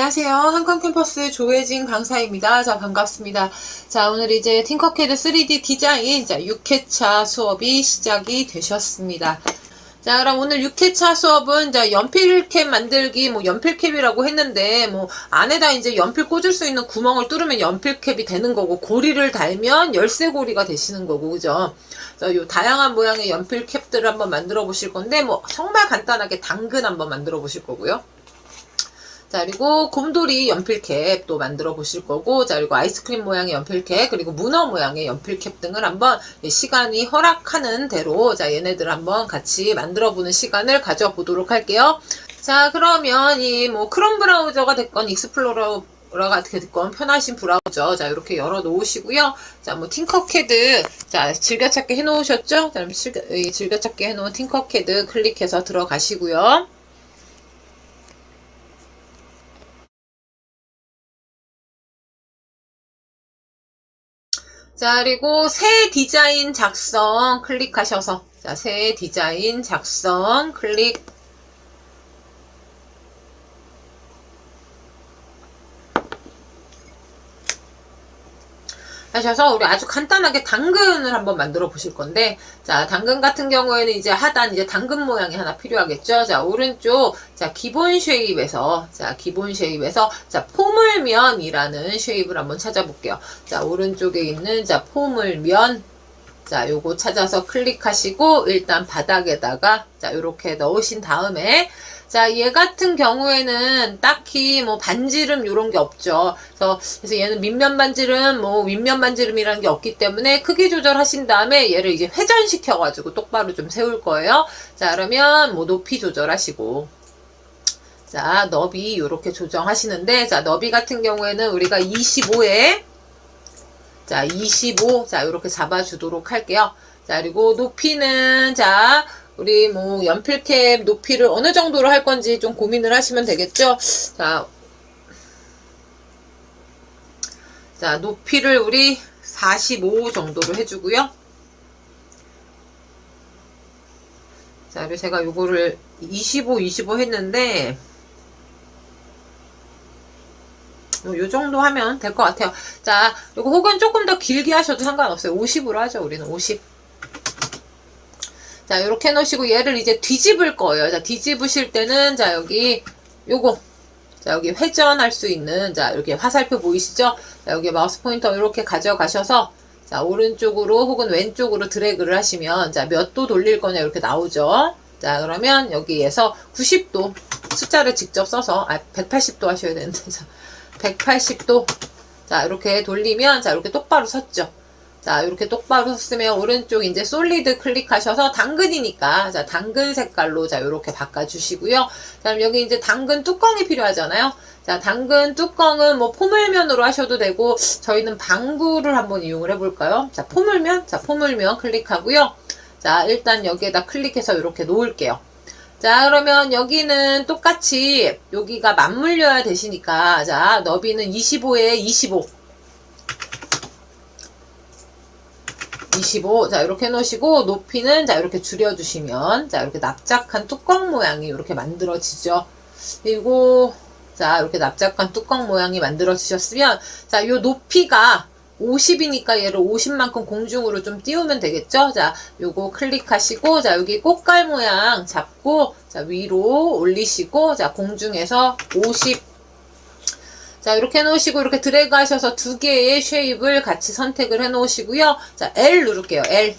안녕하세요. 한컴캠퍼스 조혜진 강사입니다. 자, 반갑습니다. 자, 오늘 이제 팅커캐드 3D 디자인 6회차 수업이 시작이 되셨습니다. 자, 그럼 오늘 6회차 수업은 연필캡 만들기, 연필캡이라고 했는데, 안에다 이제 연필 꽂을 수 있는 구멍을 뚫으면 연필캡이 되는 거고, 고리를 달면 열쇠고리가 되시는 거고, 그죠? 요 다양한 모양의 연필캡들을 한번 만들어 보실 건데, 정말 간단하게 당근 한번 만들어 보실 거고요. 자, 그리고 곰돌이 연필캡 또 만들어 보실 거고, 자, 그리고 아이스크림 모양의 연필캡, 그리고 문어 모양의 연필캡 등을 한번 시간이 허락하는 대로, 자, 얘네들 한번 같이 만들어 보는 시간을 가져보도록 할게요. 자, 그러면 크롬 브라우저가 됐건, 익스플로러가 됐건, 편하신 브라우저, 자, 이렇게 열어 놓으시고요. 자, 팅커캐드, 자, 즐겨찾기 해 놓으셨죠? 자, 즐겨찾기 해 놓은 팅커캐드 클릭해서 들어가시고요. 자, 그리고 새 디자인 작성 클릭하셔서, 자, 새 디자인 작성 클릭. 하셔서 우리 아주 간단하게 당근을 한번 만들어 보실 건데, 자, 당근 같은 경우에는 이제 하단 당근 모양이 하나 필요하겠죠. 자, 오른쪽, 자, 기본 쉐입에서, 자, 포물면이라는 쉐입을 한번 찾아볼게요. 자, 오른쪽에 있는, 자, 포물면. 자, 요거 찾아서 클릭하시고, 일단 바닥에다가, 자, 요렇게 넣으신 다음에, 자, 얘 같은 경우에는 딱히 반지름 요런 게 없죠. 그래서 얘는 밑면 반지름, 윗면 반지름이라는 게 없기 때문에 크기 조절하신 다음에 얘를 이제 회전시켜가지고 똑바로 좀 세울 거예요. 자, 그러면 높이 조절하시고. 자, 너비 요렇게 조정하시는데, 자, 너비 같은 경우에는 우리가 25에, 자, 25, 자, 요렇게 잡아주도록 할게요. 자, 그리고 높이는, 자, 우리 연필캡 높이를 어느 정도로 할 건지 좀 고민을 하시면 되겠죠. 자, 높이를 우리 45 정도로 해주고요. 자, 그리고 제가 요거를 25 했는데, 요 정도 하면 될 것 같아요. 자, 요거 혹은 조금 더 길게 하셔도 상관없어요. 50으로 하죠. 우리는 50. 자, 요렇게 해놓으시고 얘를 이제 뒤집을 거예요. 자, 뒤집으실 때는, 자, 여기 요거, 자, 여기 회전할 수 있는, 자, 이렇게 화살표 보이시죠? 자, 여기 마우스 포인터 이렇게 가져가셔서, 자, 오른쪽으로 혹은 왼쪽으로 드래그를 하시면, 자, 몇 도 돌릴 거냐 이렇게 나오죠? 자, 그러면 여기에서 90도 숫자를 직접 써서, 180도 하셔야 되는데, 자, 180도. 자, 이렇게 돌리면, 자, 이렇게 똑바로 섰죠? 자, 이렇게 똑바로 섰으면 오른쪽 이제 솔리드 클릭하셔서 당근이니까, 자, 당근 색깔로, 자, 이렇게 바꿔주시고요. 자, 그럼 여기 이제 당근 뚜껑이 필요하잖아요. 자, 당근 뚜껑은 포물면으로 하셔도 되고, 저희는 방구를 한번 이용을 해볼까요? 자, 포물면, 자, 포물면 클릭하고요. 자, 일단 여기에다 클릭해서 이렇게 놓을게요. 자, 그러면 여기는 똑같이 여기가 맞물려야 되시니까, 자, 너비는 25에 25. 25. 자, 이렇게 해놓으시고, 높이는, 자, 이렇게 줄여주시면, 자, 이렇게 납작한 뚜껑 모양이 이렇게 만들어지죠. 그리고, 자, 이렇게 납작한 뚜껑 모양이 만들어지셨으면, 자, 요 높이가 50이니까 얘를 50만큼 공중으로 좀 띄우면 되겠죠? 자, 요거 클릭하시고, 자, 여기 꽃갈 모양 잡고, 자, 위로 올리시고, 자, 공중에서 50. 자, 이렇게 해놓으시고, 이렇게 드래그 하셔서 두 개의 쉐입을 같이 선택을 해 놓으시고요. 자, L 누를게요, L.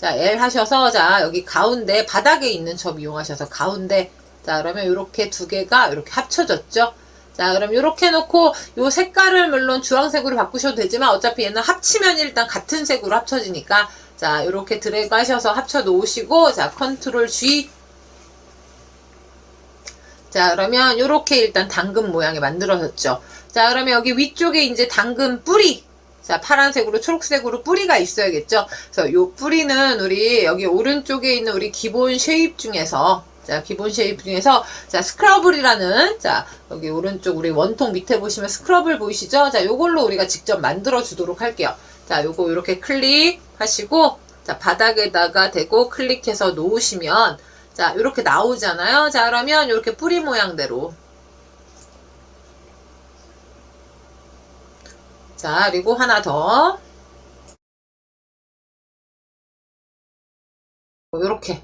자, L 하셔서, 자, 여기 가운데, 바닥에 있는 점 이용하셔서 가운데. 자, 그러면 이렇게 두 개가 이렇게 합쳐졌죠? 자, 그럼 이렇게 해놓고, 요 색깔을 물론 주황색으로 바꾸셔도 되지만, 어차피 얘는 합치면 일단 같은 색으로 합쳐지니까, 자, 이렇게 드래그 하셔서 합쳐 놓으시고, 자, 컨트롤 G. 자, 그러면 요렇게 일단 당근 모양이 만들어졌죠. 자, 그러면 여기 위쪽에 이제 당근 뿌리. 자, 파란색으로 초록색으로 뿌리가 있어야겠죠. 그래서 요 뿌리는 우리 여기 오른쪽에 있는 우리 기본 쉐입 중에서, 자, 기본 쉐입 중에서, 자, 스크러블이라는, 자, 여기 오른쪽 우리 원통 밑에 보시면 스크러블 보이시죠? 자, 요걸로 우리가 직접 만들어 주도록 할게요. 자, 요거 이렇게 클릭하시고, 자, 바닥에다가 대고 클릭해서 놓으시면, 자, 이렇게 나오잖아요. 자, 그러면 이렇게 뿌리 모양대로, 자, 그리고 하나 더. 요렇게.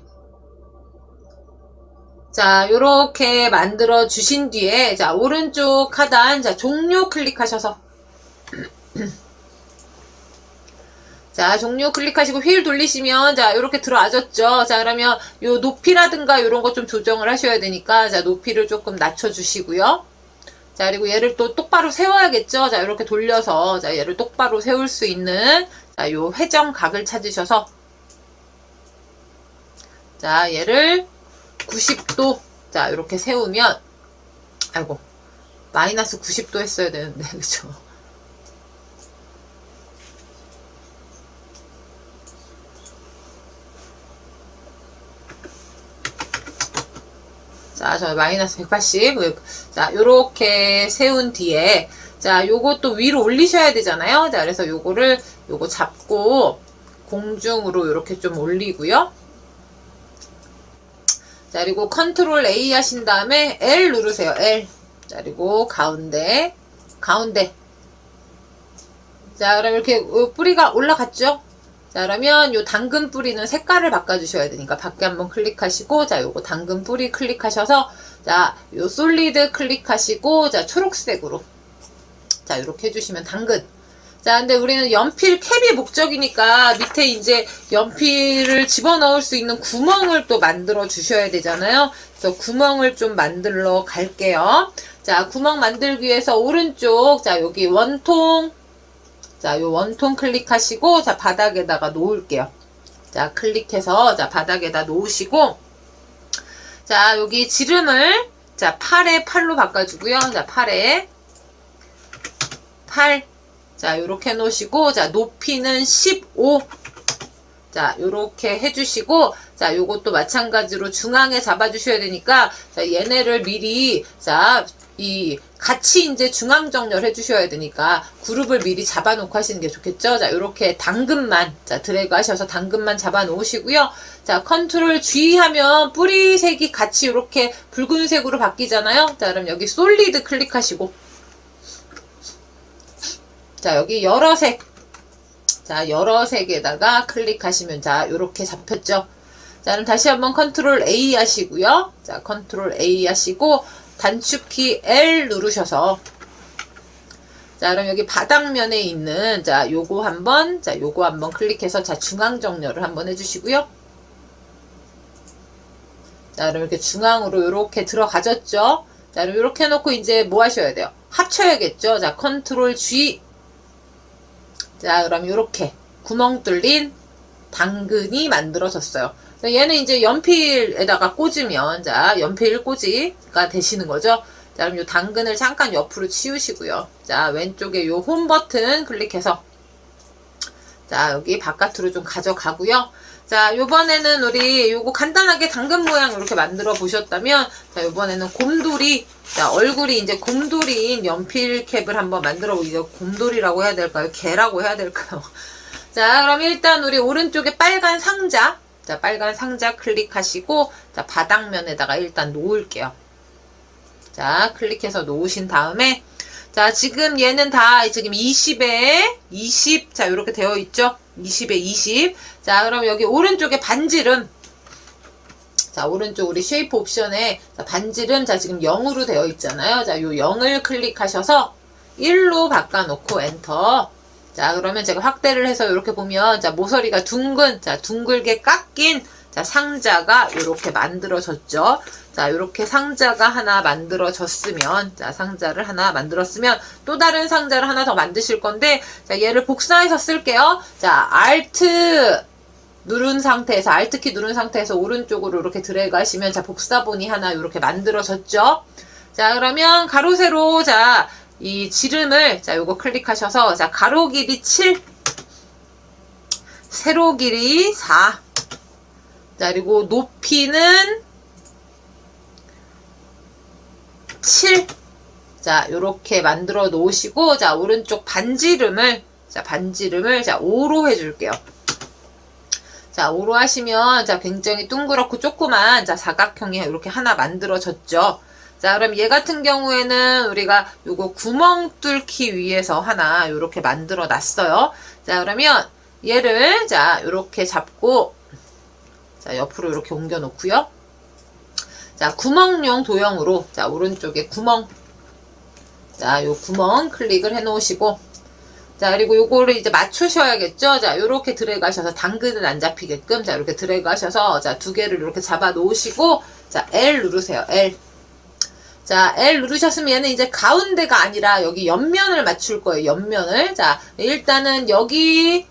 자, 요렇게 만들어 주신 뒤에, 자, 오른쪽 하단, 자, 종료 클릭하셔서. 자, 종료 클릭하시고 휠 돌리시면, 자, 요렇게 들어와졌죠. 자, 그러면 요 높이라든가 요런 거 좀 조정을 하셔야 되니까, 자, 높이를 조금 낮춰주시고요. 자, 그리고 얘를 또 똑바로 세워야겠죠. 자, 이렇게 돌려서, 자, 얘를 똑바로 세울 수 있는, 자, 요 회전각을 찾으셔서, 자, 얘를 90도, 자, 이렇게 세우면, 아이고, 마이너스 90도 했어야 되는데, 그쵸? 자, 저 마이너스 180. 자, 요렇게 세운 뒤에, 자, 요것도 위로 올리셔야 되잖아요. 자, 그래서 요거 잡고, 공중으로 이렇게 좀 올리고요. 자, 그리고 컨트롤 A 하신 다음에 L 누르세요. L. 자, 그리고 가운데. 자, 그럼 이렇게 뿌리가 올라갔죠? 자, 그러면 요 당근 뿌리는 색깔을 바꿔주셔야 되니까 밖에 한번 클릭하시고, 자, 요거 당근 뿌리 클릭하셔서, 자, 요 솔리드 클릭하시고, 자, 초록색으로. 자, 요렇게 해주시면 당근. 자, 근데 우리는 연필 캡이 목적이니까 밑에 이제 연필을 집어넣을 수 있는 구멍을 또 만들어 주셔야 되잖아요. 그래서 구멍을 좀 만들러 갈게요. 자, 구멍 만들기 위해서 오른쪽, 자, 여기 원통, 자, 요 원통 클릭하시고, 자, 바닥에다가 놓을게요. 자, 클릭해서, 자, 바닥에다 놓으시고, 자, 여기 지름을, 자, 8로 바꿔주고요. 자, 8. 자, 요렇게 놓으시고, 자, 높이는 15. 자, 요렇게 해주시고, 자, 요것도 마찬가지로 중앙에 잡아주셔야 되니까, 자, 얘네를 미리, 자, 같이 이제 중앙 정렬 해주셔야 되니까, 그룹을 미리 잡아놓고 하시는 게 좋겠죠? 자, 요렇게 당근만, 자, 드래그 하셔서 당근만 잡아 놓으시고요. 자, 컨트롤 G 하면 뿌리색이 같이 요렇게 붉은색으로 바뀌잖아요? 자, 그럼 여기 솔리드 클릭하시고, 자, 여기 여러 색. 자, 여러 색에다가 클릭하시면, 자, 요렇게 잡혔죠? 자, 그럼 다시 한번 컨트롤 A 하시고요. 자, 컨트롤 A 하시고, 단축키 L 누르셔서, 자, 그럼 여기 바닥면에 있는, 자, 요거 한번 클릭해서, 자, 중앙 정렬을 한번 해주시고요. 자, 그럼 이렇게 중앙으로 요렇게 들어가졌죠? 자, 그럼 요렇게 해놓고 이제 뭐 하셔야 돼요? 합쳐야겠죠? 자, 컨트롤 G. 자, 그럼 요렇게 구멍 뚫린 당근이 만들어졌어요. 얘는 이제 연필에다가 꽂으면, 자, 연필 꽂이가 되시는 거죠. 자, 그럼 요 당근을 잠깐 옆으로 치우시고요. 자, 왼쪽에 요 홈 버튼 클릭해서, 자, 여기 바깥으로 좀 가져가고요. 자, 요번에는 우리 요거 간단하게 당근 모양 이렇게 만들어 보셨다면, 자, 요번에는 곰돌이, 자, 얼굴이 이제 곰돌이인 연필 캡을 한번 만들어 보기죠. 곰돌이라고 해야 될까요? 개라고 해야 될까요? 자, 그럼 일단 우리 오른쪽에 빨간 상자, 자, 빨간 상자 클릭하시고, 자, 바닥면에다가 일단 놓을게요. 자, 클릭해서 놓으신 다음에, 자, 지금 얘는 다 지금 20에 20, 자, 이렇게 되어 있죠? 20에 20. 자, 그럼 여기 오른쪽에 반지름. 자, 오른쪽 우리 쉐이프 옵션에, 자, 반지름, 자, 지금 0으로 되어 있잖아요. 자, 요 0을 클릭하셔서 1로 바꿔놓고 엔터. 자, 그러면 제가 확대를 해서 이렇게 보면, 자, 모서리가 둥글게 깎인, 자, 상자가 이렇게 만들어졌죠. 자, 이렇게 상자가 하나 만들어졌으면, 자, 상자를 하나 만들었으면 또 다른 상자를 하나 더 만드실 건데, 자, 얘를 복사해서 쓸게요. 자, Alt 누른 상태에서, Alt키 누른 상태에서 오른쪽으로 이렇게 드래그 하시면, 자, 복사본이 하나 이렇게 만들어졌죠. 자, 그러면 가로, 세로, 자, 이 지름을, 자, 요거 클릭하셔서, 자, 가로 길이 7, 세로 길이 4, 자, 그리고 높이는 7. 자, 요렇게 만들어 놓으시고, 자, 오른쪽 반지름을, 자, 5로 해줄게요. 자, 5로 하시면, 자, 굉장히 둥그렇고 조그만, 자, 사각형이 이렇게 하나 만들어졌죠. 자, 그럼 얘 같은 경우에는 우리가 요거 구멍 뚫기 위해서 하나 요렇게 만들어 놨어요. 자, 그러면 얘를 자, 요렇게 잡고 자, 옆으로 이렇게 옮겨 놓고요. 자, 구멍용 도형으로 자, 오른쪽에 구멍 자, 요 구멍 클릭을 해 놓으시고 자, 그리고 요거를 이제 맞추셔야겠죠. 자, 요렇게 드래그 하셔서 당근은 안 잡히게끔 자, 이렇게 드래그 하셔서 자, 두 개를 이렇게 잡아 놓으시고 자, L 누르세요. L. 자, L 누르셨으면 얘는 이제 가운데가 아니라 여기 옆면을 맞출 거예요. 옆면을. 자, 일단은 여기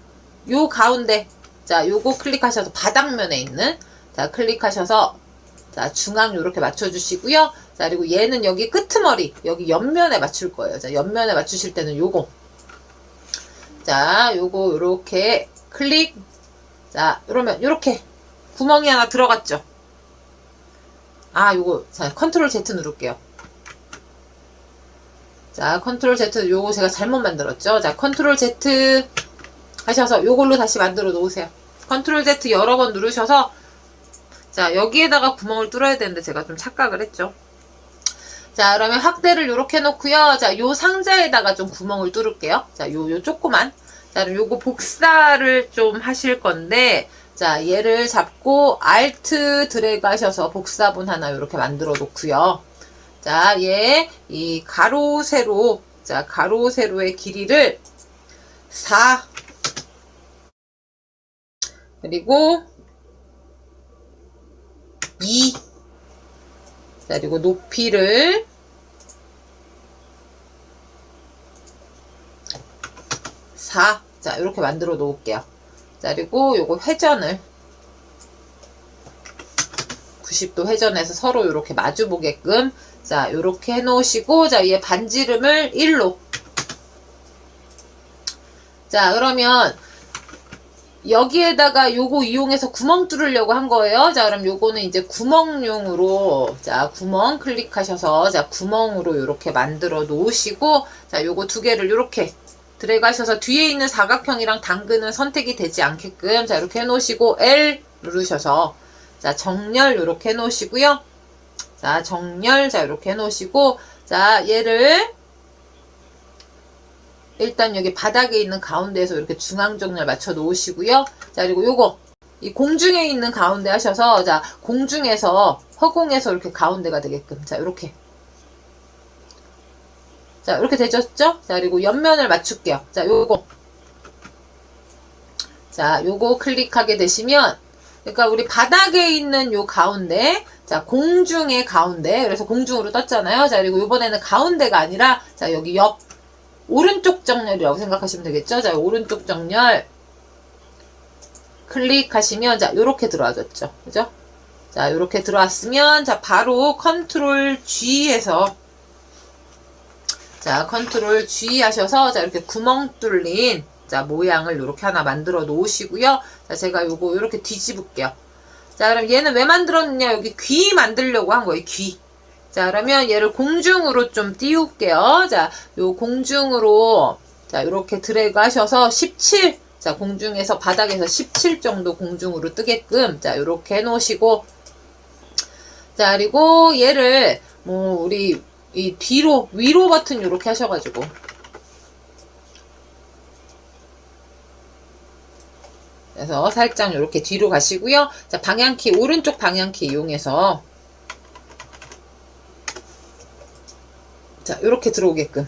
요 가운데 자, 요거 클릭하셔서 바닥면에 있는 자, 클릭하셔서 자, 중앙 요렇게 맞춰 주시고요. 자, 그리고 얘는 여기 끄트머리 여기 옆면에 맞출 거예요. 자, 옆면에 맞추실 때는 요거 자, 요거 요렇게 클릭 자, 그러면 요렇게 구멍이 하나 들어갔죠. 아, 요거 자, 컨트롤 Z 누를게요. 자, 컨트롤 Z 요거 제가 잘못 만들었죠. 자, 컨트롤 Z 하셔서 요걸로 다시 만들어 놓으세요. 컨트롤 Z 여러 번 누르셔서 자, 여기에다가 구멍을 뚫어야 되는데 제가 좀 착각을 했죠. 자, 그러면 확대를 요렇게 해놓고요. 자, 요 상자에다가 좀 구멍을 뚫을게요. 자, 요 조그만. 자, 그럼 요거 복사를 좀 하실 건데, 자, 얘를 잡고 Alt 드래그 하셔서 복사본 하나 요렇게 만들어 놓고요. 자, 얘, 이 가로, 세로, 자, 가로, 세로의 길이를 4, 그리고 2, 자, 그리고 높이를 4. 자, 이렇게 만들어 놓을게요. 자, 그리고 요거 회전을 90도 회전해서 서로 이렇게 마주 보게끔 자, 이렇게 해 놓으시고 자, 얘 반지름을 1로 자, 그러면 여기에다가 요거 이용해서 구멍 뚫으려고 한 거예요. 자, 그럼 요거는 이제 구멍용으로 자, 구멍 클릭하셔서 자, 구멍으로 이렇게 만들어 놓으시고 자, 요거 두 개를 이렇게 드래그 하셔서 뒤에 있는 사각형이랑 당근은 선택이 되지 않게끔 자, 이렇게 해 놓으시고 L 누르셔서 자, 정렬 이렇게 해 놓으시고요. 자, 정렬 자, 이렇게 해 놓으시고 자, 얘를 일단 여기 바닥에 있는 가운데에서 이렇게 중앙 정렬 맞춰 놓으시고요. 자, 그리고 요거 이 공중에 있는 가운데 하셔서 자, 공중에서 허공에서 이렇게 가운데가 되게끔 자, 이렇게 자, 이렇게 되셨죠? 자, 그리고 옆면을 맞출게요. 자, 요거 자, 요거 클릭하게 되시면 그러니까 우리 바닥에 있는 요 가운데 자, 공중의 가운데 그래서 공중으로 떴잖아요. 자, 그리고 이번에는 가운데가 아니라 자, 여기 옆 오른쪽 정렬이라고 생각하시면 되겠죠. 자, 오른쪽 정렬 클릭하시면 자, 요렇게 들어와졌죠. 그죠? 자, 요렇게 들어왔으면 자, 바로 컨트롤 G 해서 자, 컨트롤 G 하셔서 자, 이렇게 구멍 뚫린 자, 모양을 요렇게 하나 만들어 놓으시고요. 자, 제가 요거 요렇게 뒤집을게요. 자, 그럼 얘는 왜 만들었느냐? 여기 귀 만들려고 한 거예요. 귀. 자, 그러면 얘를 공중으로 좀 띄울게요. 자, 요 공중으로 자, 요렇게 드래그 하셔서 17 자, 공중에서 바닥에서 17 정도 공중으로 뜨게끔 자, 요렇게 해 놓으시고 자, 그리고 얘를 뭐 우리 이 뒤로 위로 버튼 요렇게 하셔가지고 그래서 살짝 요렇게 뒤로 가시고요. 자, 방향키 오른쪽 방향키 이용해서 자, 요렇게 들어오게끔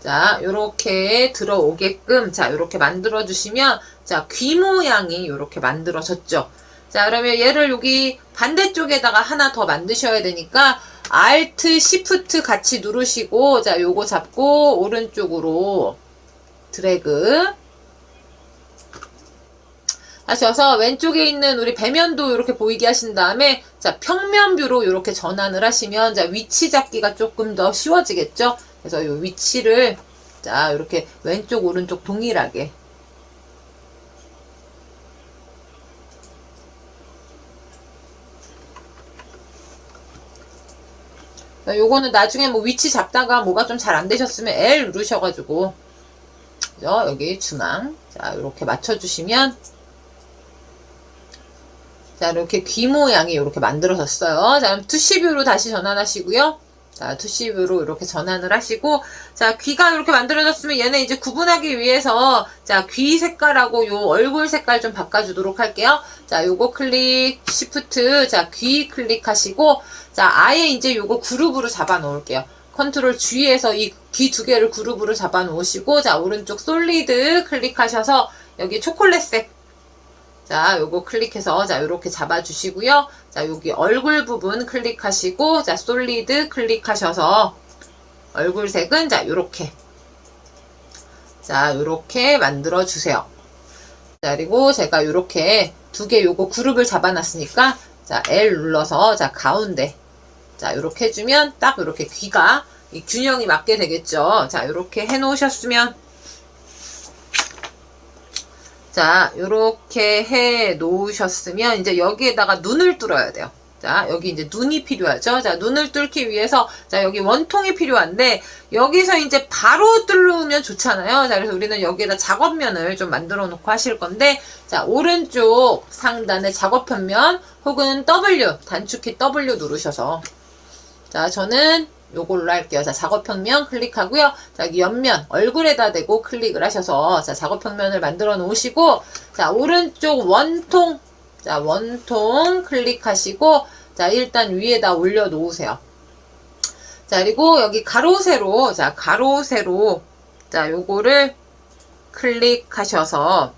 자, 요렇게 들어오게끔 자, 요렇게 만들어 주시면 자, 귀 모양이 요렇게 만들어졌죠. 자, 그러면 얘를 여기 반대쪽에다가 하나 더 만드셔야 되니까 Alt, Shift 같이 누르시고 자, 요거 잡고 오른쪽으로 드래그 하셔서 왼쪽에 있는 우리 배면도 이렇게 보이게 하신 다음에 자, 평면뷰로 이렇게 전환을 하시면 자, 위치 잡기가 조금 더 쉬워지겠죠. 그래서 요 위치를 자, 이렇게 왼쪽 오른쪽 동일하게 요거는 나중에 뭐 위치 잡다가 뭐가 좀 잘 안 되셨으면 L 누르셔가지고 여기 중앙 자, 이렇게 맞춰주시면 자, 이렇게 귀 모양이 이렇게 만들어졌어요. 자, 그럼 투시뷰로 다시 전환하시고요. 자, 투시뷰로 이렇게 전환을 하시고, 자, 귀가 이렇게 만들어졌으면 얘는 이제 구분하기 위해서, 자, 귀 색깔하고 요 얼굴 색깔 좀 바꿔주도록 할게요. 자, 요거 클릭, 시프트, 자, 귀 클릭하시고, 자, 아예 이제 요거 그룹으로 잡아 놓을게요. 컨트롤 G에서 이 귀 두 개를 그룹으로 잡아 놓으시고, 자, 오른쪽 솔리드 클릭하셔서, 여기 초콜릿색, 자, 요거 클릭해서, 자, 요렇게 잡아주시고요. 자, 여기 얼굴 부분 클릭하시고, 자, 솔리드 클릭하셔서, 얼굴색은, 자, 요렇게. 자, 요렇게 만들어주세요. 자, 그리고 제가 요렇게 두 개 요거 그룹을 잡아놨으니까, 자, L 눌러서, 자, 가운데. 자, 요렇게 해주면, 딱 요렇게 귀가, 이 균형이 맞게 되겠죠. 자, 요렇게 해놓으셨으면, 자, 요렇게 해 놓으셨으면 이제 여기에다가 눈을 뚫어야 돼요. 자, 여기 이제 눈이 필요하죠. 자, 눈을 뚫기 위해서 자, 여기 원통이 필요한데 여기서 이제 바로 뚫으면 좋잖아요. 자, 그래서 우리는 여기에다 작업면을 좀 만들어 놓고 하실 건데 자, 오른쪽 상단에 작업편면 혹은 W, 단축키 W 누르셔서 자, 저는 요걸로 할게요. 자, 작업평면 클릭하고요. 자, 여기 옆면 얼굴에다 대고 클릭을 하셔서 자, 작업평면을 만들어 놓으시고 자, 오른쪽 원통 자, 원통 클릭하시고 자, 일단 위에다 올려 놓으세요. 자, 그리고 여기 가로 세로 자, 가로 세로 자, 요거를 클릭하셔서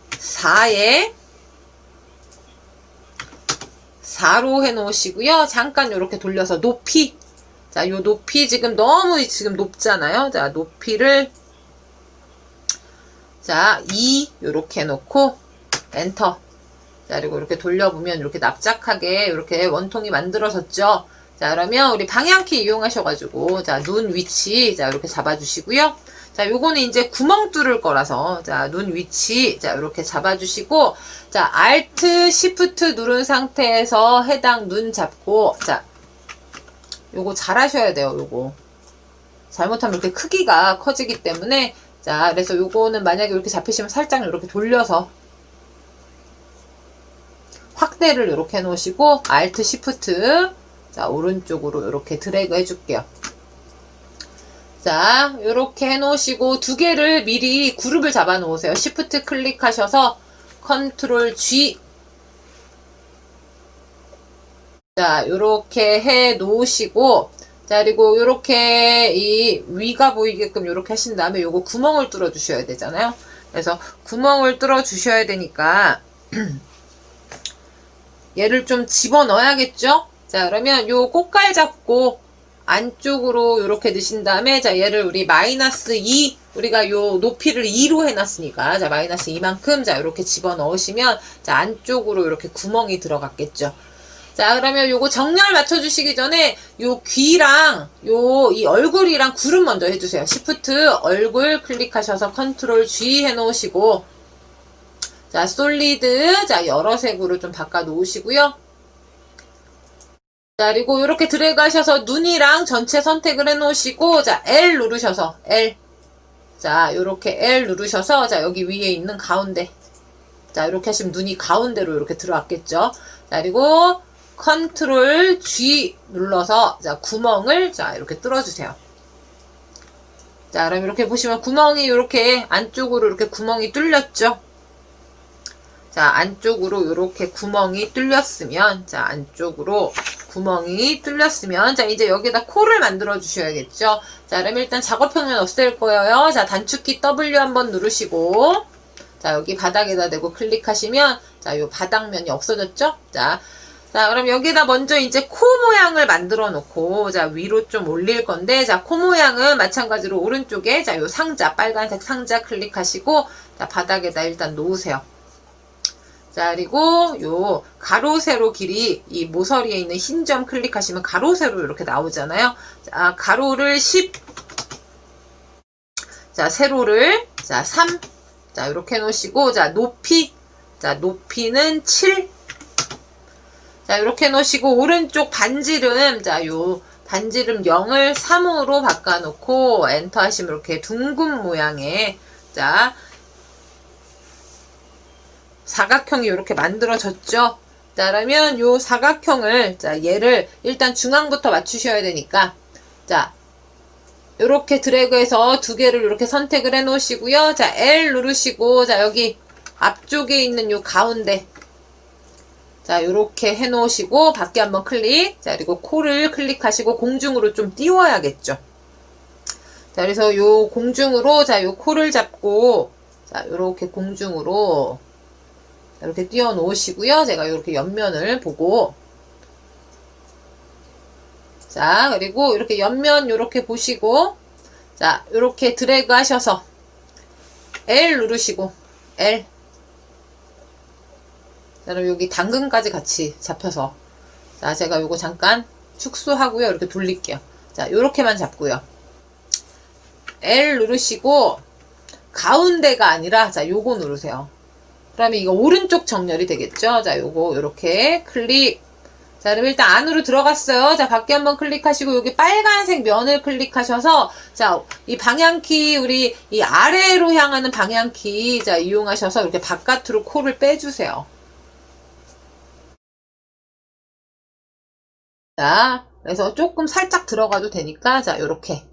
4에 4로 해 놓으시고요. 잠깐 요렇게 돌려서 높이 자, 요 높이 지금 너무 지금 높잖아요. 자, 높이를 자, 2 요렇게 해놓고 엔터. 자, 그리고 이렇게 돌려보면 이렇게 납작하게 이렇게 원통이 만들어졌죠. 자, 그러면 우리 방향키 이용하셔가지고 자, 눈 위치 자, 이렇게 잡아주시고요. 자, 요거는 이제 구멍 뚫을 거라서 자, 눈 위치 자, 이렇게 잡아주시고 자, Alt Shift 누른 상태에서 해당 눈 잡고 자, 요거 잘 하셔야 돼요. 요거 잘못하면 이렇게 크기가 커지기 때문에 자, 그래서 요거는 만약에 이렇게 잡히시면 살짝 이렇게 돌려서 확대를 이렇게 해 놓으시고 Alt Shift 자, 오른쪽으로 이렇게 드래그 해 줄게요. 자, 요렇게 해 놓으시고 두 개를 미리 그룹을 잡아 놓으세요. Shift 클릭하셔서 Ctrl G 자, 요렇게 해 놓으시고, 자, 그리고 요렇게 이 위가 보이게끔 요렇게 하신 다음에 요거 구멍을 뚫어 주셔야 되잖아요. 그래서 구멍을 뚫어 주셔야 되니까, 얘를 좀 집어 넣어야겠죠? 자, 그러면 요 꽃갈 잡고 안쪽으로 요렇게 넣으신 다음에, 자, 얘를 우리 -2, 우리가 요 높이를 2로 해놨으니까, 자, -2만큼, 자, 요렇게 집어 넣으시면, 자, 안쪽으로 요렇게 구멍이 들어갔겠죠. 자, 그러면 요거 정렬 맞춰주시기 전에 요 귀랑 이 얼굴이랑 그룹 먼저 해주세요. Shift 얼굴 클릭하셔서 Ctrl G 해놓으시고 자, 솔리드 자, 여러 색으로 좀 바꿔 놓으시고요. 자, 그리고 이렇게 드래그 하셔서 눈이랑 전체 선택을 해 놓으시고 자, L 누르셔서 L 자, 요렇게 L 누르셔서 자, 여기 위에 있는 가운데 자, 이렇게 하시면 눈이 가운데로 이렇게 들어왔겠죠. 자, 그리고 컨트롤 G 눌러서 자, 구멍을 자, 이렇게 뚫어주세요. 자, 그럼 이렇게 보시면 구멍이 이렇게 안쪽으로 이렇게 구멍이 뚫렸죠. 자, 안쪽으로 이렇게 구멍이 뚫렸으면 자, 안쪽으로 구멍이 뚫렸으면 자, 이제 여기다 코를 만들어 주셔야겠죠. 자, 그럼 일단 작업평면 없앨 거예요. 자, 단축키 W 한번 누르시고 자, 여기 바닥에다 대고 클릭하시면 자, 요 바닥면이 없어졌죠. 자, 그럼 여기다 먼저 이제 코 모양을 만들어 놓고, 자, 위로 좀 올릴 건데, 자, 코 모양은 마찬가지로 오른쪽에, 자, 요 상자, 빨간색 상자 클릭하시고, 자, 바닥에다 일단 놓으세요. 자, 그리고 요 가로, 세로 길이, 이 모서리에 있는 흰 점 클릭하시면 가로, 세로 이렇게 나오잖아요. 자, 가로를 10, 자, 세로를, 자, 3, 자, 이렇게 놓으시고, 자, 높이, 자, 높이는 7, 자, 이렇게 놓으시고, 오른쪽 반지름, 자, 요 반지름 0을 3으로 바꿔놓고, 엔터 하시면 이렇게 둥근 모양의, 자, 사각형이 이렇게 만들어졌죠? 자, 그러면 요 사각형을, 자, 얘를 일단 중앙부터 맞추셔야 되니까, 자, 요렇게 드래그해서 두 개를 이렇게 선택을 해 놓으시고요. 자, L 누르시고, 자, 여기 앞쪽에 있는 요 가운데, 자, 요렇게 해 놓으시고, 밖에 한번 클릭. 자, 그리고 코를 클릭하시고, 공중으로 좀 띄워야겠죠. 자, 그래서 요 공중으로, 자, 요 코를 잡고, 자, 요렇게 공중으로, 이렇게 띄워 놓으시고요. 제가 이렇게 옆면을 보고, 자, 그리고 이렇게 옆면 이렇게 보시고, 자, 이렇게 드래그 하셔서 L 누르시고, L. 자, 그럼 여기 당근까지 같이 잡혀서, 자, 제가 요거 잠깐 축소하고요. 이렇게 돌릴게요. 자, 요렇게만 잡고요. L 누르시고, 가운데가 아니라, 자, 요거 누르세요. 그러면 이거 오른쪽 정렬이 되겠죠? 자, 요거 요렇게 클릭. 자, 그럼 일단 안으로 들어갔어요. 자, 밖에 한번 클릭하시고 여기 빨간색 면을 클릭하셔서, 자, 이 방향키, 우리 이 아래로 향하는 방향키, 자, 이용하셔서 이렇게 바깥으로 코를 빼주세요. 자, 그래서 조금 살짝 들어가도 되니까, 자, 요렇게.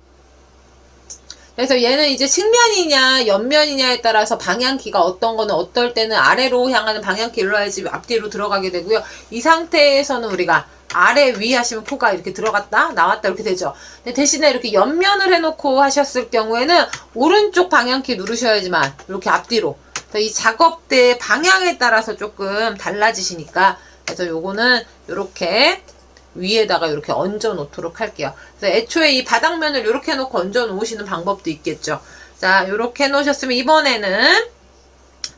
그래서 얘는 이제 측면이냐 옆면이냐에 따라서 방향키가 어떤 거는 어떨 때는 아래로 향하는 방향키를 눌러야지 앞뒤로 들어가게 되고요. 이 상태에서는 우리가 아래 위 하시면 코가 이렇게 들어갔다 나왔다 이렇게 되죠. 근데 대신에 이렇게 옆면을 해놓고 하셨을 경우에는 오른쪽 방향키 누르셔야지만 이렇게 앞뒤로 이 작업대의 방향에 따라서 조금 달라지시니까 그래서 요거는 이렇게 위에다가 이렇게 얹어 놓도록 할게요. 그래서 애초에 이 바닥면을 이렇게 해놓고 얹어 놓으시는 방법도 있겠죠. 자, 이렇게 해 놓으셨으면 이번에는,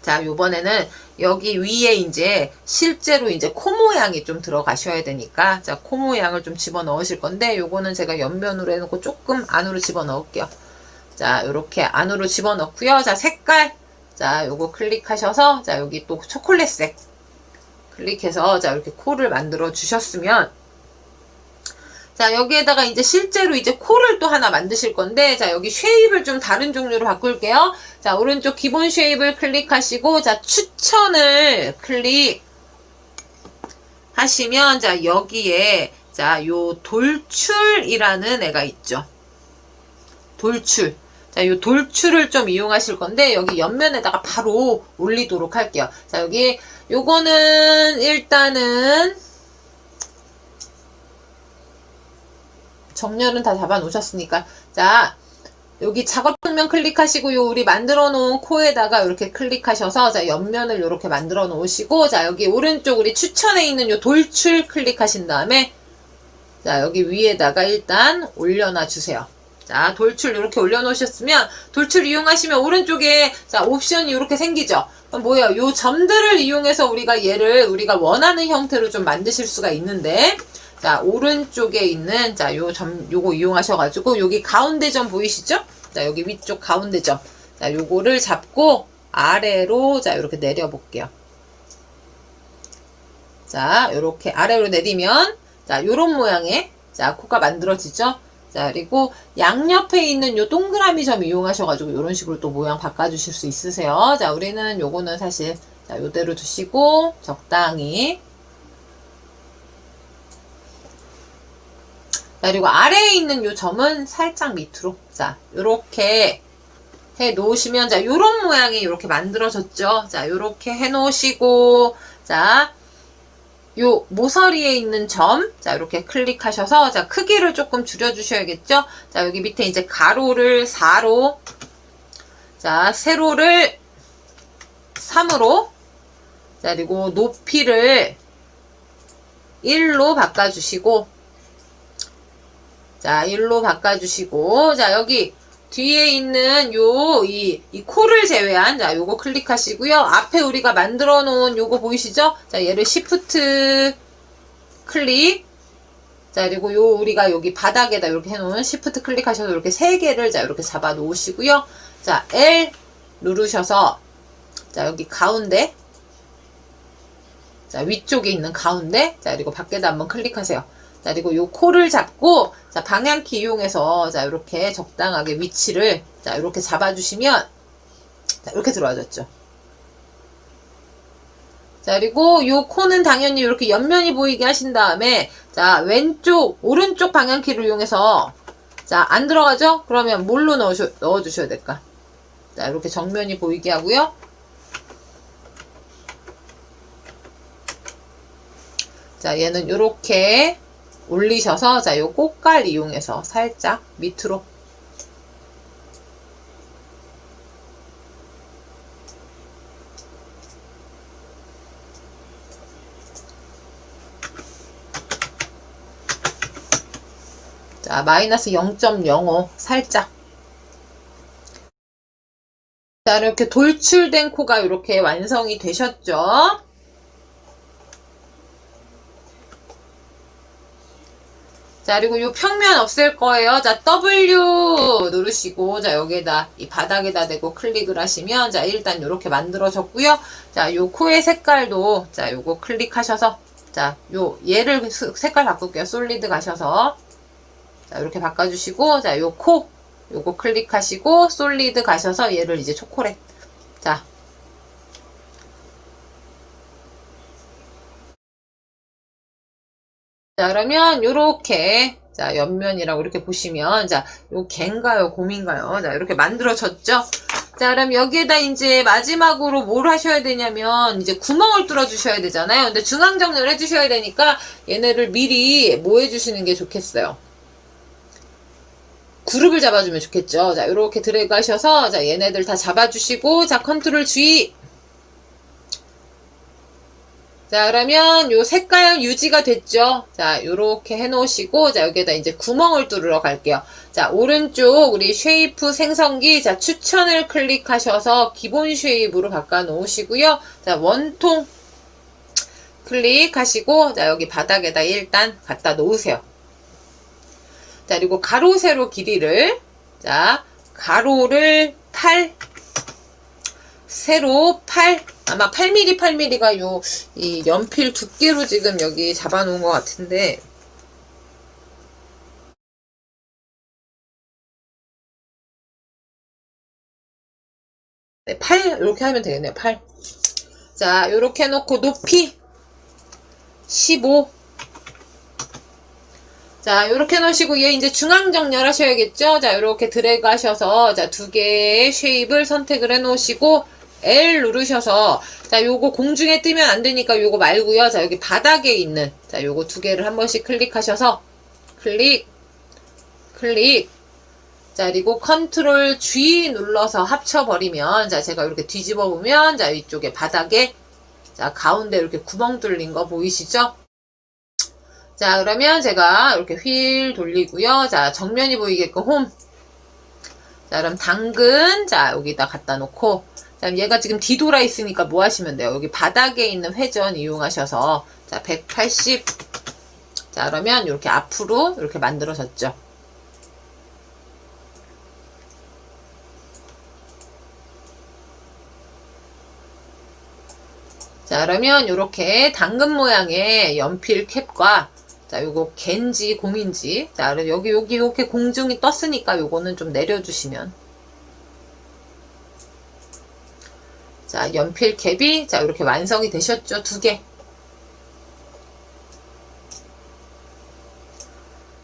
자, 요번에는 여기 위에 이제 실제로 이제 코 모양이 좀 들어가셔야 되니까, 자, 코 모양을 좀 집어 넣으실 건데, 요거는 제가 옆면으로 해놓고 조금 안으로 집어 넣을게요. 자, 요렇게 안으로 집어 넣고요. 자, 색깔. 자, 요거 클릭하셔서, 자, 여기 또 초콜릿색. 클릭해서, 자, 이렇게 코를 만들어 주셨으면, 자, 여기에다가 이제 실제로 이제 코를 또 하나 만드실 건데, 자, 여기 쉐입을 좀 다른 종류로 바꿀게요. 자, 오른쪽 기본 쉐입을 클릭하시고, 자, 추천을 클릭하시면, 자, 여기에, 자, 요 돌출이라는 애가 있죠. 돌출. 자, 요 돌출을 좀 이용하실 건데, 여기 옆면에다가 바로 올리도록 할게요. 자, 여기, 요거는 일단은, 정렬은 다 잡아 놓으셨으니까 자 여기 작업 평면 클릭하시고 요 우리 만들어 놓은 코에다가 이렇게 클릭하셔서 자 옆면을 이렇게 만들어 놓으시고 자 여기 오른쪽 우리 추천에 있는 요 돌출 클릭하신 다음에 자 여기 위에다가 일단 올려놔 주세요. 자 돌출 이렇게 올려 놓으셨으면 돌출 이용하시면 오른쪽에 자 옵션이 이렇게 생기죠. 그럼 뭐예요? 요 점들을 이용해서 우리가 얘를 우리가 원하는 형태로 좀 만드실 수가 있는데 자, 오른쪽에 있는, 자, 요거 이용하셔가지고, 여기 가운데 점 보이시죠? 자, 여기 위쪽 가운데 점. 자, 요거를 잡고, 아래로, 자, 요렇게 내려볼게요. 자, 요렇게 아래로 내리면, 자, 요런 모양의, 자, 코가 만들어지죠? 자, 그리고 양옆에 있는 요 동그라미 점 이용하셔가지고, 요런 식으로 또 모양 바꿔주실 수 있으세요. 자, 우리는 요거는 사실, 자, 요대로 두시고, 적당히, 자, 그리고 아래에 있는 요 점은 살짝 밑으로. 자, 요렇게 해 놓으시면, 자, 요런 모양이 요렇게 만들어졌죠? 자, 요렇게 해 놓으시고, 자, 요 모서리에 있는 점, 자, 요렇게 클릭하셔서, 자, 크기를 조금 줄여주셔야겠죠? 자, 여기 밑에 이제 가로를 4로, 자, 세로를 3으로, 자, 그리고 높이를 1로 바꿔주시고, 자, 1로 바꿔주시고, 자, 여기 뒤에 있는 이 코를 제외한, 자, 요거 클릭하시고요. 앞에 우리가 만들어 놓은 요거 보이시죠? 자, 얘를 Shift 클릭. 자, 그리고 우리가 여기 바닥에다 이렇게 해놓은 Shift 클릭하셔서 이렇게 3개를, 자, 이렇게 잡아 놓으시고요. 자, L 누르셔서, 자, 여기 가운데. 자, 위쪽에 있는 가운데. 자, 그리고 밖에다 한번 클릭하세요. 자, 그리고 요 코를 잡고, 자, 방향키 이용해서, 자, 이렇게 적당하게 위치를, 자, 이렇게 잡아주시면, 자, 이렇게 들어와졌죠. 자, 그리고 요 코는 당연히 이렇게 옆면이 보이게 하신 다음에, 자, 왼쪽, 오른쪽 방향키를 이용해서, 자, 안 들어가죠? 그러면 뭘로 넣어주셔야 될까? 자, 이렇게 정면이 보이게 하고요. 자, 얘는 이렇게 올리셔서, 자, 요 꽃갈 이용해서 살짝 밑으로. 자, 마이너스 0.05 살짝. 자, 이렇게 돌출된 코가 이렇게 완성이 되셨죠? 자, 그리고 이 평면 없앨 거예요. 자, W 누르시고, 자, 여기에다, 이 바닥에다 대고 클릭을 하시면, 자, 일단 이렇게 만들어졌고요. 자, 요 코의 색깔도, 자, 요거 클릭하셔서, 자, 얘를 색깔 바꿀게요. 솔리드 가셔서, 자, 이렇게 바꿔주시고, 자, 요 코, 요거 클릭하시고, 솔리드 가셔서 얘를 이제 초콜릿. 자. 자, 그러면 요렇게, 자, 옆면이라고 이렇게 보시면, 자, 요 갠가요, 곰인가요? 자, 이렇게 만들어졌죠? 자, 그럼 여기에다 이제 마지막으로 뭘 하셔야 되냐면, 이제 구멍을 뚫어 주셔야 되잖아요. 근데 중앙 정렬 해주셔야 되니까, 얘네를 미리 뭐 해주시는 게 좋겠어요? 그룹을 잡아주면 좋겠죠. 자, 요렇게 드래그 하셔서, 자, 얘네들 다 잡아주시고, 자, 컨트롤 G. 자, 그러면 요 색깔 유지가 됐죠? 자, 요렇게 해놓으시고, 자, 여기에다 이제 구멍을 뚫으러 갈게요. 자, 오른쪽 우리 쉐이프 생성기, 자, 추천을 클릭하셔서 기본 쉐입으로 바꿔 놓으시고요. 자, 원통 클릭하시고, 자, 여기 바닥에다 일단 갖다 놓으세요. 자, 그리고 가로, 세로 길이를, 자, 가로를 8, 세로 8, 아마 8mm, 8mm가 이 연필 두께로 지금 여기 잡아놓은 것 같은데, 네, 8, 이렇게 하면 되겠네요, 8. 자, 이렇게 해놓고 높이 15. 자, 요렇게 놓으시고, 얘 이제 중앙 정렬 하셔야겠죠? 자, 요렇게 드래그 하셔서, 자, 두 개의 쉐입을 선택을 해 놓으시고, L 누르셔서, 자, 요거 공중에 뜨면 안 되니까 요거 말고요. 자, 여기 바닥에 있는, 자, 요거 두 개를 한 번씩 클릭하셔서, 클릭, 클릭. 자, 그리고 컨트롤 G 눌러서 합쳐버리면, 자, 제가 이렇게 뒤집어 보면, 자, 이쪽에 바닥에, 자, 가운데 이렇게 구멍 뚫린 거 보이시죠? 자, 그러면 제가 이렇게 휠 돌리고요. 자, 정면이 보이게끔 홈. 자, 그럼 당근. 자, 여기다 갖다 놓고. 자, 얘가 지금 뒤돌아 있으니까 뭐 하시면 돼요? 여기 바닥에 있는 회전 이용하셔서. 자, 180. 자, 그러면 이렇게 앞으로 이렇게 만들어졌죠. 자, 그러면 이렇게 당근 모양의 연필 캡과 자, 요거 갠지 곰인지. 자, 여기 이렇게 공중이 떴으니까 요거는 좀 내려주시면. 자, 연필 캡이, 자, 이렇게 완성이 되셨죠? 두 개.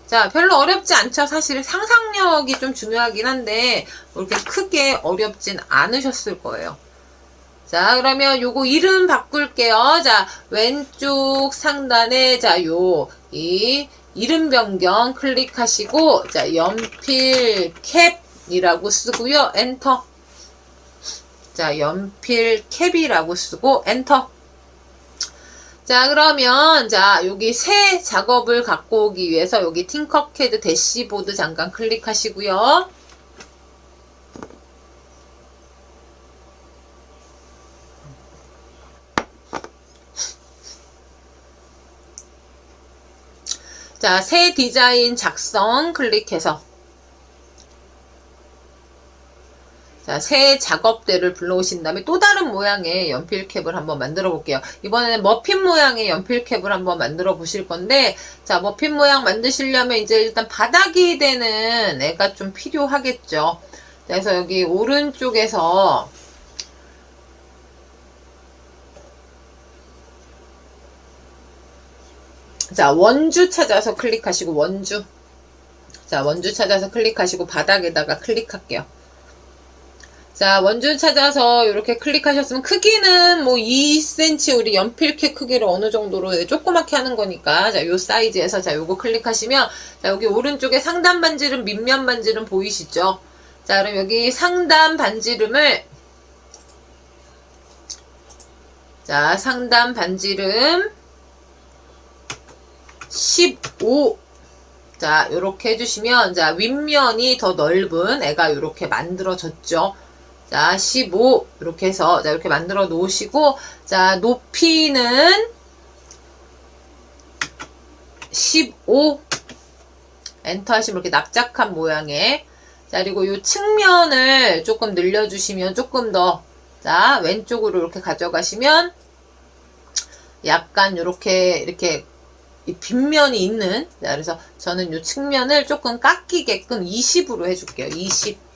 자, 별로 어렵지 않죠? 사실 상상력이 좀 중요하긴 한데, 이렇게 크게 어렵진 않으셨을 거예요. 자, 그러면 요거 이름 바꿀게요. 자, 왼쪽 상단에, 자, 이 이름 변경 클릭하시고, 자, 연필 캡이라고 쓰고요. 엔터. 자, 연필 캡이라고 쓰고, 엔터. 자, 그러면, 자, 여기 새 작업을 갖고 오기 위해서 여기 팅커캐드 대시보드 잠깐 클릭하시고요. 자, 새 디자인 작성 클릭해서 자, 새 작업대를 불러오신 다음에 또 다른 모양의 연필캡을 한번 만들어 볼게요. 이번에는 머핀 모양의 연필캡을 한번 만들어 보실 건데, 자, 머핀 모양 만드시려면 이제 일단 바닥이 되는 애가 좀 필요하겠죠. 그래서 여기 오른쪽에서 자, 원주 찾아서 클릭하시고, 원주. 자, 원주 찾아서 클릭하시고, 바닥에다가 클릭할게요. 자, 원주 찾아서 이렇게 클릭하셨으면 크기는 뭐 2cm 우리 연필캐 크기를 어느 정도로 조그맣게 하는 거니까 자, 요 사이즈에서 자, 요거 클릭하시면 자, 여기 오른쪽에 상단 반지름, 밑면 반지름 보이시죠? 자, 그럼 여기 상단 반지름을 자, 상단 반지름 15 자, 요렇게 해주시면 자, 윗면이 더 넓은 애가 요렇게 만들어졌죠. 자, 15 이렇게 해서 자, 이렇게 만들어 놓으시고 자, 높이는 15 엔터 하시면 이렇게 납작한 모양의 자, 그리고 요 측면을 조금 늘려주시면 조금 더 자, 왼쪽으로 이렇게 가져가시면 약간 요렇게 이렇게 이 빗면이 있는 자, 그래서 저는 요 측면을 조금 깎이게끔 20으로 해줄게요. 20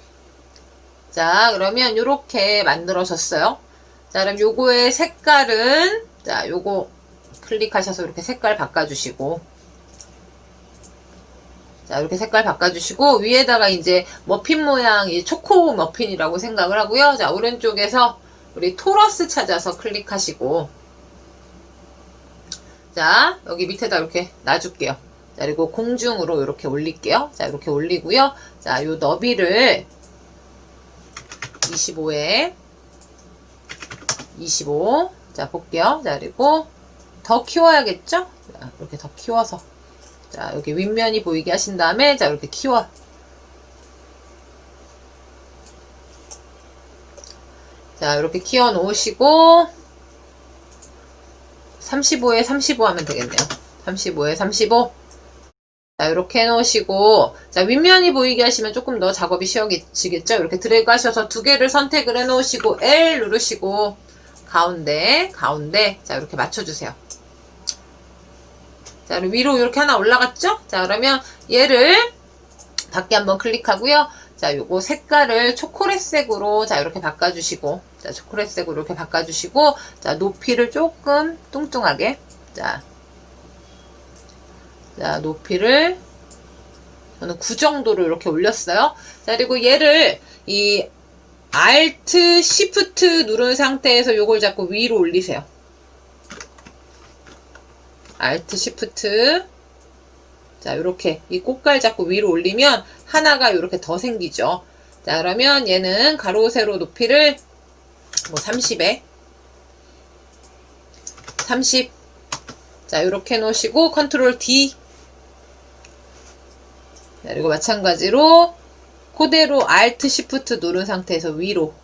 자, 그러면 요렇게 만들어졌어요. 자, 그럼 요거의 색깔은 자, 요거 클릭하셔서 이렇게 색깔 바꿔주시고 자, 이렇게 색깔 바꿔주시고 위에다가 이제 머핀 모양이 초코 머핀이라고 생각을 하고요. 자, 오른쪽에서 우리 토러스 찾아서 클릭하시고 자, 여기 밑에다 이렇게 놔줄게요. 자, 그리고 공중으로 이렇게 올릴게요. 자, 이렇게 올리고요. 자, 요 너비를 25에 25 자, 볼게요. 자, 그리고 더 키워야겠죠? 자, 이렇게 더 키워서 자, 여기 윗면이 보이게 하신 다음에 자, 이렇게 키워 자, 이렇게 키워 놓으시고 35에 35 하면 되겠네요. 35에 35 자, 이렇게 해놓으시고 자, 윗면이 보이게 하시면 조금 더 작업이 쉬워지겠죠? 이렇게 드래그 하셔서 두 개를 선택을 해놓으시고 L 누르시고 가운데 자, 이렇게 맞춰주세요. 자, 위로 이렇게 하나 올라갔죠? 자, 그러면 얘를 밖에 한번 클릭하고요. 자, 요거 색깔을 초콜릿색으로 자, 이렇게 바꿔주시고 자, 초콜릿색으로 이렇게 바꿔주시고 자, 높이를 조금 뚱뚱하게 자, 높이를 저는 9 정도로 이렇게 올렸어요. 자, 그리고 얘를 이 Alt, Shift 누른 상태에서 요걸 잡고 위로 올리세요. Alt, Shift 자, 요렇게 이 꽃갈 잡고 위로 올리면 하나가 요렇게 더 생기죠. 자, 그러면 얘는 가로 세로 높이를 뭐 30에 30 자, 요렇게 놓으시고 컨트롤 D 자, 그리고 마찬가지로 그대로 Alt Shift 누른 상태에서 위로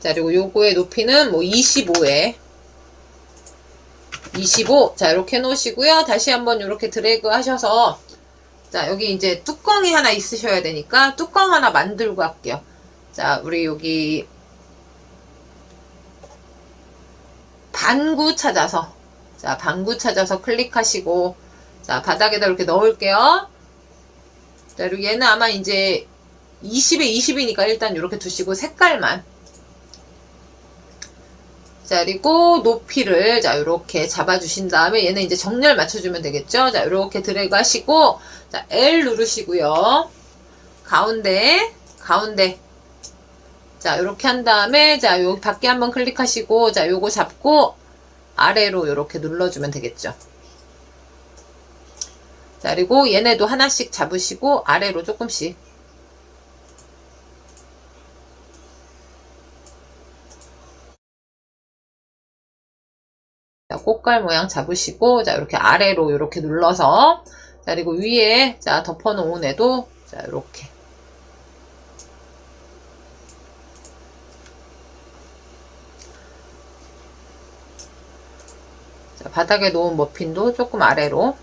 자, 그리고 요거의 높이는 뭐 25에 25 자, 이렇게 놓으시고요. 다시 한번 이렇게 드래그 하셔서 자, 여기 이제 뚜껑이 하나 있으셔야 되니까 뚜껑 하나 만들고 할게요. 자, 우리 여기 반구 찾아서 자, 반구 찾아서 클릭하시고 자, 바닥에다 이렇게 넣을게요. 자, 그리고 얘는 아마 이제 20에 20이니까 일단 이렇게 두시고 색깔만 자, 그리고 높이를 자, 요렇게 잡아주신 다음에 얘는 이제 정렬 맞춰주면 되겠죠? 자, 요렇게 드래그 하시고 자, L 누르시고요. 가운데 자, 요렇게 한 다음에 자, 여기 밖에 한번 클릭하시고 자, 요거 잡고 아래로 요렇게 눌러주면 되겠죠? 자, 그리고 얘네도 하나씩 잡으시고 아래로 조금씩 자, 꽃갈 모양 잡으시고 자, 이렇게 아래로 이렇게 눌러서 자, 그리고 위에 자, 덮어 놓은 애도 자, 이렇게 자, 바닥에 놓은 머핀도 조금 아래로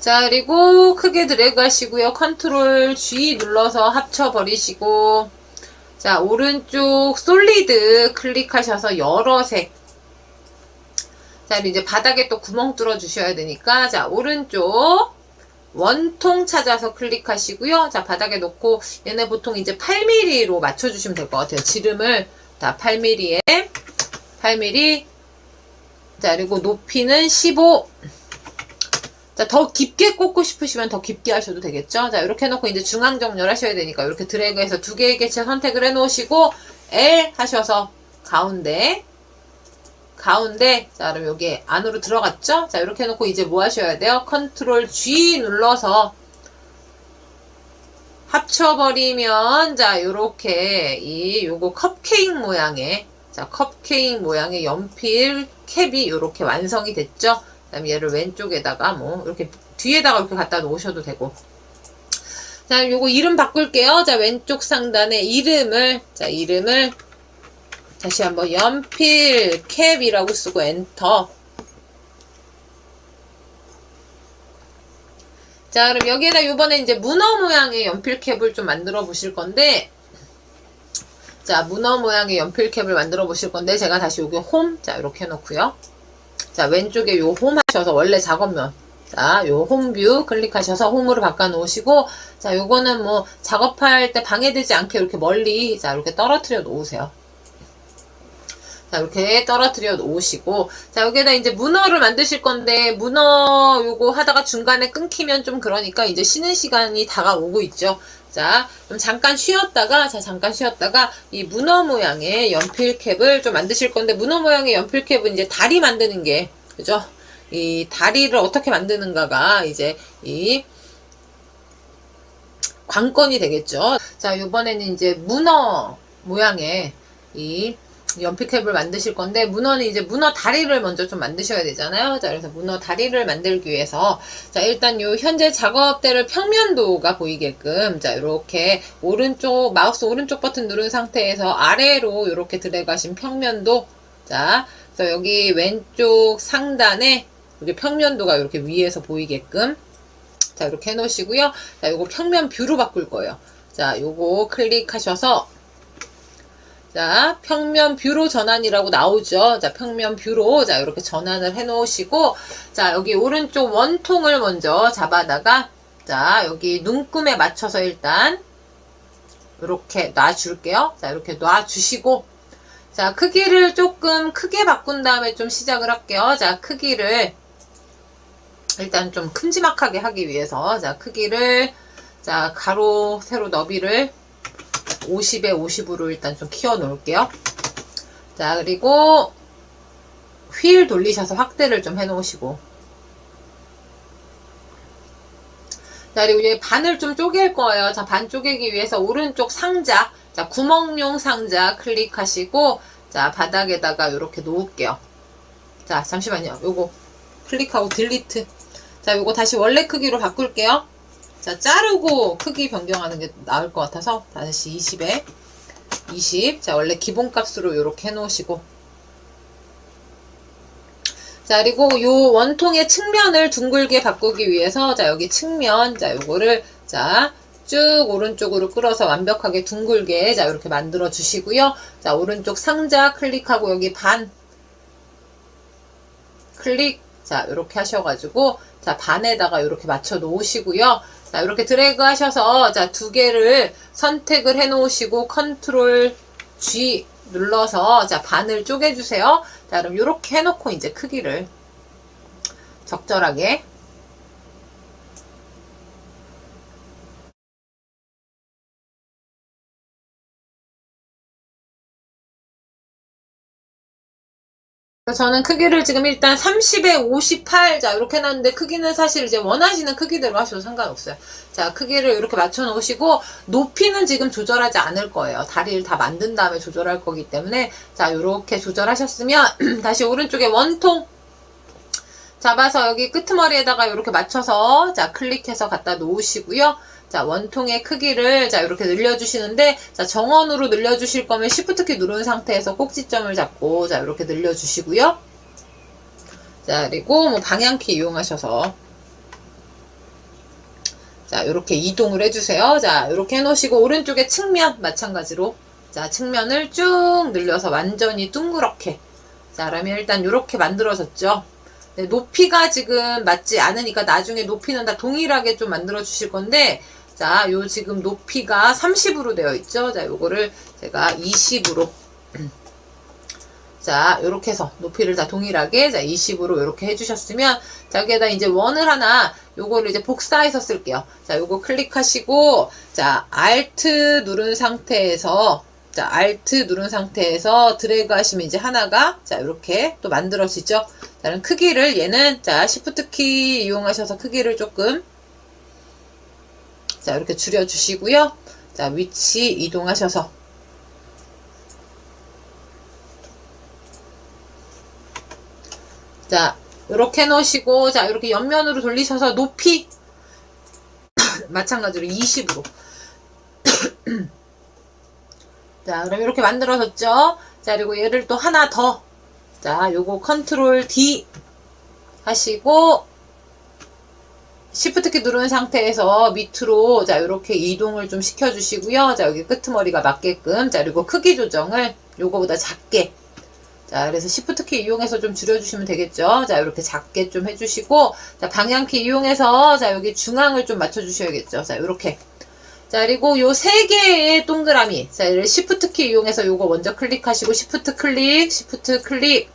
자, 그리고 크게 드래그 하시고요. 컨트롤 G 눌러서 합쳐 버리시고 자, 오른쪽 솔리드 클릭하셔서 여러 색 자, 이제 바닥에 또 구멍 뚫어 주셔야 되니까 자, 오른쪽 원통 찾아서 클릭하시고요. 자, 바닥에 놓고 얘네 보통 이제 8mm로 맞춰주시면 될 것 같아요. 지름을 자, 8mm에 8mm. 자, 그리고 높이는 15. 자, 더 깊게 꽂고 싶으시면 더 깊게 하셔도 되겠죠. 자, 이렇게 해놓고 이제 중앙 정렬 하셔야 되니까 이렇게 드래그해서 두 개의 개체 선택을 해 놓으시고 L 하셔서 가운데. 자, 그럼 여기 안으로 들어갔죠? 자, 이렇게 해놓고 이제 뭐 하셔야 돼요? 컨트롤 G 눌러서 합쳐버리면, 자, 요렇게, 요거 컵케이크 모양의, 자, 컵케이크 모양의 연필 캡이 요렇게 완성이 됐죠? 그 다음에 얘를 왼쪽에다가 이렇게 뒤에다가 이렇게 갖다 놓으셔도 되고. 자, 요거 이름 바꿀게요. 자, 왼쪽 상단에 이름을 다시 한번 연필 캡이라고 쓰고 엔터. 자, 그럼 여기에다 요번에 이제 문어 모양의 연필 캡을 좀 만들어 보실 건데, 자, 문어 모양의 연필 캡을 만들어 보실 건데, 제가 다시 여기 홈, 자, 이렇게 해놓고요. 자, 왼쪽에 요 홈 하셔서 원래 작업면, 자, 요 홈뷰 클릭하셔서 홈으로 바꿔 놓으시고, 자, 요거는 뭐 작업할 때 방해되지 않게 이렇게 멀리, 자, 이렇게 떨어뜨려 놓으세요. 자, 이렇게 떨어뜨려 놓으시고, 자, 여기에다 이제 문어를 만드실 건데, 문어 요거 하다가 중간에 끊기면 좀 그러니까 이제 쉬는 시간이 다가오고 있죠. 자, 그럼 잠깐 쉬었다가, 이 문어 모양의 연필 캡을 좀 만드실 건데, 문어 모양의 연필 캡은 이제 다리 만드는 게, 그죠? 이 다리를 어떻게 만드는가가 이제 이 관건이 되겠죠. 자, 요번에는 이제 문어 모양의 이 연필캡을 만드실 건데, 문어는 이제 문어 다리를 먼저 좀 만드셔야 되잖아요. 자, 그래서 문어 다리를 만들기 위해서, 자, 일단 요 현재 작업대를 평면도가 보이게끔, 자, 요렇게 마우스 오른쪽 버튼 누른 상태에서 아래로 요렇게 들어가신 평면도, 자, 그래서 여기 왼쪽 상단에 여기 평면도가 이렇게 위에서 보이게끔, 자, 이렇게 해 놓으시고요. 자, 요거 평면 뷰로 바꿀 거예요. 자, 요거 클릭하셔서, 자, 평면 뷰로 전환이라고 나오죠. 자, 평면 뷰로, 자, 이렇게 전환을 해 놓으시고, 자, 여기 오른쪽 원통을 먼저 잡아다가, 자, 여기 눈금에 맞춰서 일단, 이렇게 놔줄게요. 자, 이렇게 놔주시고, 자, 크기를 조금 크게 바꾼 다음에 좀 시작을 할게요. 자, 크기를, 일단 좀 큼지막하게 하기 위해서, 자, 크기를, 자, 가로, 세로 너비를, 50에 50으로 일단 좀 키워 놓을게요. 자, 그리고 휠 돌리셔서 확대를 좀 해 놓으시고, 자, 그리고 얘 반을 좀 쪼갤 거예요. 자, 반 쪼개기 위해서 오른쪽 상자, 자, 구멍용 상자 클릭하시고, 자, 바닥에다가 이렇게 놓을게요. 자, 잠시만요. 요거 클릭하고 딜리트. 자, 요거 다시 원래 크기로 바꿀게요. 자, 자르고 크기 변경하는 게 나을 것 같아서 다시 20에 20. 자, 원래 기본값으로 이렇게 해 놓으시고, 자, 그리고 요 원통의 측면을 둥글게 바꾸기 위해서, 자, 여기 측면, 자, 요거를, 자, 쭉 오른쪽으로 끌어서 완벽하게 둥글게, 자, 이렇게 만들어 주시고요. 자, 오른쪽 상자 클릭하고 여기 반 클릭, 자, 이렇게 하셔가지고, 자, 반에다가 이렇게 맞춰 놓으시고요. 자, 이렇게 드래그 하셔서, 자, 두 개를 선택을 해 놓으시고, 컨트롤 G 눌러서, 자, 반을 쪼개주세요. 자, 그럼 이렇게 해놓고 이제 크기를 적절하게. 저는 크기를 지금 일단 30에 58, 자, 이렇게 해놨는데, 크기는 사실 이제 원하시는 크기대로 하셔도 상관없어요. 자, 크기를 이렇게 맞춰 놓으시고, 높이는 지금 조절하지 않을 거예요. 다리를 다 만든 다음에 조절할 거기 때문에, 자, 이렇게 조절하셨으면, 다시 오른쪽에 원통 잡아서 여기 끄트머리에다가 이렇게 맞춰서, 자, 클릭해서 갖다 놓으시고요. 자, 원통의 크기를, 자, 이렇게 늘려주시는데, 자, 정원으로 늘려주실 거면 Shift 키 누른 상태에서 꼭지점을 잡고, 자, 이렇게 늘려주시고요. 자, 그리고 뭐 방향키 이용하셔서, 자, 이렇게 이동을 해주세요. 자, 이렇게 해놓으시고, 오른쪽에 측면, 마찬가지로, 자, 측면을 쭉 늘려서 완전히 둥그렇게. 자, 그러면 일단 이렇게 만들어졌죠. 네, 높이가 지금 맞지 않으니까 나중에 높이는 다 동일하게 좀 만들어 주실 건데, 자, 요 지금 높이가 30으로 되어 있죠. 자, 요거를 제가 20으로 자, 요렇게 해서 높이를 다 동일하게 자 20으로 요렇게 해주셨으면, 자, 여기에다 이제 원을 하나 요거를 이제 복사해서 쓸게요. 자, 요거 클릭하시고, 자, Alt 누른 상태에서, 자, Alt 누른 상태에서 드래그 하시면 이제 하나가 자 요렇게 또 만들어지죠. 자, 그럼 크기를 얘는 자 Shift 키 이용하셔서 크기를 조금 자 이렇게 줄여주시고요. 자, 위치 이동하셔서 자, 이렇게 놓으시고, 자, 이렇게 옆면으로 돌리셔서 높이, 마찬가지로 20으로. 자, 그럼 이렇게 만들어졌죠? 자, 그리고 얘를 또 하나 더. 자, 요거 컨트롤 D 하시고, Shift 키 누른 상태에서 밑으로, 자, 이렇게 이동을 좀 시켜주시고요. 자, 여기 끄트머리가 맞게끔. 자, 그리고 크기 조정을 요거보다 작게. 자, 그래서 Shift 키 이용해서 좀 줄여주시면 되겠죠. 자, 이렇게 작게 좀 해주시고, 자, 방향키 이용해서, 자, 여기 중앙을 좀 맞춰주셔야겠죠. 자, 요렇게. 자, 그리고 요 세 개의 동그라미. 자, 이를 Shift 키 이용해서 요거 먼저 클릭하시고, Shift 클릭, Shift 클릭.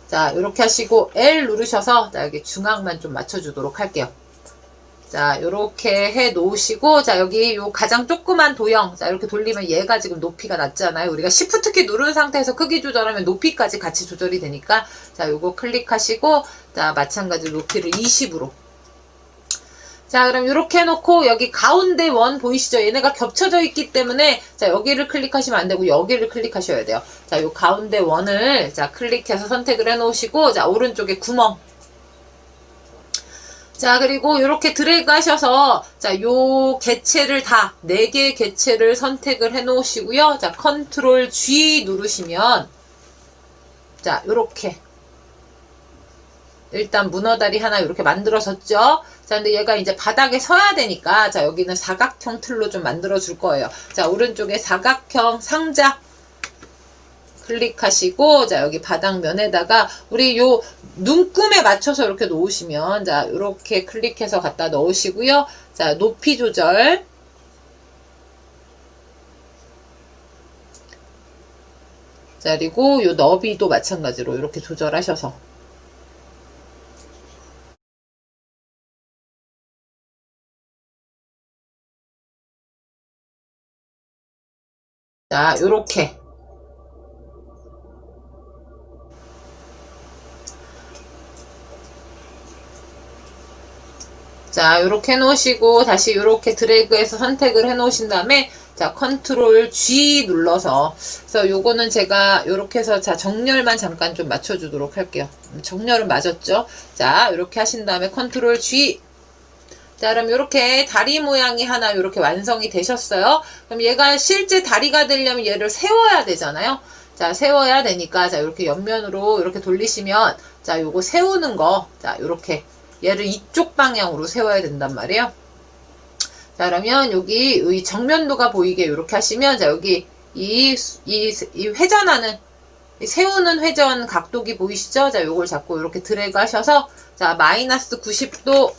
자, 요렇게 하시고, L 누르셔서, 자, 여기 중앙만 좀 맞춰주도록 할게요. 자, 요렇게 해 놓으시고, 자, 여기 요 가장 조그만 도형, 자, 이렇게 돌리면 얘가 지금 높이가 낮잖아요. 우리가 Shift 키 누른 상태에서 크기 조절하면 높이까지 같이 조절이 되니까, 자, 요거 클릭하시고, 자, 마찬가지로 높이를 20으로. 자, 그럼 이렇게 해놓고 여기 가운데 원 보이시죠? 얘네가 겹쳐져 있기 때문에, 자, 여기를 클릭하시면 안 되고 여기를 클릭하셔야 돼요. 자, 요 가운데 원을 자 클릭해서 선택을 해 놓으시고, 자, 오른쪽에 구멍. 자, 그리고 이렇게 드래그 하셔서, 자, 요 개체를 다, 4개의 개체를 선택을 해 놓으시고요. 자, 컨트롤 G 누르시면, 자, 요렇게. 일단 문어다리 하나 이렇게 만들어졌죠? 자, 근데 얘가 이제 바닥에 서야 되니까, 자, 여기는 사각형 틀로 좀 만들어 줄 거예요. 자, 오른쪽에 사각형 상자. 클릭하시고, 자, 여기 바닥면에다가 우리 요 눈금에 맞춰서 이렇게 놓으시면, 자, 이렇게 클릭해서 갖다 넣으시고요. 자, 높이 조절. 자, 그리고 요 너비도 마찬가지로 이렇게 조절하셔서. 자, 요렇게. 자, 요렇게 해 놓으시고, 다시 요렇게 드래그해서 선택을 해 놓으신 다음에, 자, 컨트롤 G 눌러서, 그래서 요거는 제가 요렇게 해서, 자, 정렬만 잠깐 좀 맞춰주도록 할게요. 정렬은 맞았죠? 자, 요렇게 하신 다음에 컨트롤 G. 자, 그럼 요렇게 다리 모양이 하나 요렇게 완성이 되셨어요. 그럼 얘가 실제 다리가 되려면 얘를 세워야 되잖아요. 자, 세워야 되니까, 자, 요렇게 옆면으로 이렇게 돌리시면, 자, 요거 세우는 거, 자, 요렇게. 얘를 이쪽 방향으로 세워야 된단 말이에요. 자, 그러면 여기 이 정면도가 보이게 이렇게 하시면, 자, 여기 이 회전하는, 세우는 회전 각도기 보이시죠? 자, 요걸 잡고 이렇게 드래그 하셔서, 자, 마이너스 90도.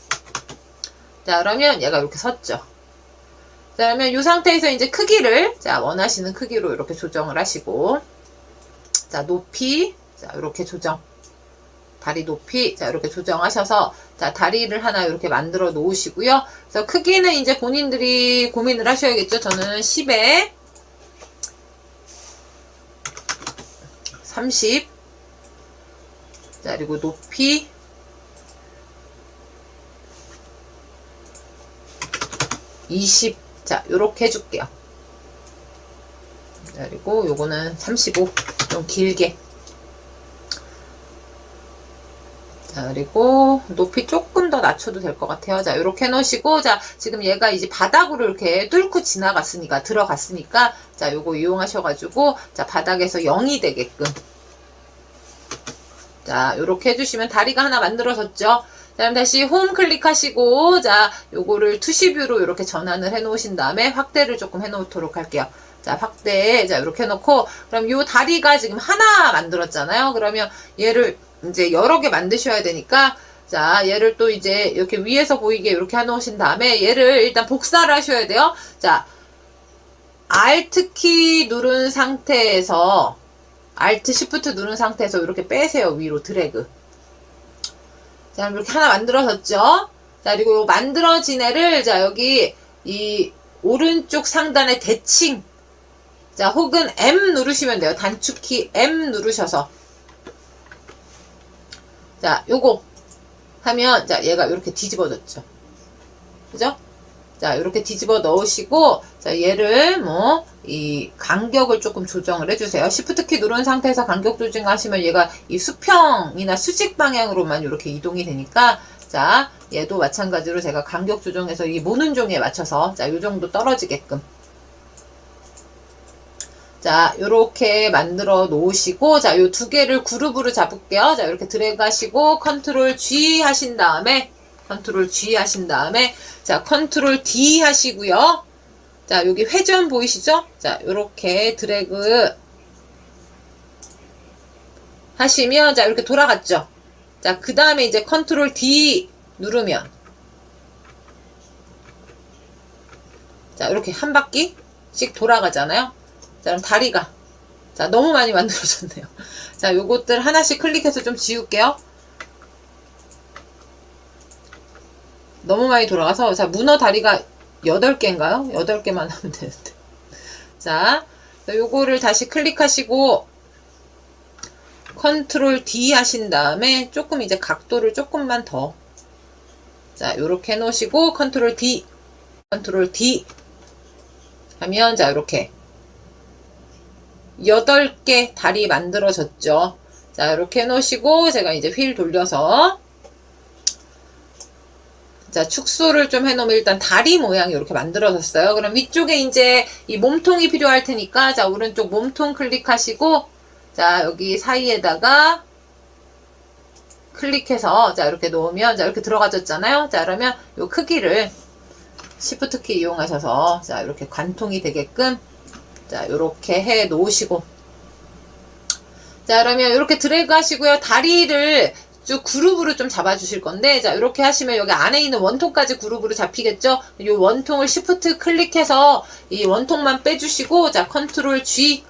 자, 그러면 얘가 이렇게 섰죠. 자, 그러면 이 상태에서 이제 크기를, 자, 원하시는 크기로 이렇게 조정을 하시고, 자, 높이, 자, 이렇게 조정. 다리 높이, 자, 이렇게 조정하셔서, 자, 다리를 하나 이렇게 만들어 놓으시고요. 그래서 크기는 이제 본인들이 고민을 하셔야겠죠. 저는 10에 30. 자, 그리고 높이 20. 자, 요렇게 해줄게요. 자, 그리고 요거는 35. 좀 길게. 자, 그리고 높이 조금 더 낮춰도 될 것 같아요. 자, 이렇게 해놓으시고, 자, 지금 얘가 이제 바닥으로 이렇게 뚫고 지나갔으니까, 들어갔으니까, 자, 요거 이용하셔가지고, 자, 바닥에서 0이 되게끔. 자, 요렇게 해주시면 다리가 하나 만들어졌죠? 자, 그럼 다시 홈 클릭하시고, 자, 요거를 투시뷰로 이렇게 전환을 해 놓으신 다음에 확대를 조금 해 놓도록 할게요. 자, 확대. 자, 이렇게 해놓고, 그럼 요 다리가 지금 하나 만들었잖아요. 그러면 얘를 이제 여러 개 만드셔야 되니까, 자, 얘를 또 이제 이렇게 위에서 보이게 이렇게 해놓으신 다음에 얘를 일단 복사를 하셔야 돼요. 자, Alt키 누른 상태에서, Alt, Shift 누른 상태에서 이렇게 빼세요. 위로 드래그. 자, 이렇게 하나 만들어졌죠? 자, 그리고 요 만들어진 애를, 자, 여기 이 오른쪽 상단의 대칭. 자, 혹은 M 누르시면 돼요. 단축키 M 누르셔서. 자, 요거 하면, 자, 얘가 이렇게 뒤집어졌죠. 그죠? 자, 이렇게 뒤집어 넣으시고, 자, 얘를 이 간격을 조금 조정을 해주세요. Shift키 누른 상태에서 간격 조정하시면 얘가 이 수평이나 수직 방향으로만 이렇게 이동이 되니까, 자, 얘도 마찬가지로 제가 간격 조정해서 이 모는 종이에 맞춰서, 자, 요 정도 떨어지게끔. 자, 요렇게 만들어 놓으시고, 자, 요 두 개를 그룹으로 잡을게요. 자, 이렇게 드래그 하시고, 컨트롤 G 하신 다음에, 컨트롤 G 하신 다음에, 자, 컨트롤 D 하시고요. 자, 여기 회전 보이시죠? 자, 요렇게 드래그 하시면, 자, 이렇게 돌아갔죠? 자, 그 다음에 이제 컨트롤 D 누르면, 자, 이렇게 한 바퀴씩 돌아가잖아요? 자, 그럼 다리가, 자, 너무 많이 만들어졌네요. 자, 요것들 하나씩 클릭해서 좀 지울게요. 너무 많이 돌아가서, 자, 문어 다리가 8개인가요? 8개만 하면 되는데. 자, 요거를 다시 클릭하시고, 컨트롤 D 하신 다음에, 조금 이제 각도를 조금만 더. 자, 요렇게 해놓으시고, 컨트롤 D 하면, 자, 요렇게. 8개 다리 만들어졌죠. 자, 이렇게 해놓으시고, 제가 이제 휠 돌려서, 자, 축소를 좀 해놓으면 일단 다리 모양이 이렇게 만들어졌어요. 그럼 위쪽에 이제 이 몸통이 필요할 테니까, 자, 오른쪽 몸통 클릭하시고, 자, 여기 사이에다가 클릭해서, 자, 이렇게 놓으면, 자, 이렇게 들어가졌잖아요. 자, 그러면 요 크기를 Shift키 이용하셔서, 자, 이렇게 관통이 되게끔, 자, 요렇게 해 놓으시고. 자, 그러면 이렇게 드래그 하시고요. 다리를 쭉 그룹으로 좀 잡아주실 건데, 자, 이렇게 하시면 여기 안에 있는 원통까지 그룹으로 잡히겠죠? 이 원통을 Shift 클릭해서 이 원통만 빼주시고, 자, 컨트롤 G.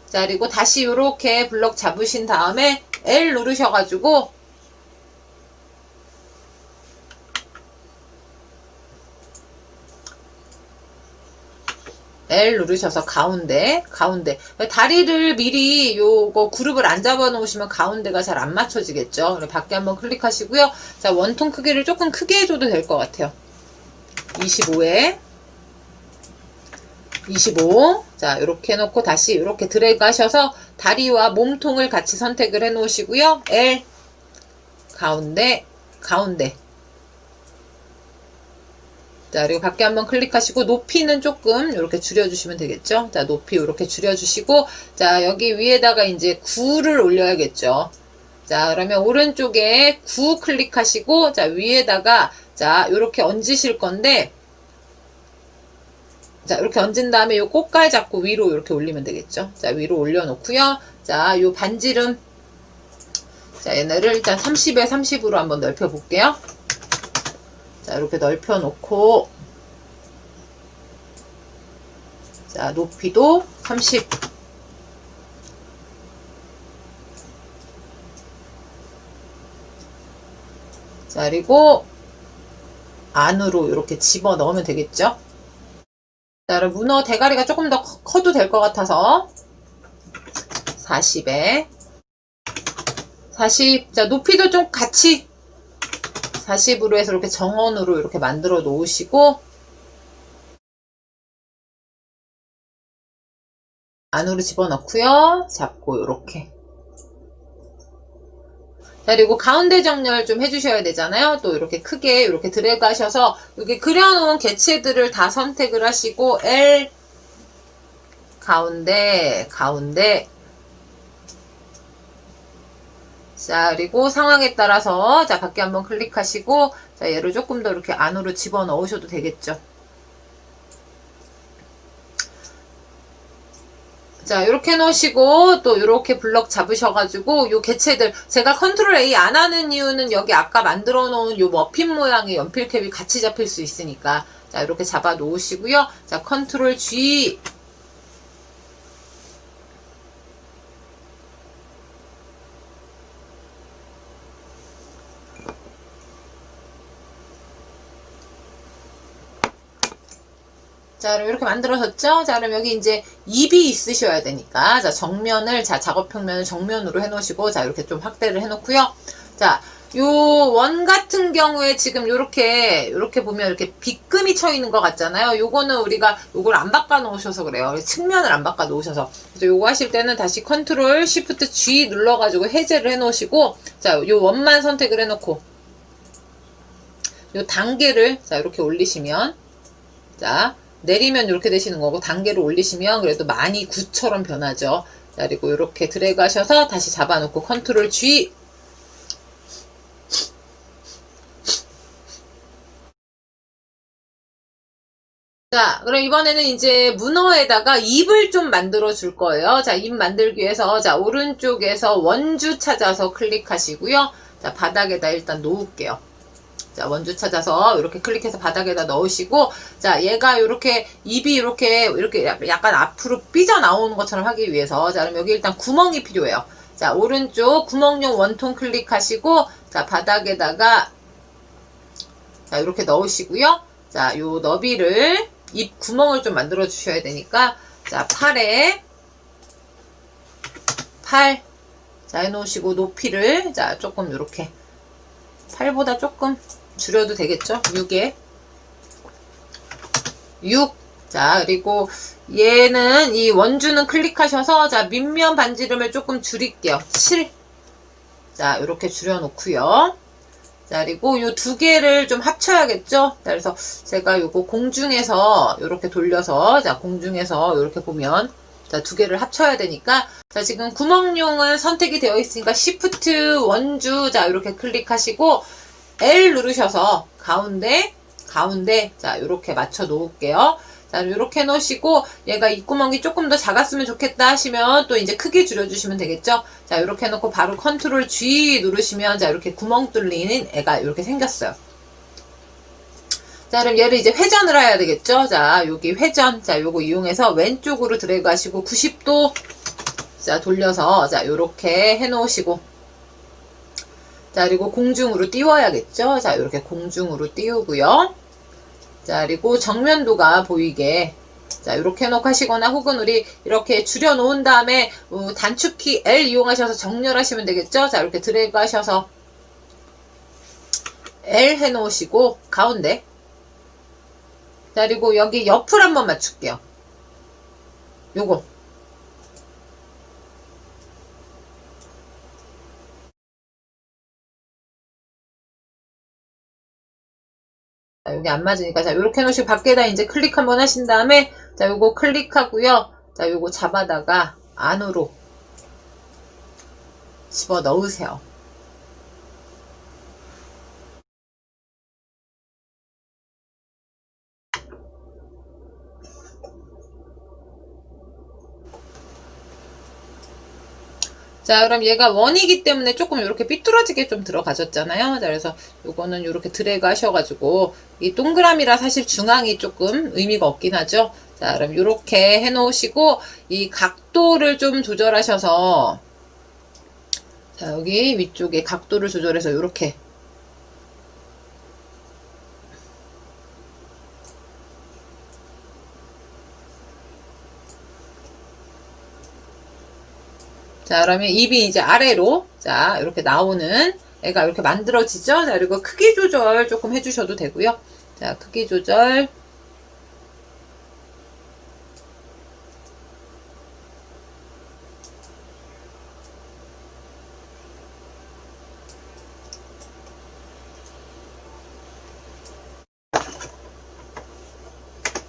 자, 그리고 다시 이렇게 블럭 잡으신 다음에 L 누르셔가지고, L 누르셔서 가운데. 다리를 미리 요거 그룹을 안 잡아 놓으시면 가운데가 잘 안 맞춰지겠죠. 밖에 한번 클릭하시고요. 자, 원통 크기를 조금 크게 해줘도 될 것 같아요. 25에 25. 자, 이렇게 해놓고 다시 이렇게 드래그 하셔서 다리와 몸통을 같이 선택을 해 놓으시고요. L 가운데. 자, 그리고 밖에 한번 클릭하시고 높이는 조금 이렇게 줄여주시면 되겠죠. 자, 높이 이렇게 줄여주시고, 자, 여기 위에다가 이제 9를 올려야겠죠. 자, 그러면 오른쪽에 9 클릭하시고, 자, 위에다가, 자, 이렇게 얹으실 건데, 자, 이렇게 얹은 다음에 요 꽃갈 잡고 위로 이렇게 올리면 되겠죠. 자, 위로 올려놓고요. 자, 요 반지름, 자, 얘네를 일단 30에 30으로 한번 넓혀 볼게요. 자, 이렇게 넓혀 놓고, 자, 높이도 30. 자, 그리고 안으로 이렇게 집어 넣으면 되겠죠. 자, 그럼 문어 대가리가 조금 더 커도 될 것 같아서 40에 40. 자, 높이도 좀 같이 40으로 해서 이렇게 정원으로 이렇게 만들어 놓으시고, 안으로 집어넣고요. 잡고 이렇게. 자, 그리고 가운데 정렬 좀 해주셔야 되잖아요. 또 이렇게 크게 이렇게 드래그 하셔서 여기 그려놓은 개체들을 다 선택을 하시고, L 가운데. 자, 그리고 상황에 따라서, 자, 밖에 한번 클릭하시고, 자, 얘를 조금 더 이렇게 안으로 집어 넣으셔도 되겠죠. 자, 이렇게 해놓으시고, 또 이렇게 블럭 잡으셔가지고, 요 개체들, 제가 컨트롤 A 안 하는 이유는 여기 아까 만들어 놓은 요 머핀 모양의 연필캡이 같이 잡힐 수 있으니까. 자, 이렇게 잡아 놓으시고요. 자, 컨트롤 G. 자, 그럼 이렇게 만들어졌죠? 자, 그럼 여기 이제 입이 있으셔야 되니까. 자, 정면을, 자, 작업 평면을 정면으로 해놓으시고, 자, 이렇게 좀 확대를 해놓고요. 자, 요 원 같은 경우에 지금 요렇게 보면 이렇게 빗금이 쳐 있는 것 같잖아요. 요거는 우리가 요걸 안 바꿔 놓으셔서 그래요. 측면을 안 바꿔 놓으셔서. 그래서 요거 하실 때는 다시 컨트롤 쉬프트 G 눌러가지고 해제를 해 놓으시고, 자, 요 원만 선택을 해 놓고, 요 단계를, 자, 이렇게 올리시면, 자, 내리면 이렇게 되시는 거고, 단계를 올리시면 그래도 많이 구처럼 변하죠. 자, 그리고 이렇게 드래그 하셔서 다시 잡아놓고 컨트롤 G. 자, 그럼 이번에는 이제 문어에다가 입을 좀 만들어 줄 거예요. 자, 입 만들기 위해서, 자, 오른쪽에서 원주 찾아서 클릭하시고요. 자, 바닥에다 일단 놓을게요. 자, 원주 찾아서 이렇게 클릭해서 바닥에다 넣으시고, 자, 얘가 이렇게 입이 이렇게 약간 앞으로 삐져나오는 것처럼 하기 위해서, 자, 그럼 여기 일단 구멍이 필요해요. 자, 오른쪽 구멍용 원통 클릭하시고, 자, 바닥에다가, 자, 이렇게 넣으시고요. 자, 요 너비를, 입 구멍을 좀 만들어 주셔야 되니까, 자, 팔, 자, 해놓으시고, 높이를, 자, 조금 이렇게, 팔보다 조금 줄여도 되겠죠? 6에 6. 자, 그리고 얘는 이 원주는 클릭하셔서 자, 밑면 반지름을 조금 줄일게요. 7. 자, 이렇게 줄여 놓고요. 자, 그리고 요 두 개를 좀 합쳐야겠죠? 자, 그래서 제가 요거 공중에서 이렇게 돌려서, 자, 공중에서 이렇게 보면, 자, 두 개를 합쳐야 되니까, 자, 지금 구멍용은 선택이 되어 있으니까 Shift 원주, 자, 이렇게 클릭하시고, L 누르셔서 가운데, 자, 이렇게 맞춰 놓을게요. 자, 이렇게 해 놓으시고, 얘가 입구멍이 조금 더 작았으면 좋겠다 하시면 또 이제 크게 줄여주시면 되겠죠? 자, 이렇게 해놓고 바로 컨트롤 G 누르시면, 자, 이렇게 구멍 뚫리는 애가 이렇게 생겼어요. 자, 그럼 얘를 이제 회전을 해야 되겠죠? 자, 여기 회전. 자, 요거 이용해서 왼쪽으로 드래그 하시고 90도, 자, 돌려서, 자, 요렇게 해 놓으시고, 자, 그리고 공중으로 띄워야겠죠? 자, 이렇게 공중으로 띄우고요. 자, 그리고 정면도가 보이게, 자, 이렇게 해놓고 하시거나, 혹은 우리 이렇게 줄여 놓은 다음에 단축키 L 이용하셔서 정렬하시면 되겠죠? 자, 이렇게 드래그 하셔서 L 해 놓으시고 가운데, 자, 그리고 여기 옆을 한번 맞출게요. 요거 자, 여기 안 맞으니까, 자, 요렇게 해놓으시고, 밖에다 이제 클릭 한번 하신 다음에, 자, 요거 클릭하고요. 자, 요거 잡아다가 안으로 집어 넣으세요. 자, 그럼 얘가 원이기 때문에 조금 이렇게 삐뚤어지게 좀 들어가졌잖아요. 자, 그래서 요거는 이렇게 드래그 하셔가지고, 이 동그라미라 사실 중앙이 조금 의미가 없긴 하죠. 자, 그럼 이렇게 해 놓으시고, 이 각도를 좀 조절하셔서, 자, 여기 위쪽에 각도를 조절해서 이렇게. 자, 그러면 입이 이제 아래로, 자, 이렇게 나오는 애가 이렇게 만들어지죠? 자, 그리고 크기 조절 조금 해주셔도 되고요. 자, 크기 조절.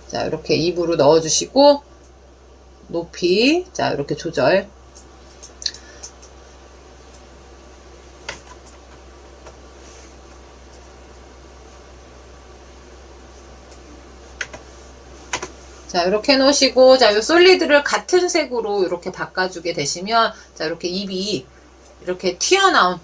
자, 이렇게 입으로 넣어주시고, 높이, 자, 이렇게 조절. 자, 이렇게 해놓으시고, 자, 요 솔리드를 같은 색으로 이렇게 바꿔주게 되시면, 자, 이렇게 입이 이렇게 튀어나온,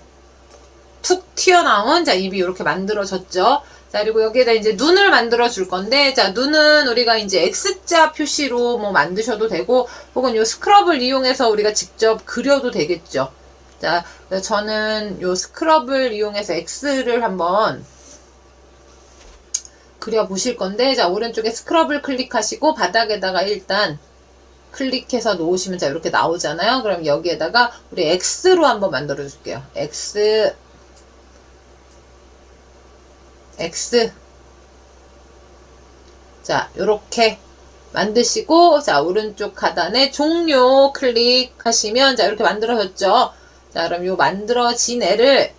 툭 튀어나온, 자, 입이 이렇게 만들어졌죠. 자, 그리고 여기에다 이제 눈을 만들어 줄 건데, 자, 눈은 우리가 이제 X자 표시로 뭐 만드셔도 되고, 혹은 요 스크럽을 이용해서 우리가 직접 그려도 되겠죠. 자, 저는 요 스크럽을 이용해서 X를 한번 그려 보실 건데, 자, 오른쪽에 스크럽을 클릭하시고, 바닥에다가 일단 클릭해서 놓으시면, 자, 이렇게 나오잖아요. 그럼 여기에다가 우리 X로 한번 만들어 줄게요. X. 자, 요렇게 만드시고, 자, 오른쪽 하단에 종료 클릭하시면, 자, 이렇게 만들어졌죠. 자, 그럼 요 만들어진 애를,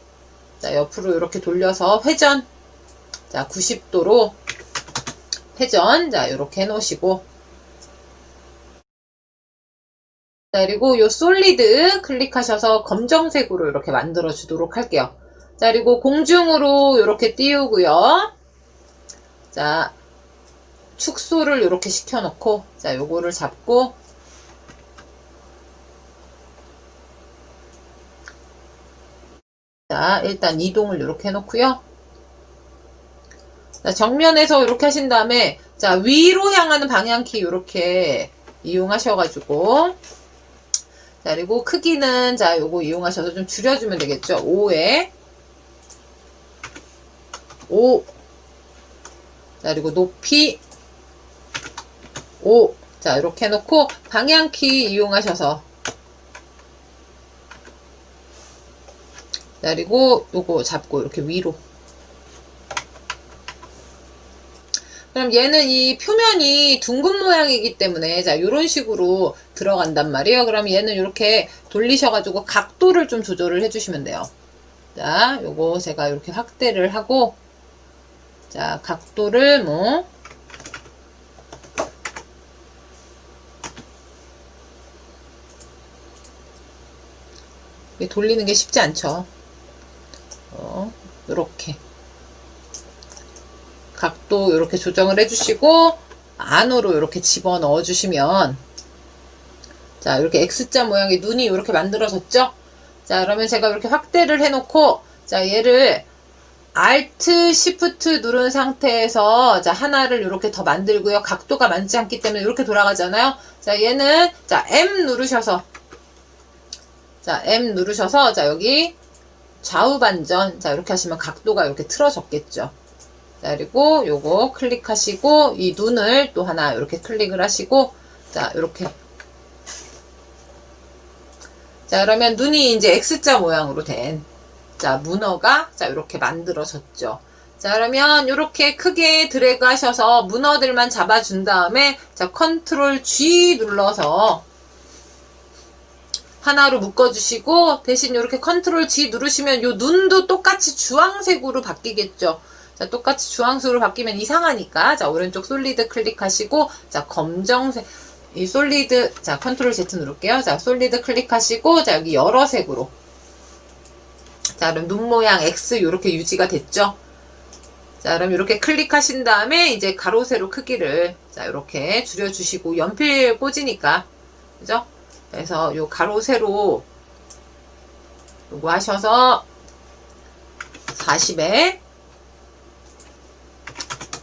자, 옆으로 이렇게 돌려서 회전. 자, 90도로 회전. 자, 이렇게 해놓으시고. 자, 그리고 요 솔리드 클릭하셔서 검정색으로 이렇게 만들어 주도록 할게요. 자, 그리고 공중으로 이렇게 띄우고요. 자, 축소를 이렇게 시켜놓고, 자, 요거를 잡고, 자, 일단 이동을 이렇게 해놓고요. 자, 정면에서 이렇게 하신 다음에, 자, 위로 향하는 방향키 이렇게 이용하셔가지고, 자, 그리고 크기는, 자, 요거 이용하셔서 좀 줄여주면 되겠죠. 5에, 5. 자, 그리고 높이, 5. 자, 이렇게 해놓고, 방향키 이용하셔서, 자, 그리고 요거 잡고 이렇게 위로. 그럼 얘는 이 표면이 둥근 모양이기 때문에, 자, 요런 식으로 들어간단 말이에요. 그럼 얘는 이렇게 돌리셔가지고 각도를 좀 조절을 해주시면 돼요. 자, 요거 제가 이렇게 확대를 하고, 자, 각도를 뭐, 돌리는 게 쉽지 않죠. 요렇게. 각도 이렇게 조정을 해주시고, 안으로 이렇게 집어 넣어 주시면, 자, 이렇게 X자 모양의 눈이 이렇게 만들어졌죠? 자, 그러면 제가 이렇게 확대를 해놓고, 자, 얘를 Alt, Shift 누른 상태에서, 자, 하나를 이렇게 더 만들고요. 각도가 많지 않기 때문에 이렇게 돌아가잖아요? 자, 얘는, 자, M 누르셔서, 자, M 누르셔서, 자, 여기 좌우 반전, 자, 이렇게 하시면 각도가 이렇게 틀어졌겠죠? 자, 그리고 요거 클릭하시고, 이 눈을 또 하나 이렇게 클릭을 하시고, 자, 이렇게. 자, 그러면 눈이 이제 X자 모양으로 된, 자, 문어가, 자, 이렇게 만들어졌죠. 자, 그러면 이렇게 크게 드래그 하셔서 문어들만 잡아준 다음에, 자, 컨트롤 G 눌러서 하나로 묶어주시고, 대신 이렇게 컨트롤 G 누르시면 요 눈도 똑같이 주황색으로 바뀌겠죠. 자, 똑같이 주황색으로 바뀌면 이상하니까, 자, 오른쪽 솔리드 클릭하시고, 자, 검정색, 이 솔리드, 자, 컨트롤 Z 누를게요. 자, 솔리드 클릭하시고, 자, 여기 여러 색으로. 자, 그럼 눈 모양 X 이렇게 유지가 됐죠. 자, 그럼 이렇게 클릭하신 다음에, 이제 가로, 세로 크기를, 자, 이렇게 줄여주시고, 연필 꽂으니까, 그죠? 그래서 요 가로, 세로, 요거 하셔서, 40에,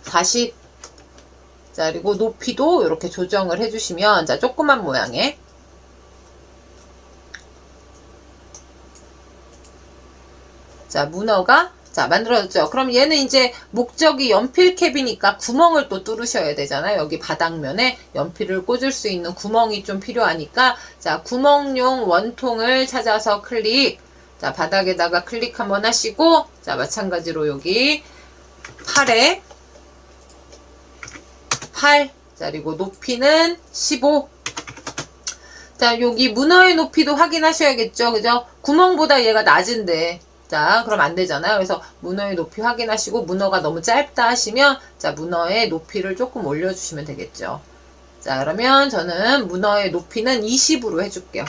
40. 자, 그리고 높이도 이렇게 조정을 해주시면, 자, 조그만 모양의, 자, 문어가, 자, 만들어졌죠. 그럼 얘는 이제 목적이 연필캡이니까 구멍을 또 뚫으셔야 되잖아요. 여기 바닥면에 연필을 꽂을 수 있는 구멍이 좀 필요하니까, 자, 구멍용 원통을 찾아서 클릭, 자, 바닥에다가 클릭 한번 하시고, 자, 마찬가지로 여기 팔에, 8. 자, 그리고 높이는 15. 자, 여기 문어의 높이도 확인하셔야겠죠. 그죠? 구멍보다 얘가 낮은데. 자, 그럼 안 되잖아요. 그래서 문어의 높이 확인하시고, 문어가 너무 짧다 하시면, 자, 문어의 높이를 조금 올려주시면 되겠죠. 자, 그러면 저는 문어의 높이는 20으로 해줄게요.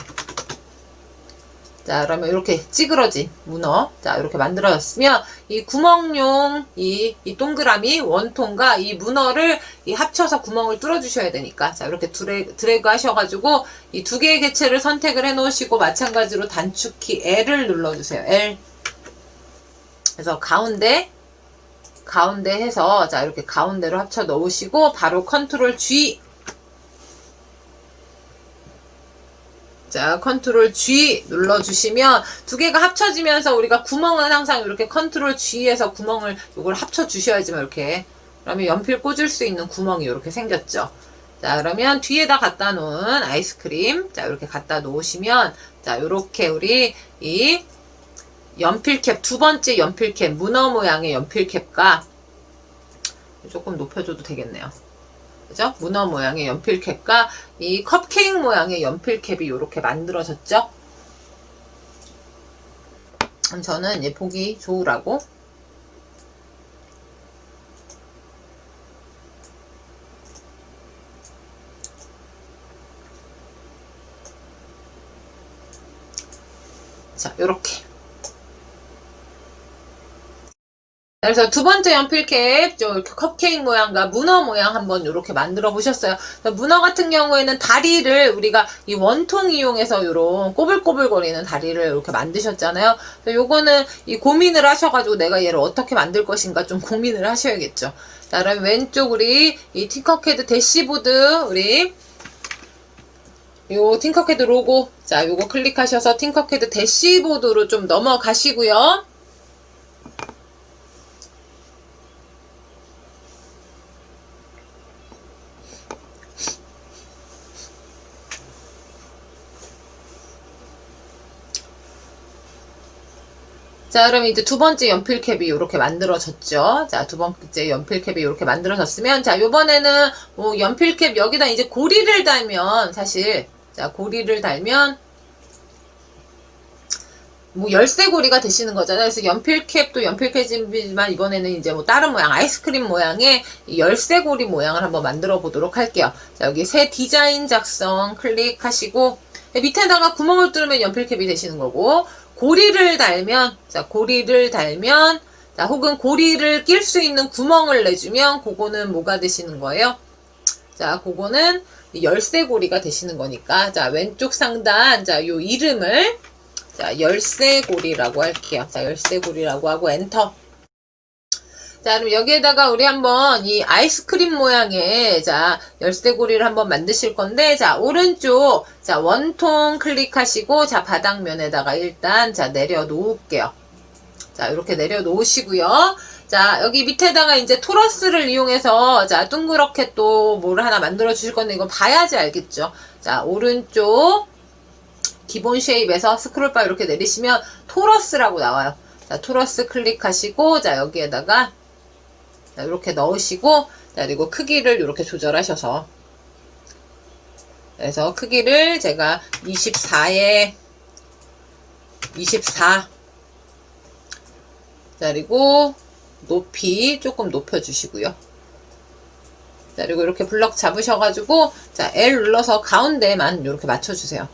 자, 그러면 이렇게 찌그러진 문어. 자, 이렇게 만들어졌으면 이 구멍용 이 동그라미 원통과 이 문어를 합쳐서 구멍을 뚫어주셔야 되니까. 자, 이렇게 드래그 하셔가지고 이 두 개의 객체를 선택을 해 놓으시고 마찬가지로 단축키 L을 눌러주세요. L. 그래서 가운데 해서 자, 이렇게 가운데로 합쳐 넣으시고 바로 컨트롤 G. 자, 컨트롤 G 눌러주시면 두 개가 합쳐지면서 우리가 구멍은 항상 이렇게 컨트롤 G에서 구멍을 이걸 합쳐 주셔야지만 이렇게 그러면 연필 꽂을 수 있는 구멍이 이렇게 생겼죠. 자, 그러면 뒤에다 갖다 놓은 아이스크림 자, 이렇게 갖다 놓으시면 자, 이렇게 우리 이 연필캡 두 번째 연필캡 문어 모양의 연필캡과 조금 높여줘도 되겠네요. 그죠? 문어 모양의 연필캡과 이 컵케이크 모양의 연필캡이 이렇게 만들어졌죠? 저는 이제 보기 좋으라고 자, 요렇게 그래서 두 번째 연필캡, 이렇게 컵케이크 모양과 문어 모양 한번 이렇게 만들어 보셨어요. 문어 같은 경우에는 다리를 우리가 이 원통 이용해서 이런 꼬불꼬불거리는 다리를 이렇게 만드셨잖아요. 요거는 이 고민을 하셔가지고 내가 얘를 어떻게 만들 것인가 좀 고민을 하셔야겠죠. 자, 그럼 왼쪽 우리 이 팅커캐드 대시보드 우리 요 팅커캐드 로고 자, 요거 클릭하셔서 팅커캐드 대시보드로 좀 넘어가시고요. 자, 그럼 이제 두 번째 연필캡이 이렇게 만들어졌죠. 자, 두 번째 연필캡이 이렇게 만들어졌으면, 자, 요번에는 뭐 연필캡 여기다 이제 고리를 달면, 사실, 자, 고리를 달면, 뭐 열쇠고리가 되시는 거잖아요. 그래서 연필캡도 연필캡이지만 이번에는 이제 뭐 다른 모양, 아이스크림 모양의 열쇠고리 모양을 한번 만들어 보도록 할게요. 자, 여기 새 디자인 작성 클릭하시고, 밑에다가 구멍을 뚫으면 연필캡이 되시는 거고, 고리를 달면, 자, 자, 혹은 고리를 낄 수 있는 구멍을 내주면, 그거는 뭐가 되시는 거예요? 자, 그거는 열쇠고리가 되시는 거니까, 자, 왼쪽 상단, 자, 요 이름을, 자, 열쇠고리라고 할게요. 자, 열쇠고리라고 하고, 엔터. 자, 그럼 여기에다가 우리 한번 이 아이스크림 모양의 자, 열쇠고리를 한번 만드실 건데, 자, 오른쪽, 자, 원통 클릭하시고, 자, 바닥면에다가 일단, 자, 내려 놓을게요. 자, 이렇게 내려 놓으시고요. 자, 여기 밑에다가 이제 토러스를 이용해서, 자, 둥그렇게 또 뭐를 하나 만들어 주실 건데, 이거 봐야지 알겠죠? 자, 오른쪽, 기본 쉐입에서 스크롤바 이렇게 내리시면 토러스라고 나와요. 자, 토러스 클릭하시고, 자, 여기에다가, 자, 이렇게 넣으시고, 자, 그리고 크기를 이렇게 조절하셔서. 그래서 크기를 제가 24에 24. 자, 그리고 높이 조금 높여주시고요. 자, 그리고 이렇게 블럭 잡으셔가지고, 자, L 눌러서 가운데만 이렇게 맞춰주세요.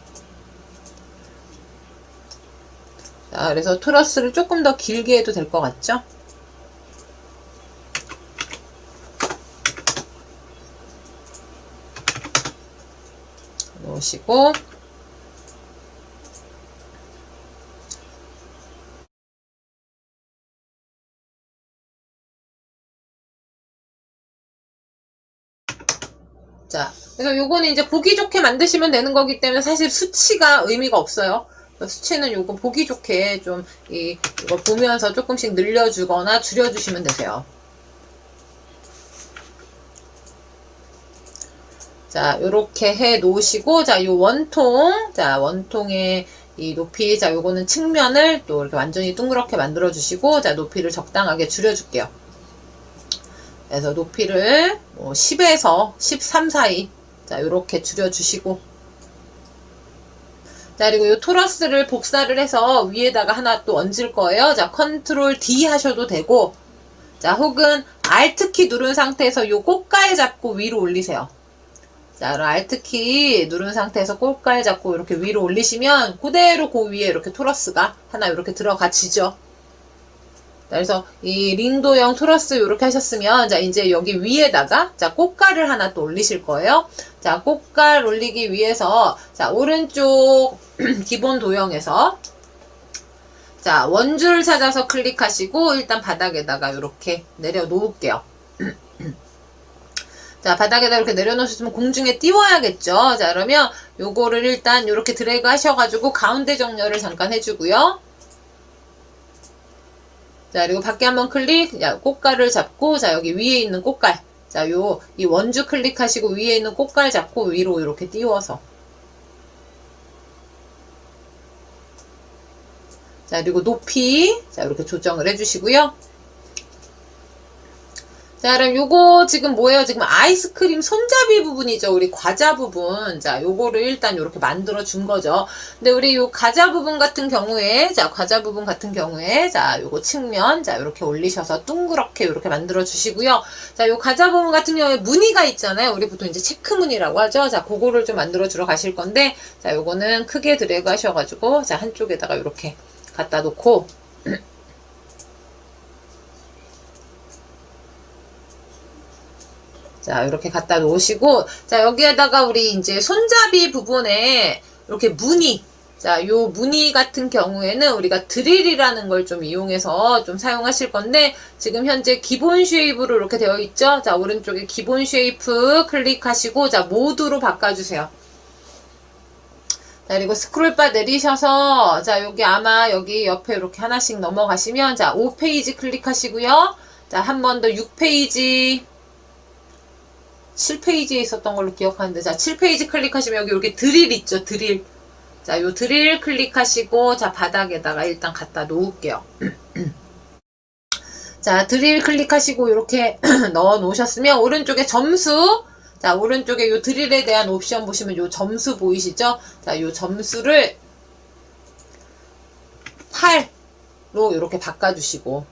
자, 그래서 토러스를 조금 더 길게 해도 될 것 같죠? 놓으시고, 자, 그래서 요거는 이제 보기 좋게 만드시면 되는 거기 때문에 사실 수치가 의미가 없어요. 수치는 요거 보기 좋게 좀 이거 보면서 조금씩 늘려주거나 줄여주시면 되세요. 자, 요렇게 해 놓으시고, 자, 요 원통, 자, 원통의 이 높이, 자, 요거는 측면을 또 이렇게 완전히 둥그렇게 만들어 주시고, 자, 높이를 적당하게 줄여줄게요. 그래서 높이를 뭐 10에서 13 사이, 자, 요렇게 줄여주시고, 자, 그리고 요 토러스를 복사를 해서 위에다가 하나 또 얹을 거예요. 자, 컨트롤 D 하셔도 되고, 자, 혹은 Alt키 누른 상태에서 요 꽃갈 잡고 위로 올리세요. 자, Alt키 누른 상태에서 꽃갈 잡고 이렇게 위로 올리시면 그대로 그 위에 이렇게 토러스가 하나 이렇게 들어가지죠. 자, 그래서 이 링도형 토러스 이렇게 하셨으면 자, 이제 여기 위에다가 자, 꽃갈을 하나 또 올리실 거예요. 자, 꽃갈 올리기 위해서 자, 오른쪽 기본 도형에서 자, 원줄 찾아서 클릭하시고 일단 바닥에다가 이렇게 내려 놓을게요. 자, 바닥에다 이렇게 내려놓으셨으면 공중에 띄워야겠죠. 자, 그러면 요거를 일단 이렇게 드래그 하셔가지고 가운데 정렬을 잠깐 해주고요. 자, 그리고 밖에 한번 클릭, 자, 꽃갈을 잡고, 자, 여기 위에 있는 꽃갈. 자, 이 원주 클릭하시고 위에 있는 꽃갈 잡고 위로 이렇게 띄워서. 자, 그리고 높이, 자, 이렇게 조정을 해주시고요. 자, 그럼 요거 지금 뭐예요? 지금 아이스크림 손잡이 부분이죠. 우리 과자 부분. 자, 요거를 일단 요렇게 만들어 준 거죠. 근데 우리 요 과자 부분 같은 경우에, 자, 과자 부분 같은 경우에, 자, 요거 측면, 자, 요렇게 올리셔서 둥그렇게 요렇게 만들어 주시고요. 자, 요 과자 부분 같은 경우에 무늬가 있잖아요. 우리 보통 이제 체크 무늬라고 하죠. 자, 그거를 좀 만들어 주러 가실 건데, 자, 요거는 크게 드래그 하셔가지고, 자, 한쪽에다가 요렇게 갖다 놓고, 자, 이렇게 갖다 놓으시고, 자, 여기에다가 우리 이제 손잡이 부분에 이렇게 무늬, 자, 요 무늬 같은 경우에는 우리가 드릴이라는 걸 좀 이용해서 좀 사용하실 건데, 지금 현재 기본 쉐입으로 이렇게 되어 있죠? 자, 오른쪽에 기본 쉐이프 클릭하시고, 자, 모드로 바꿔주세요. 자, 그리고 스크롤바 내리셔서, 자, 여기 아마 여기 옆에 이렇게 하나씩 넘어가시면, 자, 5페이지 클릭하시고요. 자, 한 번 더 6페이지, 7페이지에 있었던 걸로 기억하는데, 자, 7페이지 클릭하시면 여기 이렇게 드릴 있죠, 드릴. 자, 요 드릴 클릭하시고, 자, 바닥에다가 일단 갖다 놓을게요. 자, 드릴 클릭하시고, 이렇게 넣어 놓으셨으면, 오른쪽에 점수, 자, 오른쪽에 요 드릴에 대한 옵션 보시면 요 점수 보이시죠? 자, 요 점수를 8로 이렇게 바꿔주시고,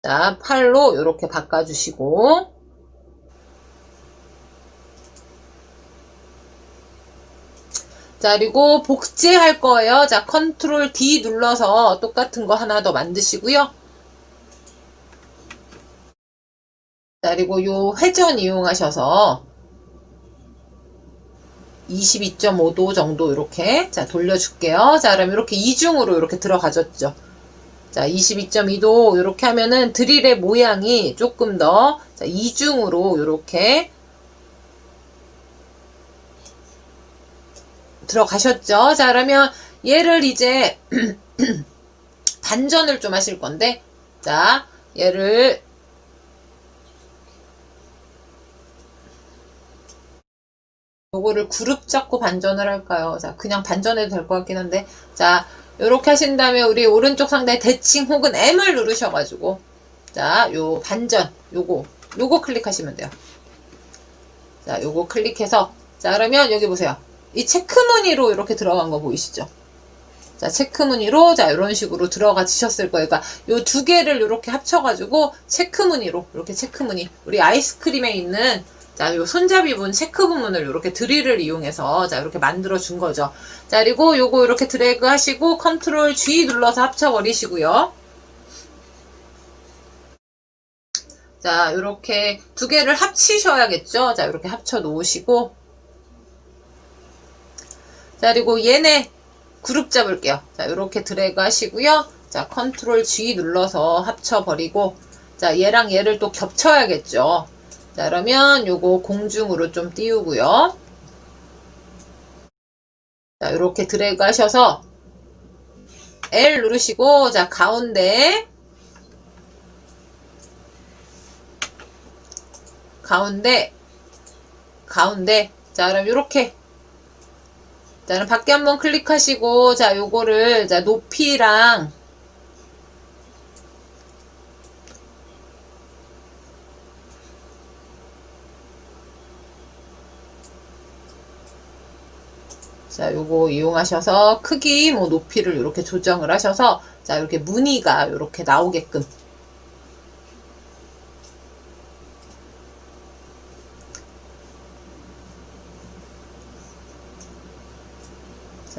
자, 8로 이렇게 바꿔주시고, 자, 그리고 복제할 거예요. 자, 컨트롤 D 눌러서 똑같은 거 하나 더 만드시고요. 자, 그리고 요 회전 이용하셔서 22.5도 정도 이렇게 자, 돌려줄게요. 자, 그럼 이렇게 이중으로 이렇게 들어가졌죠. 자, 22.2도 이렇게 하면은 드릴의 모양이 조금 더 자, 이중으로 이렇게 들어가셨죠. 자, 그러면 얘를 이제 반전을 좀 하실 건데, 자, 얘를 요거를 그룹 잡고 반전을 할까요? 자, 그냥 반전해도 될 것 같긴 한데, 자, 요렇게 하신 다음에 우리 오른쪽 상단에 대칭 혹은 M을 누르셔가지고, 자, 요 반전, 요거 클릭하시면 돼요. 자, 요거 클릭해서, 자, 그러면 여기 보세요. 이 체크 무늬로 이렇게 들어간 거 보이시죠? 자, 체크 무늬로, 자, 이런 식으로 들어가지셨을 거예요. 그러니까 요 두 개를 이렇게 합쳐가지고 체크 무늬로, 이렇게 체크 무늬. 우리 아이스크림에 있는 자, 요 손잡이 부분 체크 부분을 이렇게 드릴을 이용해서 자, 이렇게 만들어 준 거죠. 자, 그리고 요거 이렇게 드래그 하시고 컨트롤 G 눌러서 합쳐 버리시고요. 자, 이렇게 두 개를 합치셔야겠죠. 자, 이렇게 합쳐 놓으시고, 자, 그리고 얘네 그룹 잡을게요. 자, 이렇게 드래그 하시고요. 자, 컨트롤 G 눌러서 합쳐 버리고, 자, 얘랑 얘를 또 겹쳐야겠죠. 자, 그러면 요거 공중으로 좀 띄우고요. 자, 이렇게 드래그 하셔서 L 누르시고, 자, 가운데, 자, 그럼 요렇게. 자, 그럼 밖에 한번 클릭하시고, 자, 요거를, 자, 높이랑, 자, 요거 이용하셔서 크기, 뭐, 높이를 이렇게 조정을 하셔서, 자, 이렇게 무늬가 이렇게 나오게끔.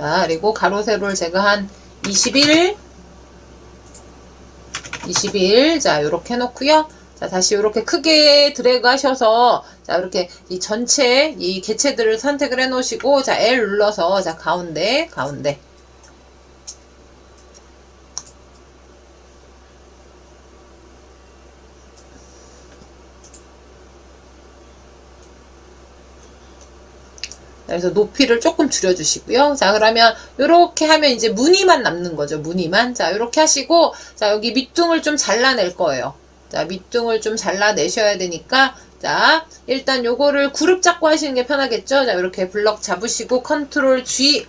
자, 그리고 가로 세로를 제가 한 21, 자, 요렇게 해놓고요. 자, 다시 이렇게 크게 드래그 하셔서, 자, 이렇게 이 전체, 이 개체들을 선택을 해 놓으시고, 자, L 눌러서, 자, 가운데. 그래서 높이를 조금 줄여주시고요. 자, 그러면 이렇게 하면 이제 무늬만 남는 거죠. 무늬만. 자, 이렇게 하시고, 자, 여기 밑둥을 좀 잘라낼 거예요. 자, 밑둥을 좀 잘라내셔야 되니까, 자, 일단 요거를 그룹 잡고 하시는 게 편하겠죠. 자, 이렇게 블럭 잡으시고, 컨트롤 G.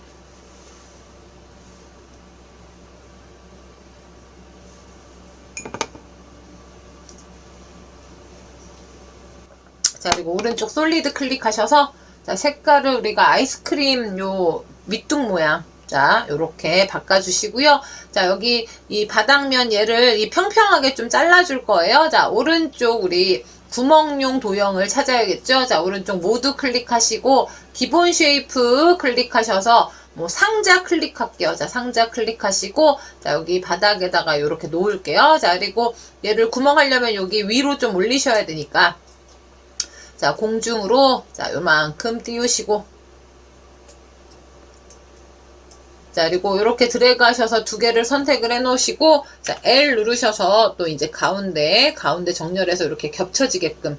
자, 그리고 오른쪽 솔리드 클릭하셔서, 자, 색깔을 우리가 아이스크림 요 밑둥 모양. 자, 요렇게 바꿔주시고요. 자, 여기 이 바닥면 얘를 이 평평하게 좀 잘라줄 거예요. 자, 오른쪽 우리 구멍용 도형을 찾아야겠죠. 자, 오른쪽 모두 클릭하시고, 기본 쉐이프 클릭하셔서, 뭐 상자 클릭할게요. 자, 상자 클릭하시고, 자, 여기 바닥에다가 요렇게 놓을게요. 자, 그리고 얘를 구멍하려면 여기 위로 좀 올리셔야 되니까, 자, 공중으로, 자, 요만큼 띄우시고, 자, 그리고 이렇게 드래그 하셔서 두 개를 선택을 해 놓으시고, 자, L 누르셔서 또 이제 가운데 정렬해서 이렇게 겹쳐지게끔.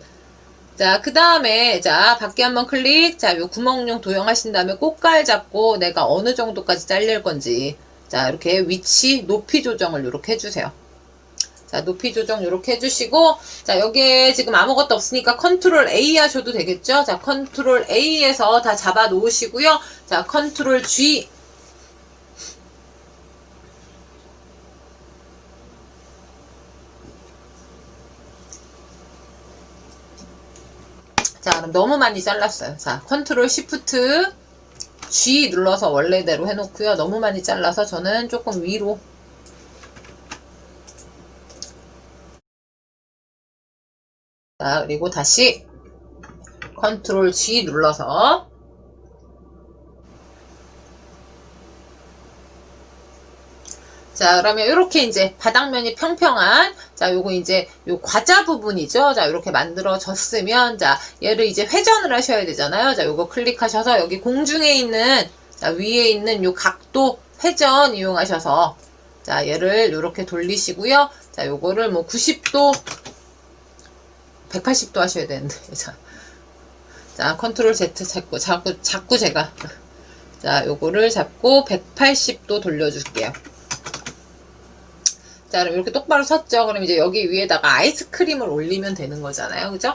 자, 그 다음에, 자, 밖에 한번 클릭. 자, 요 구멍용 도형 하신 다음에 꽃갈 잡고 내가 어느 정도까지 잘릴 건지. 자, 이렇게 위치, 높이 조정을 이렇게 해주세요. 자, 높이 조정 이렇게 해주시고, 자, 여기에 지금 아무것도 없으니까 컨트롤 A 하셔도 되겠죠? 자, 컨트롤 A에서 다 잡아 놓으시고요. 자, 컨트롤 G. 자, 그럼 너무 많이 잘랐어요. 자, 컨트롤 시프트 G 눌러서 원래대로 해놓고요. 너무 많이 잘라서 저는 조금 위로. 자, 그리고 다시 컨트롤 G 눌러서, 자, 그러면 이렇게 이제 바닥면이 평평한, 자, 요거 이제 요 과자 부분이죠. 자, 이렇게 만들어졌으면, 자, 얘를 이제 회전을 하셔야 되잖아요. 자, 요거 클릭하셔서 여기 공중에 있는, 자, 위에 있는 요 각도 회전 이용하셔서, 자, 얘를 요렇게 돌리시고요. 자, 요거를 뭐 90도, 180도 하셔야 되는데, 자, 컨트롤 Z 자꾸 제가, 자, 요거를 잡고 180도 돌려줄게요. 자, 그럼 이렇게 똑바로 섰죠. 그럼 이제 여기 위에다가 아이스크림을 올리면 되는 거잖아요. 그죠?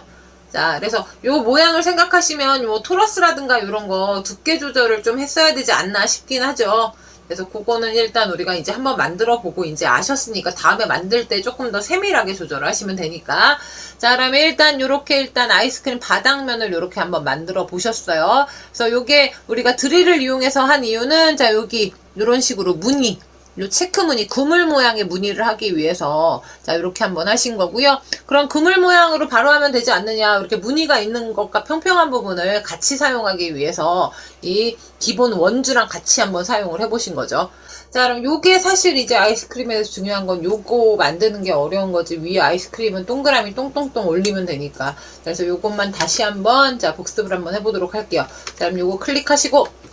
자, 그래서 요 모양을 생각하시면 요 토러스라든가 이런 거 두께 조절을 좀 했어야 되지 않나 싶긴 하죠. 그래서 그거는 일단 우리가 이제 한번 만들어 보고 이제 아셨으니까 다음에 만들 때 조금 더 세밀하게 조절을 하시면 되니까. 자, 그러면 일단 요렇게 일단 아이스크림 바닥면을 요렇게 한번 만들어 보셨어요. 그래서 요게 우리가 드릴을 이용해서 한 이유는, 자, 여기 요런 식으로 무늬, 요 체크 무늬, 그물 모양의 무늬를 하기 위해서, 자, 이렇게 한번 하신 거고요. 그럼 그물 모양으로 바로 하면 되지 않느냐, 이렇게 무늬가 있는 것과 평평한 부분을 같이 사용하기 위해서 이 기본 원주랑 같이 한번 사용을 해보신 거죠. 자, 그럼 요게 사실 이제 아이스크림에서 중요한 건 요거 만드는 게 어려운 거지, 위에 아이스크림은 동그라미 똥똥똥 올리면 되니까. 그래서 요것만 다시 한번, 자, 복습을 한번 해보도록 할게요. 자, 그럼 요거 클릭하시고,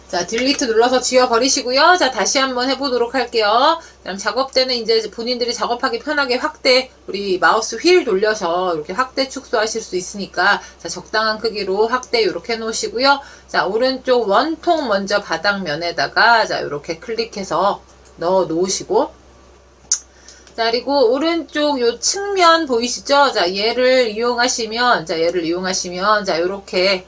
자, 딜리트 눌러서 지워버리시고요. 자, 다시 한번 해보도록 할게요. 그럼 작업 때는 이제 본인들이 작업하기 편하게 확대, 우리 마우스 휠 돌려서 이렇게 확대 축소하실 수 있으니까, 자, 적당한 크기로 확대 이렇게 해놓으시고요. 자, 오른쪽 원통 먼저 바닥면에다가, 자, 이렇게 클릭해서 넣어 놓으시고, 자, 그리고 오른쪽 요 측면 보이시죠? 자, 얘를 이용하시면, 자, 요렇게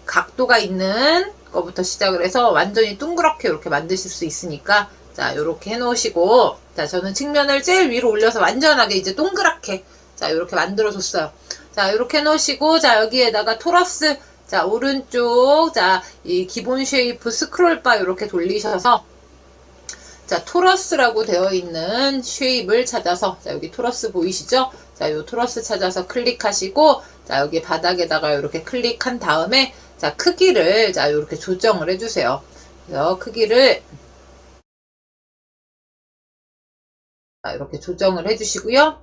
각도가 있는 거부터 시작을 해서 완전히 둥그렇게 이렇게 만드실 수 있으니까, 자, 요렇게 해 놓으시고, 자, 저는 측면을 제일 위로 올려서 완전하게 이제 동그랗게, 자, 요렇게 만들어 줬어요. 자, 요렇게 해 놓으시고, 자, 여기에다가 토러스, 자, 오른쪽, 자, 이 기본 쉐이프 스크롤바 요렇게 돌리셔서, 자, 토러스라고 되어 있는 쉐입을 찾아서, 자, 여기 토러스 보이시죠? 자, 요 토러스 찾아서 클릭하시고, 자, 여기 바닥에다가 이렇게 클릭한 다음에, 자, 크기를, 자, 요렇게 조정을 해주세요. 그래서 크기를, 자, 이렇게 조정을 해주시고요.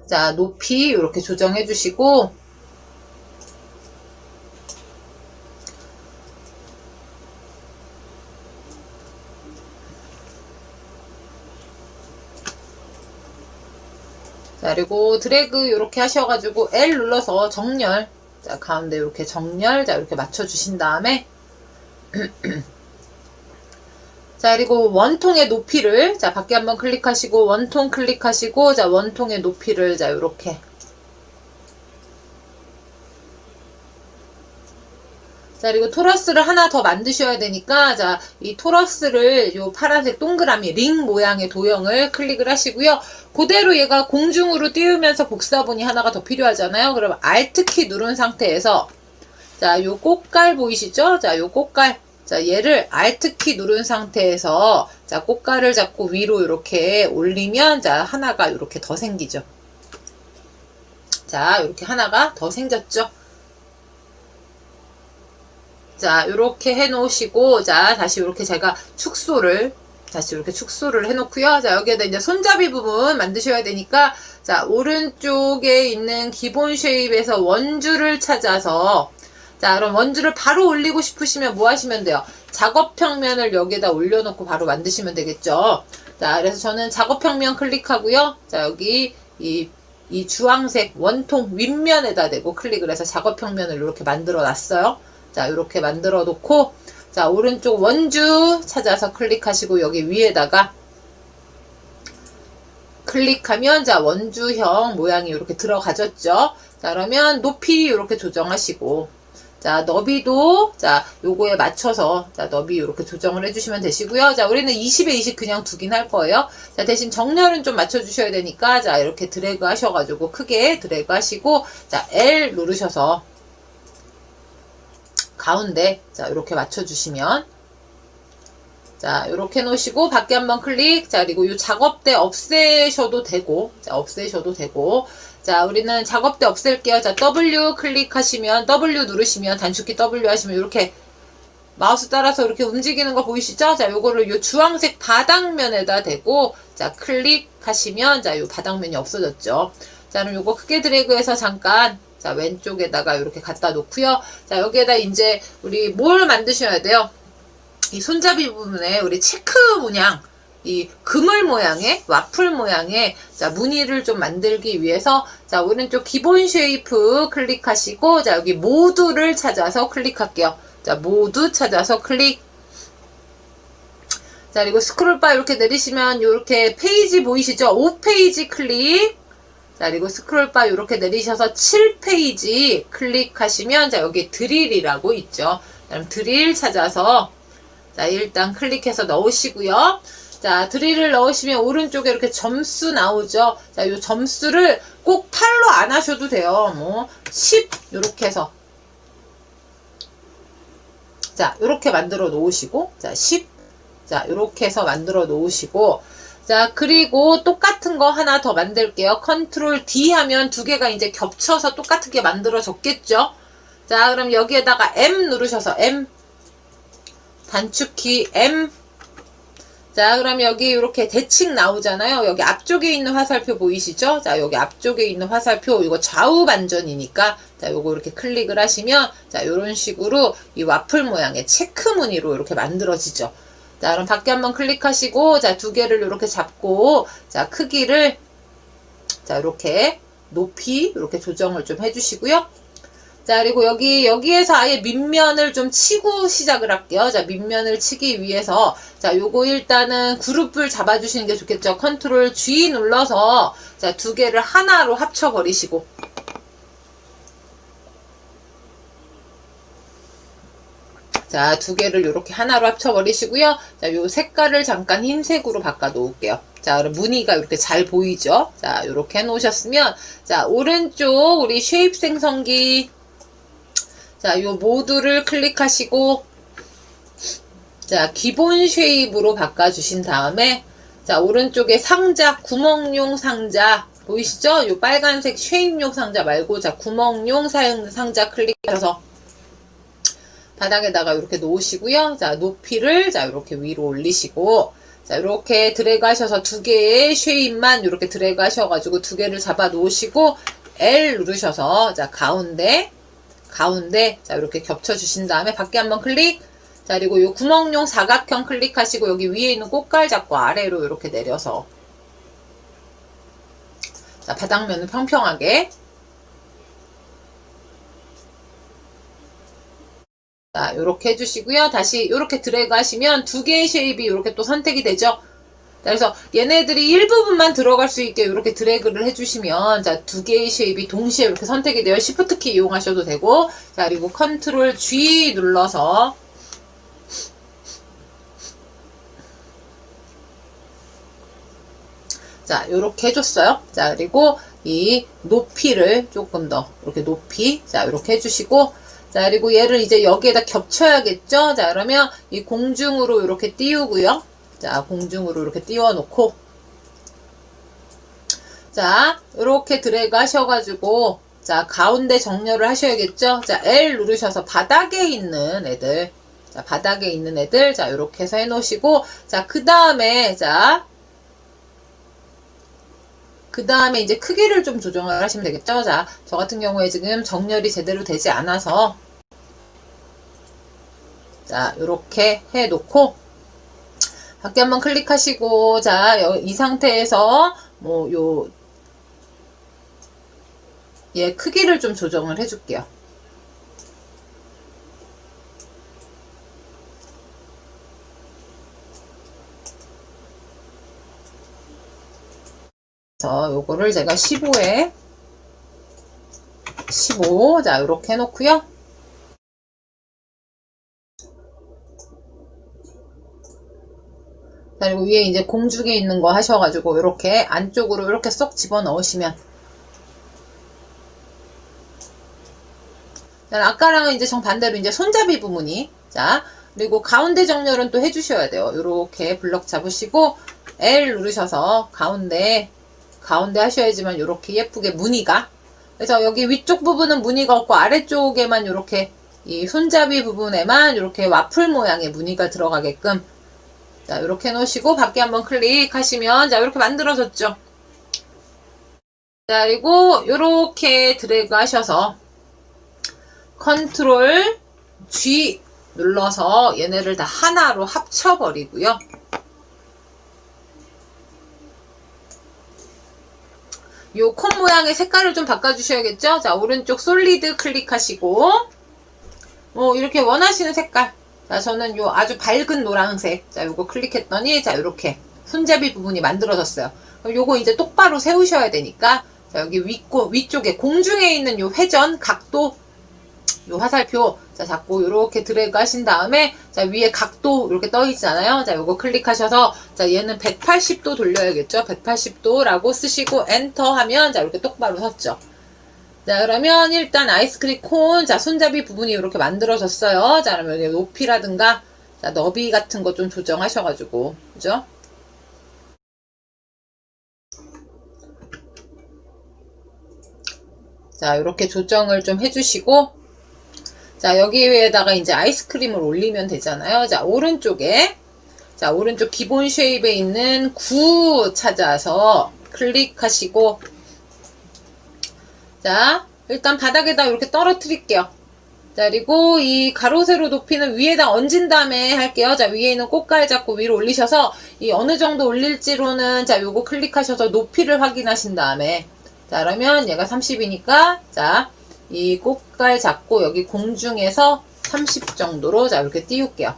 자, 높이 이렇게 조정해 주시고, 자, 그리고 드래그 이렇게 하셔가지고 L 눌러서 정렬, 자, 가운데 이렇게 정렬, 자, 이렇게 맞춰주신 다음에 자, 그리고 원통의 높이를, 자, 밖에 한번 클릭하시고 원통 클릭하시고, 자, 원통의 높이를, 자, 요렇게, 자, 그리고 토러스를 하나 더 만드셔야 되니까, 자, 이 토러스를 요 파란색 동그라미 링 모양의 도형을 클릭을 하시고요. 그대로 얘가 공중으로 띄우면서 복사본이 하나가 더 필요하잖아요. 그럼 Alt키 누른 상태에서, 자, 요 꽃갈 보이시죠? 자, 요 꽃갈. 자, 얘를 Alt키 누른 상태에서, 자, 꽃갈을 잡고 위로 이렇게 올리면, 자, 하나가 이렇게 더 생기죠. 자, 이렇게 하나가 더 생겼죠? 자, 요렇게 해 놓으시고, 자, 다시 이렇게 제가 다시 이렇게 축소를 해 놓고요. 자, 여기에다 이제 손잡이 부분 만드셔야 되니까, 자, 오른쪽에 있는 기본 쉐입에서 원줄을 찾아서, 자, 그럼 원줄을 바로 올리고 싶으시면 뭐 하시면 돼요? 작업 평면을 여기에다 올려놓고 바로 만드시면 되겠죠. 자, 그래서 저는 작업 평면 클릭하고요. 자, 여기 이 주황색 원통 윗면에다 대고 클릭을 해서 작업 평면을 이렇게 만들어 놨어요. 자, 이렇게 만들어 놓고, 자, 오른쪽 원주 찾아서 클릭하시고, 여기 위에다가 클릭하면, 자, 원주형 모양이 이렇게 들어가졌죠? 자, 그러면 높이 이렇게 조정하시고, 자, 너비도, 자, 요거에 맞춰서, 자, 너비 이렇게 조정을 해주시면 되시고요. 자, 우리는 20에 20 그냥 두긴 할 거예요. 자, 대신 정렬은 좀 맞춰주셔야 되니까, 자, 이렇게 드래그 하셔가지고, 크게 드래그 하시고, 자, L 누르셔서, 가운데, 자, 이렇게 맞춰주시면, 자, 이렇게 놓으시고, 밖에 한번 클릭, 자, 그리고 이 작업대 없애셔도 되고, 자, 없애셔도 되고, 자, 우리는 작업대 없앨게요. 자, W 클릭하시면, W 누르시면, 단축키 W 하시면, 이렇게 마우스 따라서 이렇게 움직이는 거 보이시죠? 자, 요거를 요 주황색 바닥면에다 대고, 자, 클릭하시면, 자, 요 바닥면이 없어졌죠. 자, 그럼 요거 크게 드래그해서 잠깐, 자, 왼쪽에다가 이렇게 갖다 놓고요. 자, 여기에다 이제 우리 뭘 만드셔야 돼요? 이 손잡이 부분에 우리 체크 문양, 이 그물 모양의, 와플 모양의, 자, 무늬를 좀 만들기 위해서, 자, 오른쪽 기본 쉐이프 클릭하시고, 자, 여기 모두를 찾아서 클릭할게요. 자, 모두 찾아서 클릭. 자, 그리고 스크롤바 이렇게 내리시면 이렇게 페이지 보이시죠? 5페이지 클릭. 자, 그리고 스크롤바 이렇게 내리셔서 7페이지 클릭하시면, 자, 여기 드릴이라고 있죠. 그럼 드릴 찾아서, 자, 일단 클릭해서 넣으시고요. 자, 드릴을 넣으시면 오른쪽에 이렇게 점수 나오죠. 자, 요 점수를 꼭 8로 안 하셔도 돼요. 뭐, 10, 요렇게 해서. 자, 요렇게 만들어 놓으시고, 자, 10. 자, 요렇게 해서 만들어 놓으시고, 자, 그리고 똑같은 거 하나 더 만들게요. 컨트롤 D 하면 두 개가 이제 겹쳐서 똑같은 게 만들어졌겠죠? 자, 그럼 여기에다가 M 누르셔서 M. 단축키 M. 자, 그럼 여기 이렇게 대칭 나오잖아요. 여기 앞쪽에 있는 화살표 보이시죠? 자, 여기 앞쪽에 있는 화살표, 이거 좌우 반전이니까, 자, 요거 이렇게 클릭을 하시면, 자, 요런 식으로 이 와플 모양의 체크 무늬로 이렇게 만들어지죠. 자, 그럼 밖에 한번 클릭하시고, 자, 두 개를 이렇게 잡고, 자, 크기를, 자, 이렇게 높이, 이렇게 조정을 좀 해주시고요. 자, 그리고 여기에서 아예 밑면을 좀 치고 시작을 할게요. 자, 밑면을 치기 위해서, 자, 요거 일단은 그룹을 잡아주시는 게 좋겠죠. 컨트롤 G 눌러서, 자, 두 개를 하나로 합쳐버리시고, 자, 두 개를 이렇게 하나로 합쳐버리시고요. 자, 요 색깔을 잠깐 흰색으로 바꿔 놓을게요. 자, 그럼 무늬가 이렇게 잘 보이죠? 자, 이렇게 해 놓으셨으면, 자, 오른쪽 우리 쉐입 생성기, 자, 요 모두를 클릭하시고, 자, 기본 쉐입으로 바꿔주신 다음에, 자, 오른쪽에 상자, 구멍용 상자, 보이시죠? 요 빨간색 쉐입용 상자 말고, 자, 구멍용 상자 클릭해서, 바닥에다가 이렇게 놓으시고요. 자, 높이를 자, 이렇게 위로 올리시고, 자, 이렇게 드래그 하셔서 두 개의 쉐입만 이렇게 드래그 하셔가지고 두 개를 잡아 놓으시고, L 누르셔서, 자, 가운데, 자, 이렇게 겹쳐 주신 다음에 밖에 한번 클릭, 자, 그리고 요 구멍용 사각형 클릭하시고, 여기 위에 있는 꽃갈 잡고 아래로 이렇게 내려서, 자, 바닥면은 평평하게, 자, 요렇게 해주시고요. 다시 요렇게 드래그 하시면 두 개의 쉐입이 요렇게 또 선택이 되죠. 그래서 얘네들이 일부분만 들어갈 수 있게 이렇게 드래그를 해주시면, 자, 두 개의 쉐입이 동시에 이렇게 선택이 돼요. Shift 키 이용하셔도 되고, 자, 그리고 Ctrl G 눌러서, 자, 요렇게 해줬어요. 자, 그리고 이 높이를 조금 더, 이렇게 높이, 자, 이렇게 해주시고, 자, 그리고 얘를 이제 여기에다 겹쳐야겠죠? 자, 그러면 이 공중으로 이렇게 띄우고요. 자, 공중으로 이렇게 띄워놓고, 자, 이렇게 드래그 하셔가지고, 자, 가운데 정렬을 하셔야겠죠? 자, L 누르셔서 바닥에 있는 애들, 자, 바닥에 있는 애들, 자, 이렇게 해서 해놓으시고, 자, 그 다음에 이제 크기를 좀 조정을 하시면 되겠죠? 자, 저 같은 경우에 지금 정렬이 제대로 되지 않아서, 자, 요렇게 해놓고, 밖에 한번 클릭하시고, 자, 이 상태에서, 얘 크기를 좀 조정을 해줄게요. 그래서 요거를 제가 15에 15, 자, 요렇게 해놓고요. 자, 그리고 위에 이제 공중에 있는 거 하셔가지고, 이렇게 안쪽으로 이렇게 쏙 집어 넣으시면. 자, 아까랑은 이제 정반대로 이제 손잡이 부분이, 자, 그리고 가운데 정렬은 또 해주셔야 돼요. 요렇게 블럭 잡으시고, L 누르셔서 가운데 하셔야지만 요렇게 예쁘게 무늬가. 그래서 여기 위쪽 부분은 무늬가 없고, 아래쪽에만 요렇게, 이 손잡이 부분에만 요렇게 와플 모양의 무늬가 들어가게끔, 자, 이렇게 해놓으시고 밖에 한번 클릭하시면, 자, 이렇게 만들어졌죠. 자, 그리고 이렇게 드래그 하셔서 Ctrl G 눌러서 얘네를 다 하나로 합쳐버리고요. 요 콘 모양의 색깔을 좀 바꿔주셔야겠죠. 자, 오른쪽 솔리드 클릭하시고, 이렇게 원하시는 색깔. 자, 저는 요 아주 밝은 노란색. 자, 요거 클릭했더니, 자, 요렇게 손잡이 부분이 만들어졌어요. 그럼 요거 이제 똑바로 세우셔야 되니까, 자, 여기 위쪽에 공중에 있는 요 회전, 각도, 요 화살표, 자, 잡고 요렇게 드래그 하신 다음에, 자, 위에 각도 이렇게 떠 있잖아요. 자, 요거 클릭하셔서, 자, 얘는 180도 돌려야겠죠. 180도라고 쓰시고, 엔터 하면, 자, 이렇게 똑바로 섰죠. 자, 그러면 일단 아이스크림 콘, 자, 손잡이 부분이 이렇게 만들어졌어요. 자, 그러면 여기 높이라든가, 자, 너비 같은 거 좀 조정하셔가지고, 그죠? 자, 이렇게 조정을 좀 해주시고, 자, 여기에다가 이제 아이스크림을 올리면 되잖아요. 자, 오른쪽에, 자, 오른쪽 기본 쉐입에 있는 9 찾아서 클릭하시고, 자, 일단 바닥에다 이렇게 떨어뜨릴게요. 자, 그리고 이 가로 세로 높이는 위에다 얹은 다음에 할게요. 자, 위에 있는 꽃갈 잡고 위로 올리셔서 이 어느 정도 올릴지로는, 자, 요거 클릭하셔서 높이를 확인하신 다음에, 자, 그러면 얘가 30이니까, 자, 이 꽃갈 잡고 여기 공중에서 30 정도로, 자, 이렇게 띄울게요.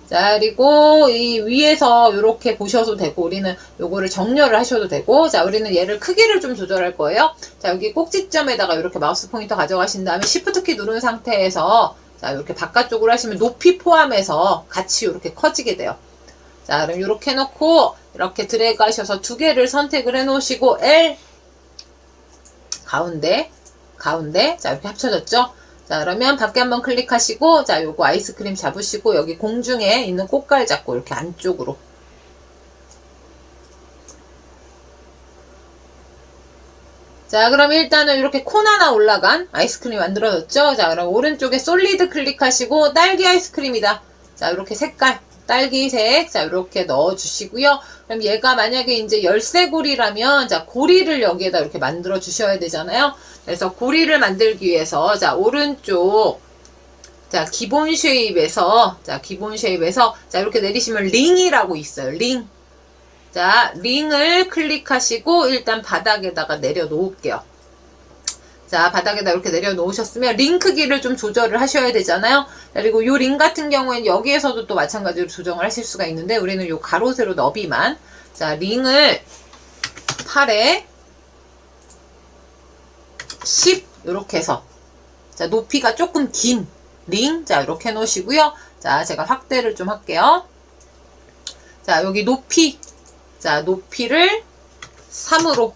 자, 그리고 이 위에서 이렇게 보셔도 되고, 우리는 요거를 정렬을 하셔도 되고, 자, 우리는 얘를 크기를 좀 조절할 거예요. 자, 여기 꼭지점에다가 이렇게 마우스 포인터 가져가신 다음에 Shift 키 누른 상태에서, 자, 이렇게 바깥쪽으로 하시면 높이 포함해서 같이 이렇게 커지게 돼요. 자, 그럼 이렇게 해놓고, 이렇게 드래그 하셔서 두 개를 선택을 해 놓으시고, L, 가운데, 자, 이렇게 합쳐졌죠? 자, 그러면 밖에 한번 클릭하시고, 자, 요거 아이스크림 잡으시고, 여기 공중에 있는 꽃갈 잡고, 이렇게 안쪽으로. 자, 그럼 일단은 이렇게 콘 하나 올라간 아이스크림이 만들어졌죠? 자, 그럼 오른쪽에 솔리드 클릭하시고 딸기 아이스크림이다. 자, 이렇게 색깔, 딸기색, 자, 이렇게 넣어주시고요. 그럼 얘가 만약에 이제 열쇠고리라면, 자, 고리를 여기에다 이렇게 만들어 주셔야 되잖아요? 그래서 고리를 만들기 위해서, 자, 오른쪽, 자, 기본 쉐입에서, 자, 자, 이렇게 내리시면 링이라고 있어요. 링. 자, 링을 클릭하시고 일단 바닥에다가 내려놓을게요. 자, 바닥에다 이렇게 내려놓으셨으면 링 크기를 좀 조절을 하셔야 되잖아요. 그리고 이 링 같은 경우에는 여기에서도 또 마찬가지로 조정을 하실 수가 있는데 우리는 이 가로 세로 너비만, 자, 링을 8에 10 이렇게 해서, 자, 높이가 조금 긴 링, 자, 이렇게 해놓으시고요. 자, 제가 확대를 좀 할게요. 자, 여기 높이, 자, 높이를 3으로,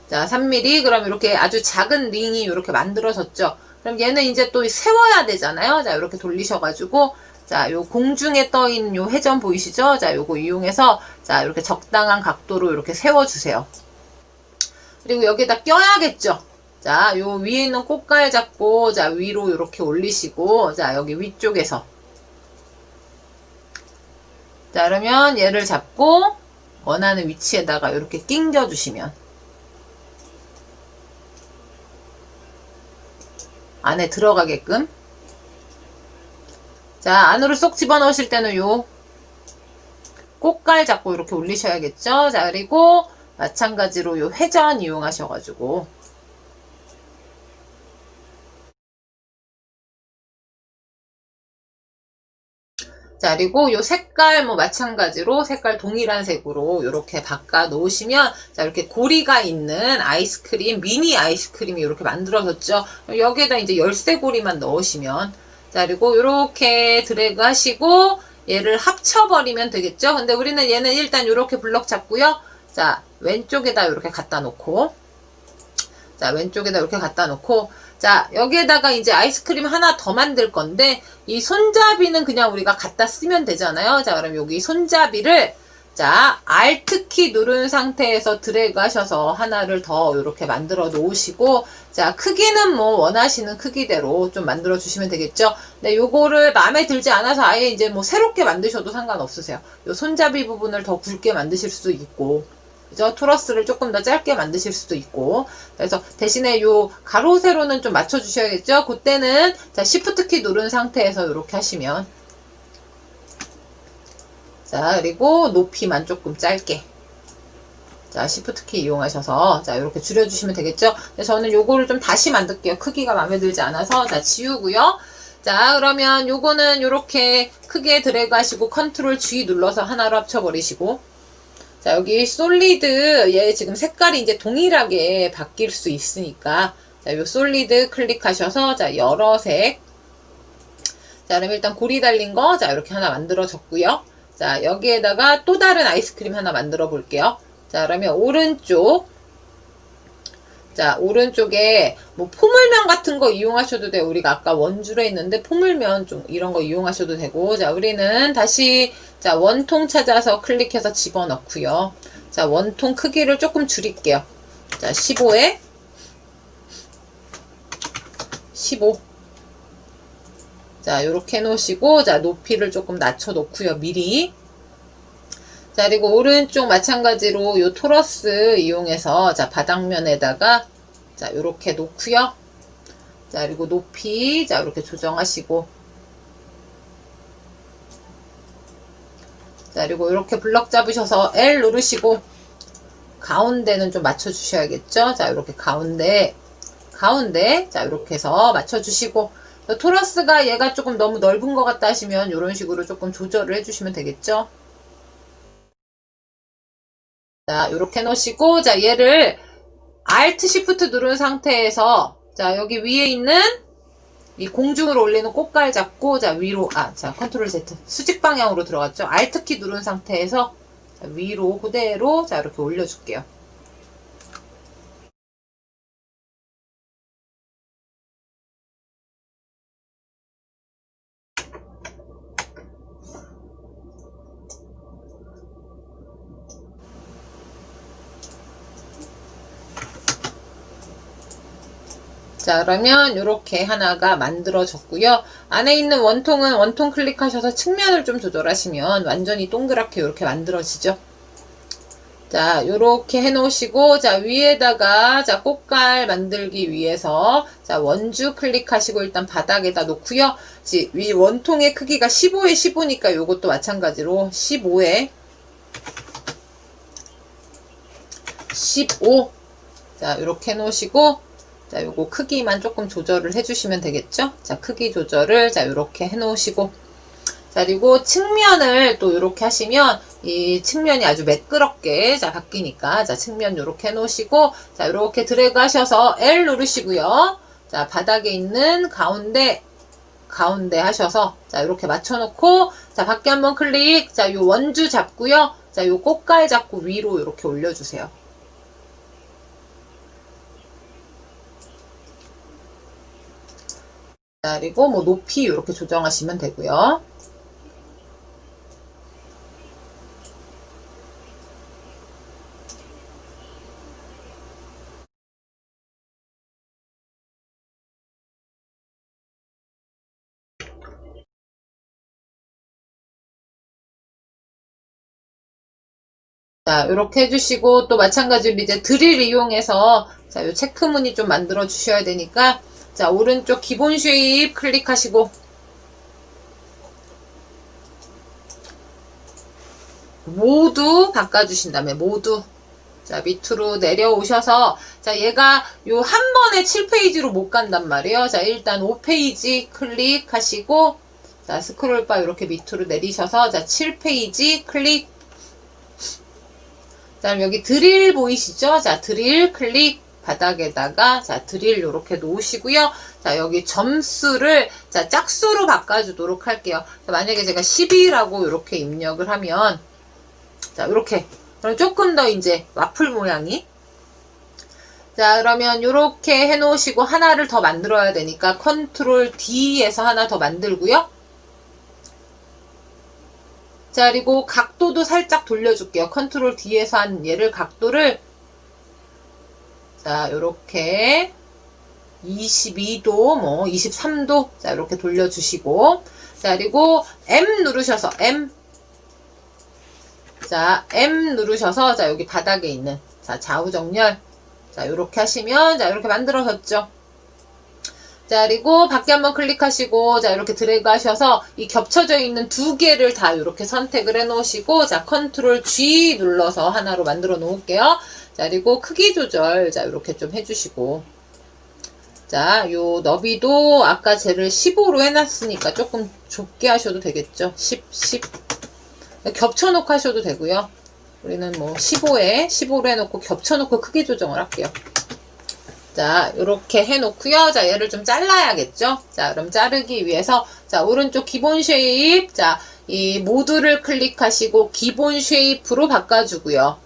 자, 3mm. 그럼 이렇게 아주 작은 링이 이렇게 만들어졌죠. 그럼 얘는 이제 또 세워야 되잖아요. 자, 이렇게 돌리셔가지고, 자, 요 공중에 떠 있는 요 회전 보이시죠? 자, 요거 이용해서, 자, 이렇게 적당한 각도로 이렇게 세워주세요. 그리고 여기다 껴야겠죠? 자, 요 위에 있는 꽃갈 잡고, 자, 위로 이렇게 올리시고, 자, 여기 위쪽에서. 자, 그러면 얘를 잡고, 원하는 위치에다가 이렇게 낑겨주시면, 안에 들어가게끔. 자, 안으로 쏙 집어넣으실 때는 요 꽃갈 잡고 이렇게 올리셔야겠죠? 자, 그리고 마찬가지로 요 회전 이용하셔가지고, 자, 그리고 요 색깔 뭐 마찬가지로 색깔 동일한 색으로 이렇게 바꿔 놓으시면, 자, 이렇게 고리가 있는 아이스크림, 미니 아이스크림이 이렇게 만들어졌죠. 여기에다 이제 열쇠고리만 넣으시면, 자, 그리고 이렇게 드래그 하시고 얘를 합쳐버리면 되겠죠. 근데 우리는 얘는 일단 이렇게 블럭 잡고요. 자, 왼쪽에다 이렇게 갖다 놓고, 자, 왼쪽에다 이렇게 갖다 놓고, 자, 여기에다가 이제 아이스크림 하나 더 만들 건데, 이 손잡이는 그냥 우리가 갖다 쓰면 되잖아요. 자, 그럼 여기 손잡이를, 자, Alt키 누른 상태에서 드래그 하셔서 하나를 더 이렇게 만들어 놓으시고, 자, 크기는 뭐 원하시는 크기대로 좀 만들어 주시면 되겠죠. 근데 요거를 마음에 들지 않아서 아예 이제 뭐 새롭게 만드셔도 상관없으세요. 요 손잡이 부분을 더 굵게 만드실 수도 있고, 그죠? 토러스를 조금 더 짧게 만드실 수도 있고. 그래서 대신에 요 가로 세로는 좀 맞춰 주셔야겠죠. 그때는 자, Shift 키 누른 상태에서 이렇게 하시면, 자, 그리고 높이만 조금 짧게, 자, Shift 키 이용하셔서 자, 이렇게 줄여 주시면 되겠죠. 근데 저는 요거를 좀 다시 만들게요. 크기가 마음에 들지 않아서. 자, 지우고요. 자, 그러면 요거는 요렇게 크게 드래그 하시고 컨트롤 G 눌러서 하나로 합쳐 버리시고, 자, 여기 솔리드, 얘 지금 색깔이 이제 동일하게 바뀔 수 있으니까, 자, 요 솔리드 클릭하셔서, 자, 여러 색. 자, 그럼 일단 고리 달린 거, 자, 이렇게 하나 만들어졌고요. 자, 여기에다가 또 다른 아이스크림 하나 만들어 볼게요. 자, 그러면 오른쪽. 자, 오른쪽에 뭐 포물면 같은 거 이용하셔도 돼요. 우리가 아까 원주로 했는데 포물면 좀 이런 거 이용하셔도 되고. 자, 우리는 다시, 자, 원통 찾아서 클릭해서 집어넣고요. 자, 원통 크기를 조금 줄일게요. 자, 15에 15. 자, 요렇게 해놓으시고, 자, 높이를 조금 낮춰 놓고요. 미리. 자, 그리고 오른쪽 마찬가지로 요 토러스 이용해서, 자, 바닥면에다가, 자, 요렇게 놓고요. 자, 그리고 높이, 자, 이렇게 조정하시고, 자, 그리고 이렇게 블럭 잡으셔서 L 누르시고, 가운데는 좀 맞춰주셔야겠죠? 자, 이렇게 가운데, 자, 이렇게 해서 맞춰주시고, 토러스가 얘가 조금 너무 넓은 것 같다 하시면, 이런 식으로 조금 조절을 해주시면 되겠죠? 자, 이렇게 놓으시고, 자, 얘를 Alt Shift 누른 상태에서, 자, 여기 위에 있는 이 공중으로 올리는 꽃갈 잡고, 자, 위로, 자, 컨트롤 Z. 수직 방향으로 들어갔죠? Alt 키 누른 상태에서, 자, 위로 그대로, 자, 이렇게 올려줄게요. 자, 그러면 이렇게 하나가 만들어졌고요. 안에 있는 원통은 원통 클릭하셔서 측면을 좀 조절하시면 완전히 동그랗게 이렇게 만들어지죠. 자, 요렇게 해 놓으시고, 자, 위에다가, 자, 꽃갈 만들기 위해서, 자, 원주 클릭하시고, 일단 바닥에다 놓고요. 위 원통의 크기가 15에 15니까 요것도 마찬가지로 15에 15. 자, 요렇게 해 놓으시고, 자, 요거 크기만 조금 조절을 해주시면 되겠죠? 자, 크기 조절을, 자, 요렇게 해 놓으시고, 자, 그리고 측면을 또 이렇게 하시면 이 측면이 아주 매끄럽게 자 바뀌니까 자 측면 이렇게 해 놓으시고 자 이렇게 드래그 하셔서 L 누르시고요. 자 바닥에 있는 가운데 하셔서 자 이렇게 맞춰 놓고 자 밖에 한번 클릭. 자 요 원주 잡고요. 자 요 꽃갈 잡고 위로 이렇게 올려 주세요. 자 그리고 뭐 높이 이렇게 조정하시면 되고요. 자, 이렇게 해주시고, 또 마찬가지로 이제 드릴 이용해서, 자, 요 체크무늬 좀 만들어 주셔야 되니까, 자, 오른쪽 기본 쉐입 클릭하시고, 모두 바꿔주신 다음에, 모두. 자, 밑으로 내려오셔서, 자, 얘가 요 한 번에 7페이지로 못 간단 말이에요. 자, 일단 5페이지 클릭하시고, 자, 스크롤바 이렇게 밑으로 내리셔서, 자, 7페이지 클릭. 자, 그럼 여기 드릴 보이시죠? 자, 드릴 클릭 바닥에다가 자, 드릴 요렇게 놓으시고요. 자, 여기 점수를 자, 짝수로 바꿔주도록 할게요. 자, 만약에 제가 10이라고 요렇게 입력을 하면 자, 요렇게 그럼 조금 더 이제 와플 모양이 자, 그러면 요렇게 해 놓으시고 하나를 더 만들어야 되니까 컨트롤 D에서 하나 더 만들고요. 자, 그리고 각도도 살짝 돌려줄게요. 컨트롤 D에서 한 얘를 각도를 자, 요렇게 22도, 뭐 23도 자, 이렇게 돌려주시고 자, 그리고 M 누르셔서 M 자, M 누르셔서 자, 여기 바닥에 있는 자, 좌우 정렬 자, 요렇게 하시면 자, 이렇게 만들어졌죠. 자, 그리고 밖에 한번 클릭하시고, 자, 이렇게 드래그 하셔서 이 겹쳐져 있는 두 개를 다 이렇게 선택을 해 놓으시고, 자, 컨트롤 G 눌러서 하나로 만들어 놓을게요. 자, 그리고 크기 조절, 자, 이렇게 좀 해주시고. 자, 요 너비도 아까 쟤를 15로 해놨으니까 조금 좁게 하셔도 되겠죠. 10. 겹쳐놓고 하셔도 되고요. 우리는 뭐 15로 해놓고 겹쳐놓고 크기 조정을 할게요. 자, 요렇게 해놓고요. 자, 얘를 좀 잘라야겠죠? 자, 그럼 자르기 위해서, 자, 오른쪽 기본 쉐입, 자, 이 모두를 클릭하시고, 기본 쉐입으로 바꿔주고요.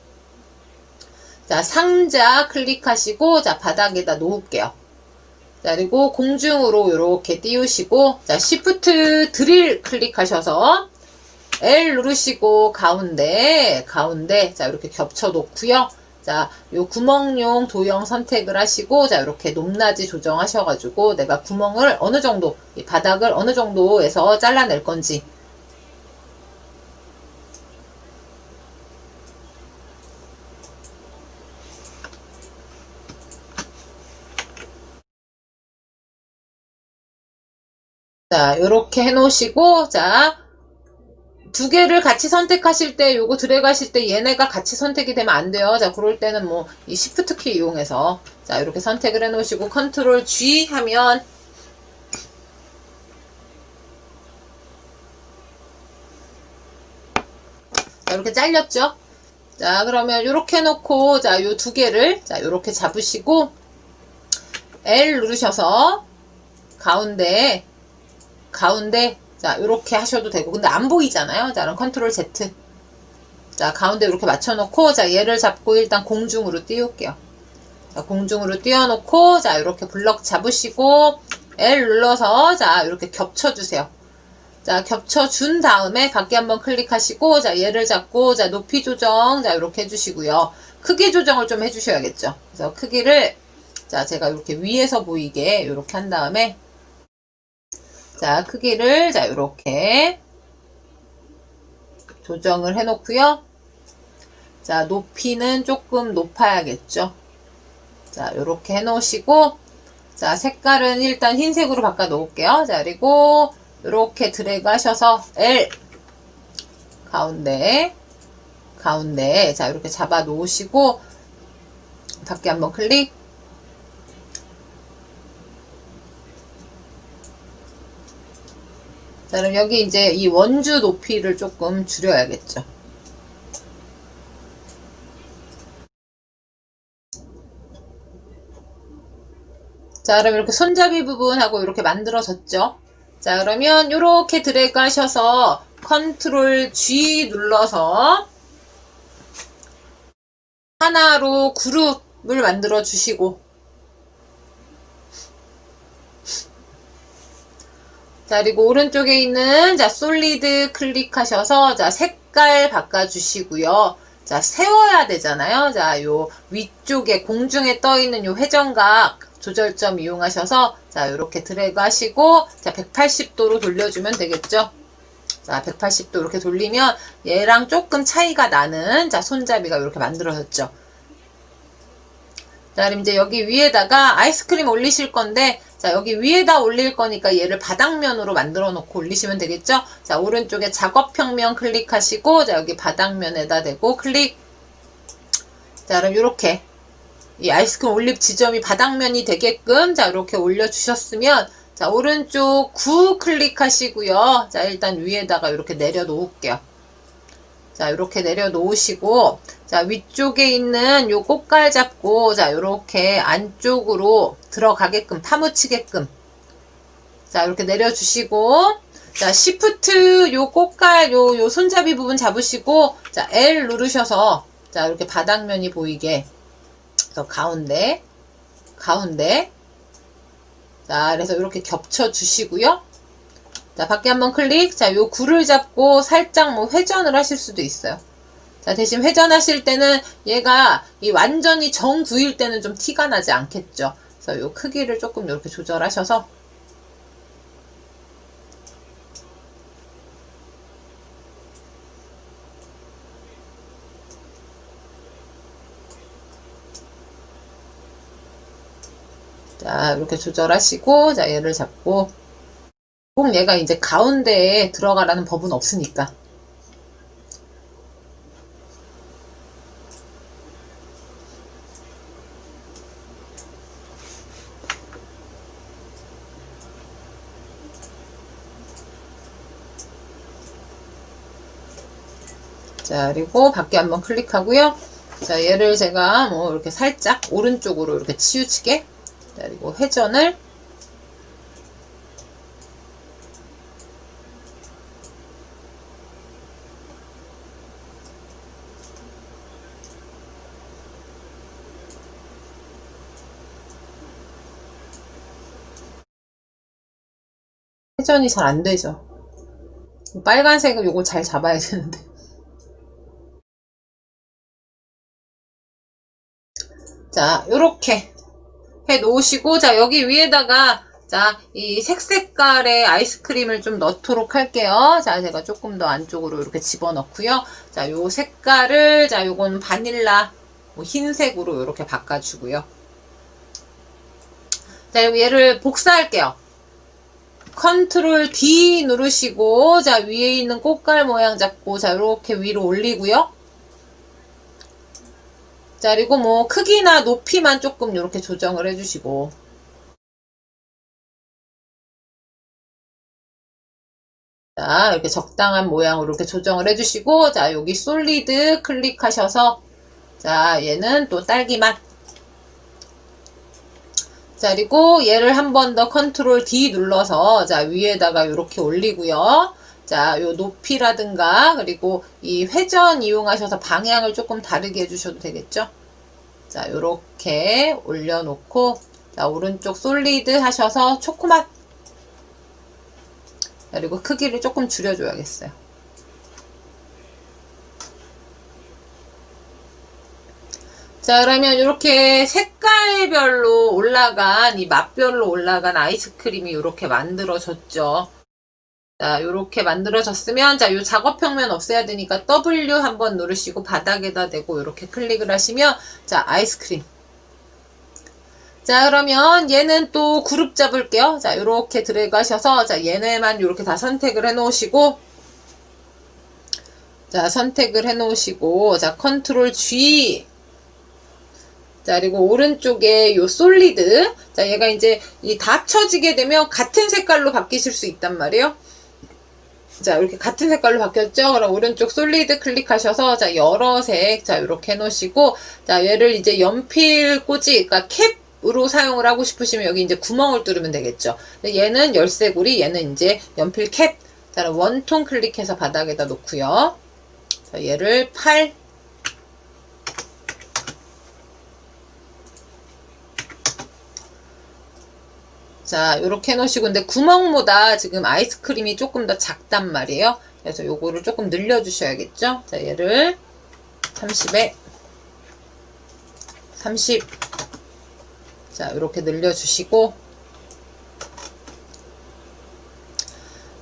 자, 상자 클릭하시고, 자, 바닥에다 놓을게요. 자, 그리고 공중으로 요렇게 띄우시고, 자, 시프트 드릴 클릭하셔서, L 누르시고, 가운데, 자, 이렇게 겹쳐 놓고요. 자, 요 구멍용 도형 선택을 하시고, 자, 이렇게 높낮이 조정하셔가지고, 내가 구멍을 어느 정도, 이 바닥을 어느 정도에서 잘라낼 건지. 자, 요렇게 해 놓으시고, 자, 두 개를 같이 선택하실 때 요거 드래그 하실 때 얘네가 같이 선택이 되면 안 돼요. 자, 그럴 때는 뭐 이 시프트 키 이용해서 자, 이렇게 선택을 해 놓으시고 컨트롤 G 하면 자, 이렇게 잘렸죠? 자, 그러면 요렇게 해 놓고 자, 요 두 개를 자, 요렇게 잡으시고 L 누르셔서 가운데 자, 이렇게 하셔도 되고. 근데 안 보이잖아요. 자, 그럼 컨트롤 Z. 자, 가운데 이렇게 맞춰놓고, 자, 얘를 잡고 일단 공중으로 띄울게요. 자, 공중으로 띄워놓고, 자, 이렇게 블럭 잡으시고, L 눌러서, 자, 이렇게 겹쳐주세요. 자, 겹쳐준 다음에 밖에 한번 클릭하시고, 자, 얘를 잡고, 자, 높이 조정, 자, 이렇게 해주시고요. 크기 조정을 좀 해주셔야겠죠. 그래서 크기를, 자, 제가 이렇게 위에서 보이게 이렇게 한 다음에 자, 크기를 자, 이렇게 조정을 해 놓고요. 자, 높이는 조금 높아야겠죠. 자, 이렇게 해 놓으시고 자, 색깔은 일단 흰색으로 바꿔 놓을게요. 자, 그리고 이렇게 드래그 하셔서 L 가운데 자, 이렇게 잡아 놓으시고 밖에 한번 클릭. 자, 그럼 여기 이제 이 원주 높이를 조금 줄여야겠죠. 자, 그럼 이렇게 손잡이 부분하고 이렇게 만들어졌죠. 자, 그러면 이렇게 드래그 하셔서 컨트롤 G 눌러서 하나로 그룹을 만들어 주시고 자, 그리고 오른쪽에 있는 자, 솔리드 클릭하셔서 자, 색깔 바꿔 주시고요. 자, 세워야 되잖아요. 자, 요 위쪽에 공중에 떠 있는 요 회전각 조절점 이용하셔서 자, 이렇게 드래그 하시고 자, 180도로 돌려주면 되겠죠. 자, 180도 이렇게 돌리면 얘랑 조금 차이가 나는 자, 손잡이가 이렇게 만들어졌죠. 자, 그럼 이제 여기 위에다가 아이스크림 올리실 건데 자, 여기 위에다 올릴 거니까 얘를 바닥면으로 만들어 놓고 올리시면 되겠죠? 자, 오른쪽에 작업평면 클릭하시고 자, 여기 바닥면에다 대고 클릭. 자, 그럼 이렇게 이 아이스크림 올립 지점이 바닥면이 되게끔 자, 이렇게 올려주셨으면 자, 오른쪽 9 클릭하시고요. 자, 일단 위에다가 이렇게 내려 놓을게요. 자, 이렇게 내려 놓으시고 자, 위쪽에 있는 요 꽃갈 잡고 자, 요렇게 안쪽으로 들어가게끔 파묻히게끔 자, 이렇게 내려 주시고 자, 시프트 요 꽃갈 요 손잡이 부분 잡으시고 자, L 누르셔서 자, 이렇게 바닥면이 보이게 가운데 자, 그래서 이렇게 겹쳐 주시고요. 자, 밖에 한번 클릭. 자, 요 굴을 잡고 살짝 뭐 회전을 하실 수도 있어요. 자, 대신 회전하실 때는 얘가 이 완전히 정구일 때는 좀 티가 나지 않겠죠. 그래서 요 크기를 조금 이렇게 조절하셔서 자, 이렇게 조절하시고 자, 얘를 잡고 꼭 얘가 이제 가운데에 들어가라는 법은 없으니까 자, 그리고 밖에 한번 클릭하고요. 자, 얘를 제가 뭐 이렇게 살짝 오른쪽으로 이렇게 치우치게 자, 그리고 회전을 회전이 잘 안 되죠. 빨간색은 요거 잘 잡아야 되는데. 자, 요렇게 해 놓으시고, 자, 여기 위에다가, 자, 이 색깔의 아이스크림을 좀 넣도록 할게요. 자, 제가 조금 더 안쪽으로 이렇게 집어넣고요. 자, 요 색깔을, 자, 요건 바닐라, 뭐 흰색으로 이렇게 바꿔주고요. 자, 얘를 복사할게요. 컨트롤 D 누르시고, 자, 위에 있는 꽃갈 모양 잡고, 자, 이렇게 위로 올리고요. 자, 그리고 뭐 크기나 높이만 조금 이렇게 조정을 해주시고 자, 이렇게 적당한 모양으로 이렇게 조정을 해주시고 자, 여기 솔리드 클릭하셔서 자, 얘는 또 딸기맛 자, 그리고 얘를 한 번 더 컨트롤 D 눌러서 자, 위에다가 이렇게 올리고요. 자, 요 높이라든가 그리고 이 회전 이용하셔서 방향을 조금 다르게 해주셔도 되겠죠. 자, 요렇게 올려놓고 자, 오른쪽 솔리드 하셔서 초코맛 그리고 크기를 조금 줄여줘야겠어요. 자, 그러면 이렇게 색깔별로 올라간, 이 맛별로 올라간 아이스크림이 이렇게 만들어졌죠. 자, 이렇게 만들어졌으면, 자, 요 작업평면 없애야 되니까 W 한번 누르시고 바닥에다 대고 이렇게 클릭을 하시면, 자, 아이스크림. 자, 그러면 얘는 또 그룹 잡을게요. 자, 이렇게 드래그 하셔서, 자, 얘네만 이렇게 다 선택을 해 놓으시고, 자, 선택을 해 놓으시고, 자, 컨트롤 G. 자, 그리고 오른쪽에 요 솔리드. 자, 얘가 이제 다 합쳐지게 되면 같은 색깔로 바뀌실 수 있단 말이에요. 자, 이렇게 같은 색깔로 바뀌었죠? 그럼 오른쪽 솔리드 클릭하셔서, 자, 여러 색, 자, 이렇게 해 놓으시고, 자, 얘를 이제 연필 꽂이, 그러니까 캡으로 사용을 하고 싶으시면 여기 이제 구멍을 뚫으면 되겠죠. 얘는 열쇠고리, 얘는 이제 연필 캡. 자, 그럼 원통 클릭해서 바닥에다 놓고요. 자, 얘를 8. 자, 요렇게 해놓으시고, 근데 구멍보다 지금 아이스크림이 조금 더 작단 말이에요. 그래서 요거를 조금 늘려주셔야겠죠. 자, 얘를 30에 30. 자, 요렇게 늘려주시고,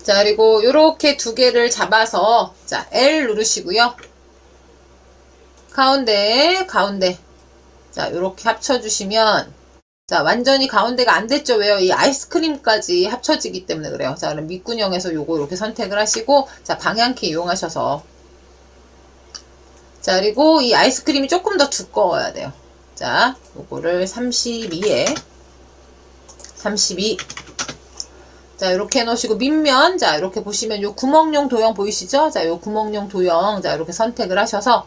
자, 그리고 요렇게 두 개를 잡아서, 자, L 누르시고요. 가운데. 자, 요렇게 합쳐주시면, 자, 완전히 가운데가 안 됐죠? 왜요? 이 아이스크림까지 합쳐지기 때문에 그래요. 자, 그럼 밑구녕에서 요거 이렇게 선택을 하시고, 자, 방향키 이용하셔서. 자, 그리고 이 아이스크림이 조금 더 두꺼워야 돼요. 자, 요거를 32에 32. 자, 이렇게 해놓으시고, 밑면, 자, 이렇게 보시면 요 구멍용 도형 보이시죠? 자, 요 구멍용 도형, 자, 이렇게 선택을 하셔서,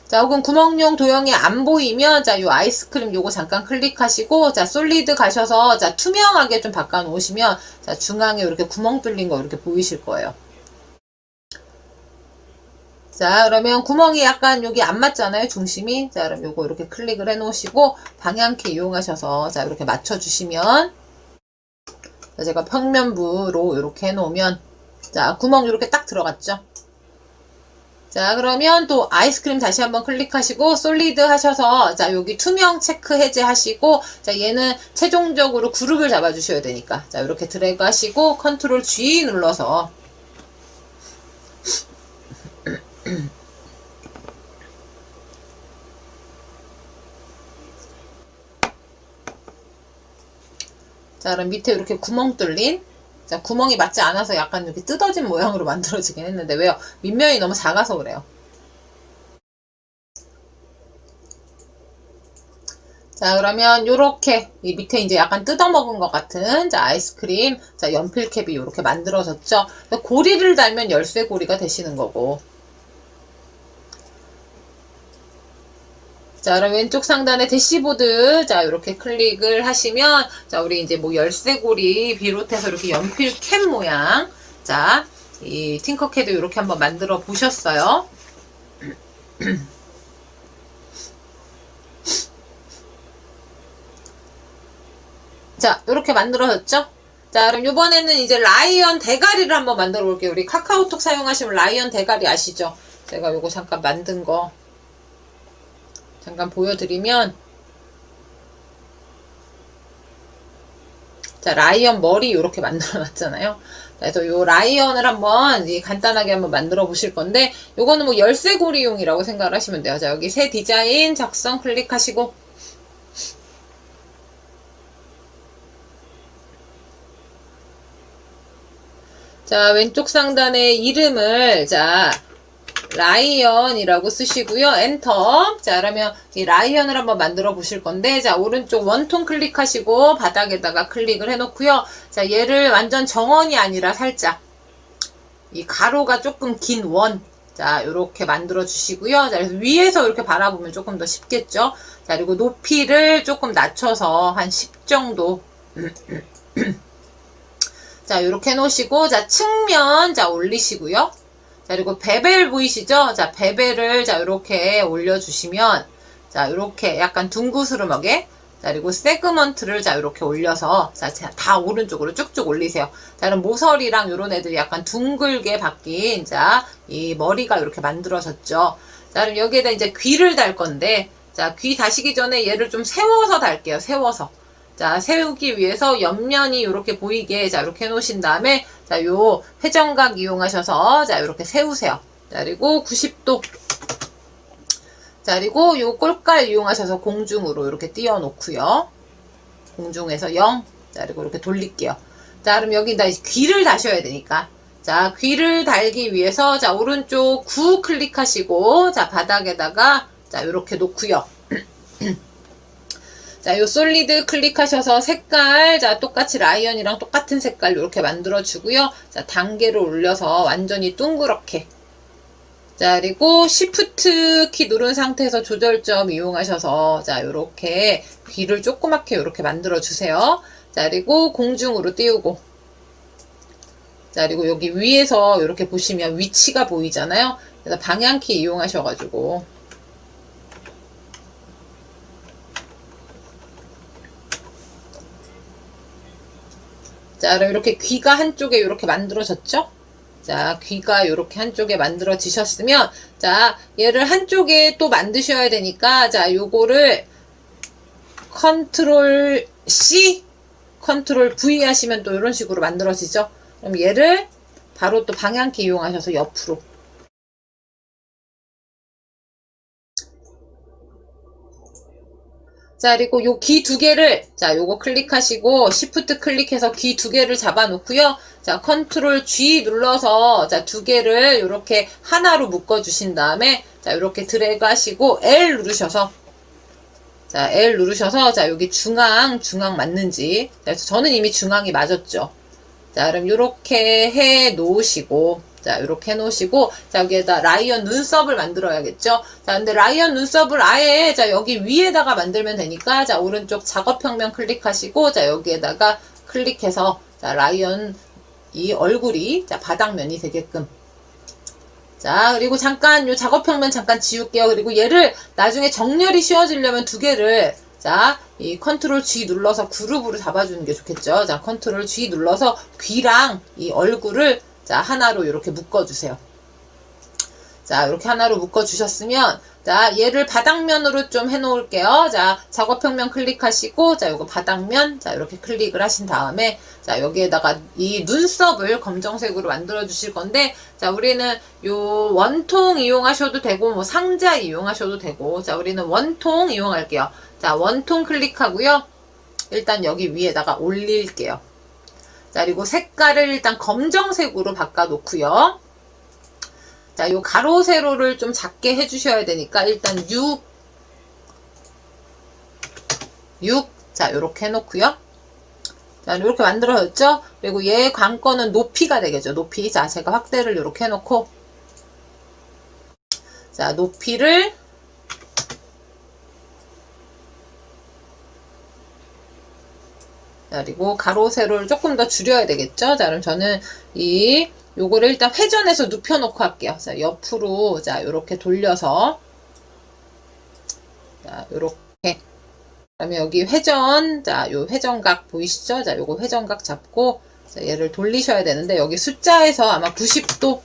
자, 혹은 구멍용 도형이 안 보이면, 자, 요 아이스크림 요거 잠깐 클릭하시고, 자, 솔리드 가셔서, 자, 투명하게 좀 바꿔 놓으시면, 자, 중앙에 이렇게 구멍 뚫린 거 이렇게 보이실 거예요. 자, 그러면 구멍이 약간 여기 안 맞잖아요, 중심이. 자, 그럼 요거 이렇게 클릭을 해 놓으시고, 방향키 이용하셔서, 자, 이렇게 맞춰주시면, 자, 제가 평면부로 이렇게 해 놓으면, 자, 구멍 이렇게 딱 들어갔죠? 자, 그러면 또 아이스크림 다시 한번 클릭하시고 솔리드 하셔서, 자, 여기 투명 체크 해제하시고, 자, 얘는 최종적으로 그룹을 잡아주셔야 되니까, 자, 이렇게 드래그 하시고 컨트롤 G 눌러서, 자, 그럼 밑에 이렇게 구멍 뚫린, 자, 구멍이 맞지 않아서 약간 이렇게 뜯어진 모양으로 만들어지긴 했는데, 왜요? 밑면이 너무 작아서 그래요. 자, 그러면 요렇게 이 밑에 이제 약간 뜯어먹은 것 같은, 자, 아이스크림, 자, 연필캡이 요렇게 만들어졌죠. 고리를 달면 열쇠고리가 되시는 거고. 자, 그럼 왼쪽 상단에 대시보드, 자, 이렇게 클릭을 하시면, 자, 우리 이제 뭐 열쇠고리 비롯해서 이렇게 연필 캡 모양, 자, 이 팅커캐드 이렇게 한번 만들어 보셨어요. 자, 이렇게 만들어졌죠? 자, 그럼 이번에는 이제 라이언 대가리를 한번 만들어 볼게요. 우리 카카오톡 사용하시면 라이언 대가리 아시죠? 제가 요거 잠깐 만든 거 잠깐 보여드리면, 자, 라이언 머리 이렇게 만들어 놨잖아요. 그래서 요 라이언을 한번 간단하게 한번 만들어 보실 건데, 요거는 뭐 열쇠고리용이라고 생각을 하시면 돼요. 자, 여기 새 디자인 작성 클릭하시고, 자, 왼쪽 상단에 이름을, 자, 라이언이라고 쓰시고요. 엔터. 자, 그러면 이 라이언을 한번 만들어 보실 건데, 자, 오른쪽 원통 클릭하시고 바닥에다가 클릭을 해 놓고요. 자, 얘를 완전 정원이 아니라 살짝 이 가로가 조금 긴 원. 자, 요렇게 만들어 주시고요. 자, 그래서 위에서 이렇게 바라보면 조금 더 쉽겠죠? 자, 그리고 높이를 조금 낮춰서 한 10 정도. 자, 요렇게 해 놓으시고, 자, 측면, 자, 올리시고요. 자, 그리고 베벨 보이시죠? 자, 베벨을, 자, 요렇게 올려주시면, 자, 요렇게 약간 둥그스름하게, 자, 그리고 세그먼트를, 자, 요렇게 올려서, 자, 다 오른쪽으로 쭉쭉 올리세요. 자, 그럼 모서리랑 요런 애들이 약간 둥글게 바뀐, 자, 이 머리가 이렇게 만들어졌죠. 자, 그럼 여기에다 이제 귀를 달 건데, 자, 귀 다시기 전에 얘를 좀 세워서 달게요. 세워서. 자, 세우기 위해서 옆면이 이렇게 보이게, 자, 이렇게 해놓으신 다음에, 자, 요 회전각 이용하셔서, 자, 이렇게 세우세요. 자, 그리고 90도. 자, 그리고 요 꼴깔 이용하셔서 공중으로 이렇게 띄워 놓고요. 공중에서 0. 자, 그리고 이렇게 돌릴게요. 자, 그럼 여기다 귀를 다셔야 되니까. 자, 귀를 달기 위해서, 자, 오른쪽 9 클릭하시고, 자, 바닥에다가, 자, 이렇게 놓고요. 자, 요 솔리드 클릭하셔서 색깔, 자, 똑같이 라이언이랑 똑같은 색깔 이렇게 만들어주고요. 자, 단계를 올려서 완전히 둥그렇게. 자, 그리고 Shift 키 누른 상태에서 조절점 이용하셔서, 자, 요렇게 귀를 조그맣게 요렇게 만들어주세요. 자, 그리고 공중으로 띄우고. 자, 그리고 여기 위에서 이렇게 보시면 위치가 보이잖아요. 그래서 방향키 이용하셔가지고. 자, 그럼 이렇게 귀가 한쪽에 이렇게 만들어졌죠? 자, 귀가 이렇게 한쪽에 만들어지셨으면, 자, 얘를 한쪽에 또 만드셔야 되니까, 자, 요거를 컨트롤 C, 컨트롤 V 하시면 또 이런 식으로 만들어지죠? 그럼 얘를 바로 또 방향키 이용하셔서 옆으로. 자, 그리고 요 귀 두 개를, 자, 요거 클릭하시고, Shift 클릭해서 귀 두 개를 잡아 놓고요. 자, 컨트롤 G 눌러서, 자, 두 개를 요렇게 하나로 묶어 주신 다음에, 자, 요렇게 드래그 하시고, L 누르셔서, 자, L 누르셔서, 자, 여기 중앙 맞는지. 자, 그래서 저는 이미 중앙이 맞았죠. 자, 그럼 요렇게 해 놓으시고, 자, 요렇게 해 놓으시고, 자, 여기에다 라이언 눈썹을 만들어야겠죠? 자, 근데 라이언 눈썹을 아예, 자, 여기 위에다가 만들면 되니까, 자, 오른쪽 작업평면 클릭하시고, 자, 여기에다가 클릭해서, 자, 라이언 이 얼굴이, 자, 바닥면이 되게끔. 자, 그리고 잠깐, 요 작업평면 잠깐 지울게요. 그리고 얘를 나중에 정렬이 쉬워지려면 두 개를, 자, 이 컨트롤 G 눌러서 그룹으로 잡아주는 게 좋겠죠. 자, 컨트롤 G 눌러서 귀랑 이 얼굴을, 자, 하나로 이렇게 묶어주세요. 자, 이렇게 하나로 묶어주셨으면, 자, 얘를 바닥면으로 좀 해놓을게요. 자, 작업평면 클릭하시고, 자, 요거 바닥면, 자, 이렇게 클릭을 하신 다음에, 자, 여기에다가 이 눈썹을 검정색으로 만들어 주실 건데, 자, 우리는 요 원통 이용하셔도 되고, 뭐 상자 이용하셔도 되고, 자, 우리는 원통 이용할게요. 자, 원통 클릭하고요. 일단 여기 위에다가 올릴게요. 자, 그리고 색깔을 일단 검정색으로 바꿔놓고요. 자, 요 가로, 세로를 좀 작게 해주셔야 되니까, 일단 6. 자, 요렇게 해놓고요. 자, 요렇게 만들어졌죠? 그리고 얘 관건은 높이가 되겠죠. 높이. 자, 제가 확대를 요렇게 해놓고, 자, 높이를, 자, 그리고 가로, 세로를 조금 더 줄여야 되겠죠? 자, 그럼 저는 요거를 일단 회전해서 눕혀놓고 할게요. 자, 옆으로, 자, 요렇게 돌려서, 자, 요렇게. 그다음에 여기 회전, 자, 요 회전각 보이시죠? 자, 요거 회전각 잡고, 자, 얘를 돌리셔야 되는데, 여기 숫자에서 아마 90도.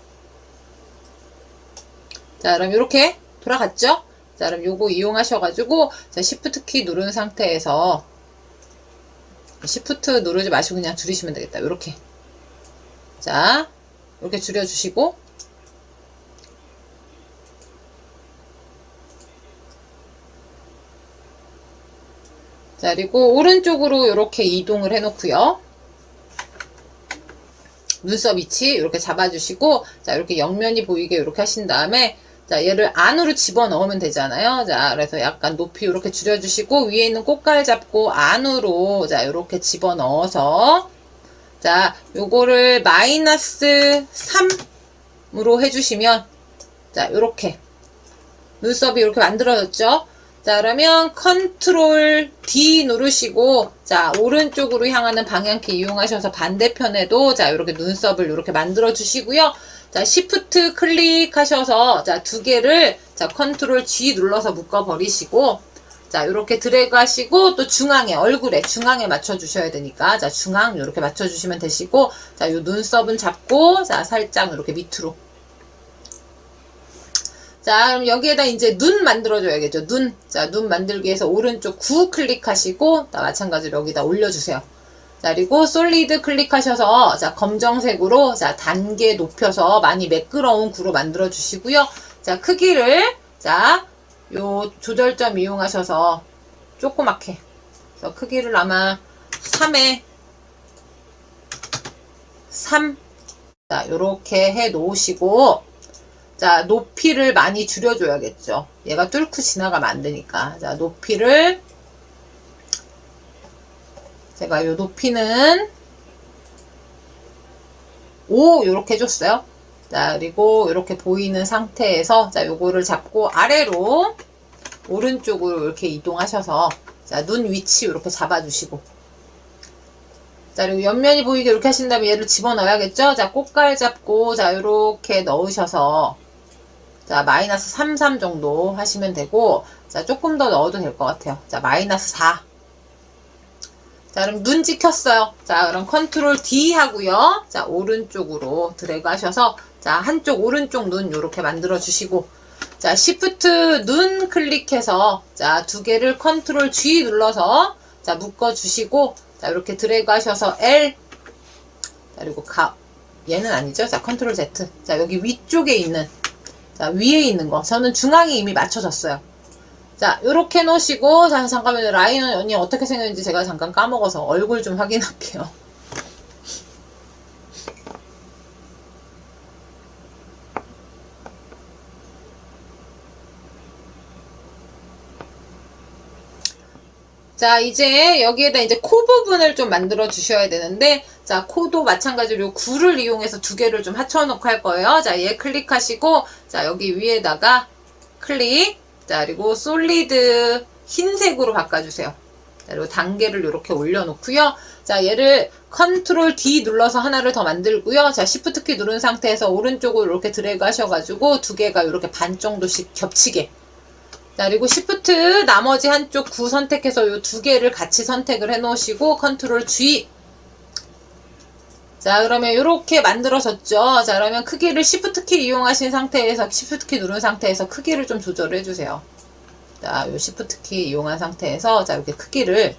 자, 그럼 요렇게 돌아갔죠? 자, 그럼 요거 이용하셔가지고, 자, Shift 키 누른 상태에서, Shift 누르지 마시고 그냥 줄이시면 되겠다. 요렇게. 자, 이렇게 줄여주시고, 자, 그리고 오른쪽으로 이렇게 이동을 해놓고요. 눈썹 위치 이렇게 잡아주시고, 자, 이렇게 옆면이 보이게 이렇게 하신 다음에, 자, 얘를 안으로 집어넣으면 되잖아요. 자, 그래서 약간 높이 이렇게 줄여주시고, 위에 있는 꽃갈 잡고 안으로, 자, 이렇게 집어넣어서, 자, 요거를 마이너스 3으로 해주시면, 자, 요렇게. 눈썹이 이렇게 만들어졌죠? 자, 그러면 컨트롤 D 누르시고, 자, 오른쪽으로 향하는 방향키 이용하셔서 반대편에도, 자, 이렇게 눈썹을 이렇게 만들어 주시고요. 자, Shift 클릭하셔서, 자, 두 개를, 자, 컨트롤 G 눌러서 묶어 버리시고, 자, 이렇게 드래그 하시고, 또 중앙에, 얼굴에, 중앙에 맞춰주셔야 되니까, 자, 중앙, 이렇게 맞춰주시면 되시고, 자, 요 눈썹은 잡고, 자, 살짝 이렇게 밑으로. 자, 그럼 여기에다 이제 눈 만들어줘야겠죠. 눈. 자, 눈 만들기 위해서 오른쪽 9 클릭하시고, 자, 마찬가지로 여기다 올려주세요. 자, 그리고 솔리드 클릭하셔서, 자, 검정색으로, 자, 단계 높여서 많이 매끄러운 구로 만들어 주시고요. 자, 크기를, 자, 요 조절점 이용하셔서 조그맣게. 그래서 크기를 아마 3에 3. 자, 요렇게 해 놓으시고, 자, 높이를 많이 줄여줘야겠죠. 얘가 뚫고 지나가면 안 되니까. 자, 높이를, 제가 요 높이는 5 요렇게 해줬어요. 자, 그리고 이렇게 보이는 상태에서, 자, 요거를 잡고 아래로, 오른쪽으로 이렇게 이동하셔서, 자, 눈 위치 이렇게 잡아주시고, 자, 그리고 옆면이 보이게 이렇게 하신 다음에 얘를 집어넣어야겠죠? 자, 꽃갈 잡고, 자, 요렇게 넣으셔서, 자, 마이너스 33 정도 하시면 되고, 자, 조금 더 넣어도 될 것 같아요. 자, 마이너스 4. 자, 그럼 눈 찍혔어요. 자, 그럼 컨트롤 D 하고요. 자, 오른쪽으로 드래그 하셔서, 자, 한쪽 오른쪽 눈 요렇게 만들어 주시고, 자, 시프트 눈 클릭해서, 자, 두 개를 컨트롤 G 눌러서, 자, 묶어 주시고, 자, 이렇게 드래그 하셔서 L, 자, 그리고 얘는 아니죠? 자, 컨트롤 Z. 자, 여기 위쪽에 있는, 자, 위에 있는 거. 저는 중앙이 이미 맞춰졌어요. 자, 요렇게 놓으시고, 자, 잠깐만요. 라인이 어떻게 생겼는지 제가 잠깐 까먹어서 얼굴 좀 확인할게요. 자, 이제 여기에다 이제 코 부분을 좀 만들어 주셔야 되는데, 자, 코도 마찬가지로 9를 이용해서 두 개를 좀 합쳐놓고 할 거예요. 자, 얘 클릭하시고, 자, 여기 위에다가 클릭, 자, 그리고 솔리드 흰색으로 바꿔주세요. 자, 그리고 단계를 이렇게 올려놓고요. 자, 얘를 컨트롤 D 눌러서 하나를 더 만들고요. 자, 시프트 키 누른 상태에서 오른쪽으로 이렇게 드래그 하셔가지고 두 개가 이렇게 반 정도씩 겹치게. 자, 그리고 시프트 나머지 한쪽 9 선택해서 이 두 개를 같이 선택을 해 놓으시고 컨트롤 G. 자, 그러면 이렇게 만들어졌죠. 자, 그러면 크기를 시프트 키 이용하신 상태에서, 시프트 키 누른 상태에서 크기를 좀 조절을 해주세요. 자, 요 시프트 키 이용한 상태에서, 자, 이렇게 크기를,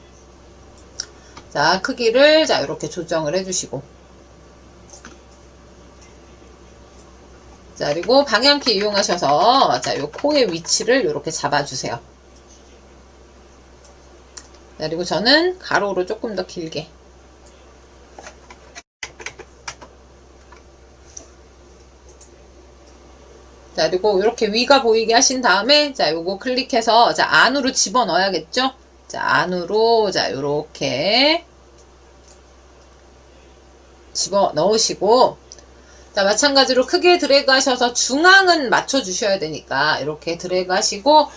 자, 자, 이렇게 조정을 해주시고. 자, 그리고 방향키 이용하셔서, 자, 요 코의 위치를 이렇게 잡아주세요. 자, 그리고 저는 가로로 조금 더 길게. 자, 그리고 이렇게 위가 보이게 하신 다음에, 자, 요거 클릭해서, 자, 안으로 집어 넣어야겠죠? 자, 안으로, 자, 요렇게 집어 넣으시고, 자, 마찬가지로 크게 드래그 하셔서 중앙은 맞춰 주셔야 되니까, 이렇게 드래그 하시고,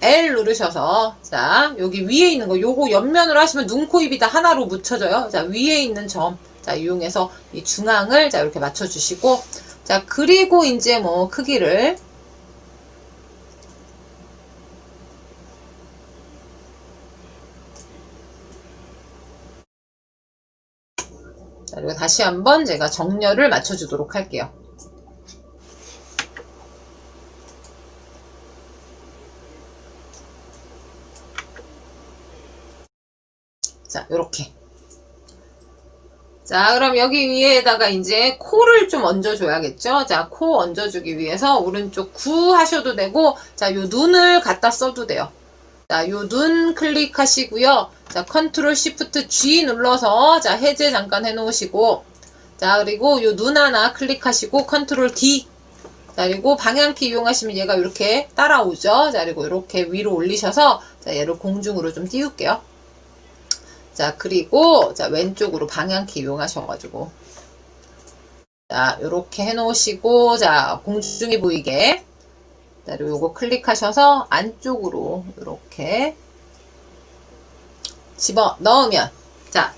L 누르셔서, 자, 여기 위에 있는 거, 요거 옆면으로 하시면 눈, 코, 입이 다 하나로 묻혀져요. 자, 위에 있는 점, 자, 이용해서 이 중앙을, 자, 이렇게 맞춰 주시고, 자, 그리고 이제 뭐 크기를, 자, 그리고 다시 한번 제가 정렬을 맞춰주도록 할게요. 자, 요렇게. 자, 그럼 여기 위에다가 이제 코를 좀 얹어줘야겠죠? 자, 코 얹어주기 위해서 오른쪽 9 하셔도 되고, 자, 요 눈을 갖다 써도 돼요. 자, 요 눈 클릭하시고요. 자, 컨트롤 시프트 G 눌러서, 자, 해제 잠깐 해놓으시고, 자, 그리고 요 눈 하나 클릭하시고, 컨트롤 D. 자, 그리고 방향키 이용하시면 얘가 이렇게 따라오죠? 자, 그리고 이렇게 위로 올리셔서, 자, 얘를 공중으로 좀 띄울게요. 자, 그리고, 자, 왼쪽으로 방향키 이용하셔가지고. 자, 요렇게 해놓으시고, 자, 공중이 보이게. 자, 그리고 요거 클릭하셔서 안쪽으로 요렇게 집어 넣으면, 자,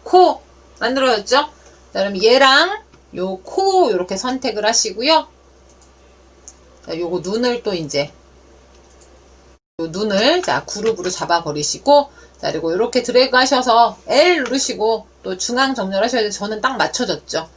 코 만들어졌죠? 자, 그럼 얘랑 요 코 요렇게 선택을 하시고요. 자, 요거 눈을 또 이제, 요 눈을, 자, 그룹으로 잡아버리시고, 자, 그리고 이렇게 드래그 하셔서 L 누르시고 또 중앙 정렬하셔야 돼요. 저는 딱 맞춰졌죠.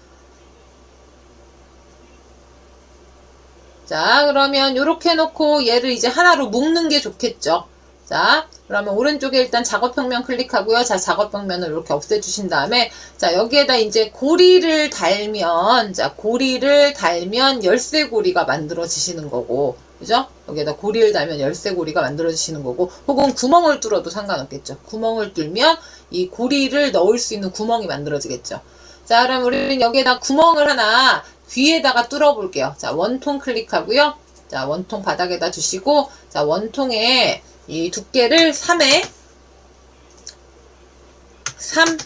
자, 그러면 요렇게 놓고 얘를 이제 하나로 묶는 게 좋겠죠. 자, 그러면 오른쪽에 일단 작업평면 클릭하고요. 자, 작업평면을 이렇게 없애주신 다음에, 자, 여기에다 이제 고리를 달면, 자, 고리를 달면 열쇠고리가 만들어지시는 거고, 그죠? 여기에다 고리를 달면 열쇠고리가 만들어지시는 거고, 혹은 구멍을 뚫어도 상관없겠죠. 구멍을 뚫면 이 고리를 넣을 수 있는 구멍이 만들어지겠죠. 자, 그럼 우리는 여기에다 구멍을 하나 귀에다가 뚫어 볼게요. 자, 원통 클릭하고요. 자, 원통 바닥에다 주시고, 자, 원통에 이 두께를 3에 3.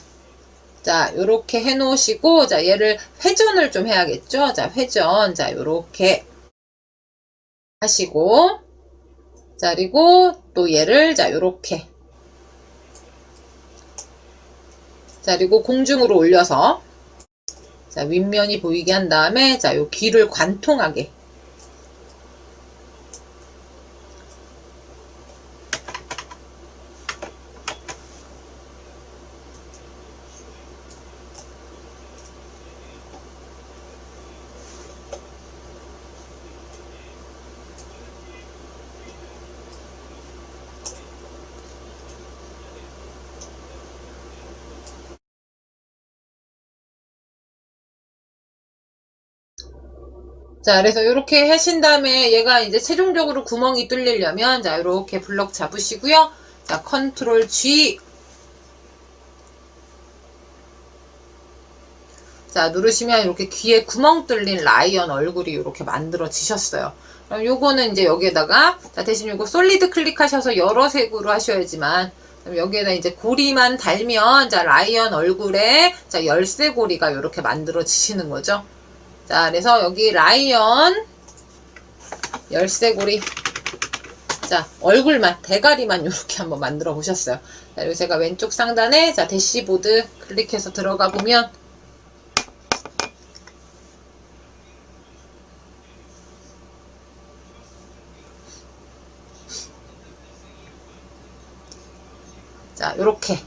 자, 요렇게 해 놓으시고, 자, 얘를 회전을 좀 해야겠죠? 자, 회전. 자, 요렇게 하시고, 자, 그리고 또 얘를, 자, 요렇게. 자, 그리고 공중으로 올려서, 자, 윗면이 보이게 한 다음에, 자, 요 귀를 관통하게. 자, 그래서 이렇게 하신 다음에 얘가 이제 최종적으로 구멍이 뚫리려면, 자, 이렇게 블럭 잡으시고요. 자, 컨트롤 G. 자, 누르시면 이렇게 귀에 구멍 뚫린 라이언 얼굴이 이렇게 만들어지셨어요. 그럼 요거는 이제 여기에다가, 자, 대신 요거 솔리드 클릭하셔서 여러 색으로 하셔야지만, 여기에다 이제 고리만 달면, 자, 라이언 얼굴에, 자, 열쇠고리가 이렇게 만들어지시는 거죠. 자, 그래서 여기 라이언 열쇠고리, 자, 얼굴만, 대가리만 이렇게 한번 만들어 보셨어요. 자, 그리고 제가 왼쪽 상단에, 자, 대시보드 클릭해서 들어가 보면, 자, 요렇게.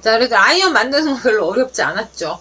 자, 그래도 라이언 만드는 거 별로 어렵지 않았죠.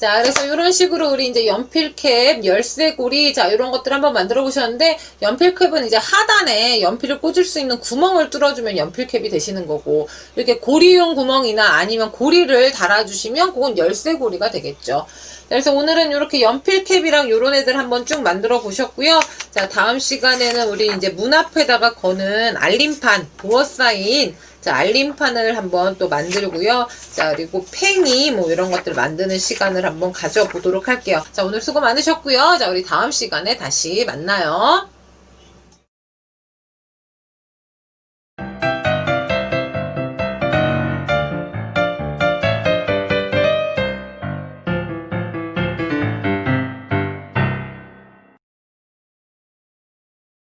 자, 그래서 이런 식으로 우리 이제 연필캡, 열쇠고리, 자, 이런 것들 한번 만들어 보셨는데, 연필캡은 이제 하단에 연필을 꽂을 수 있는 구멍을 뚫어주면 연필캡이 되시는 거고, 이렇게 고리용 구멍이나 아니면 고리를 달아주시면 그건 열쇠고리가 되겠죠. 그래서 오늘은 이렇게 연필캡이랑 요런 애들 한번 쭉 만들어 보셨고요. 자, 다음 시간에는 우리 이제 문 앞에다가 거는 알림판, 도어 사인, 자, 알림판을 한번 또 만들고요. 자, 그리고 팽이 뭐 이런 것들 만드는 시간을 한번 가져보도록 할게요. 자, 오늘 수고 많으셨고요. 자, 우리 다음 시간에 다시 만나요.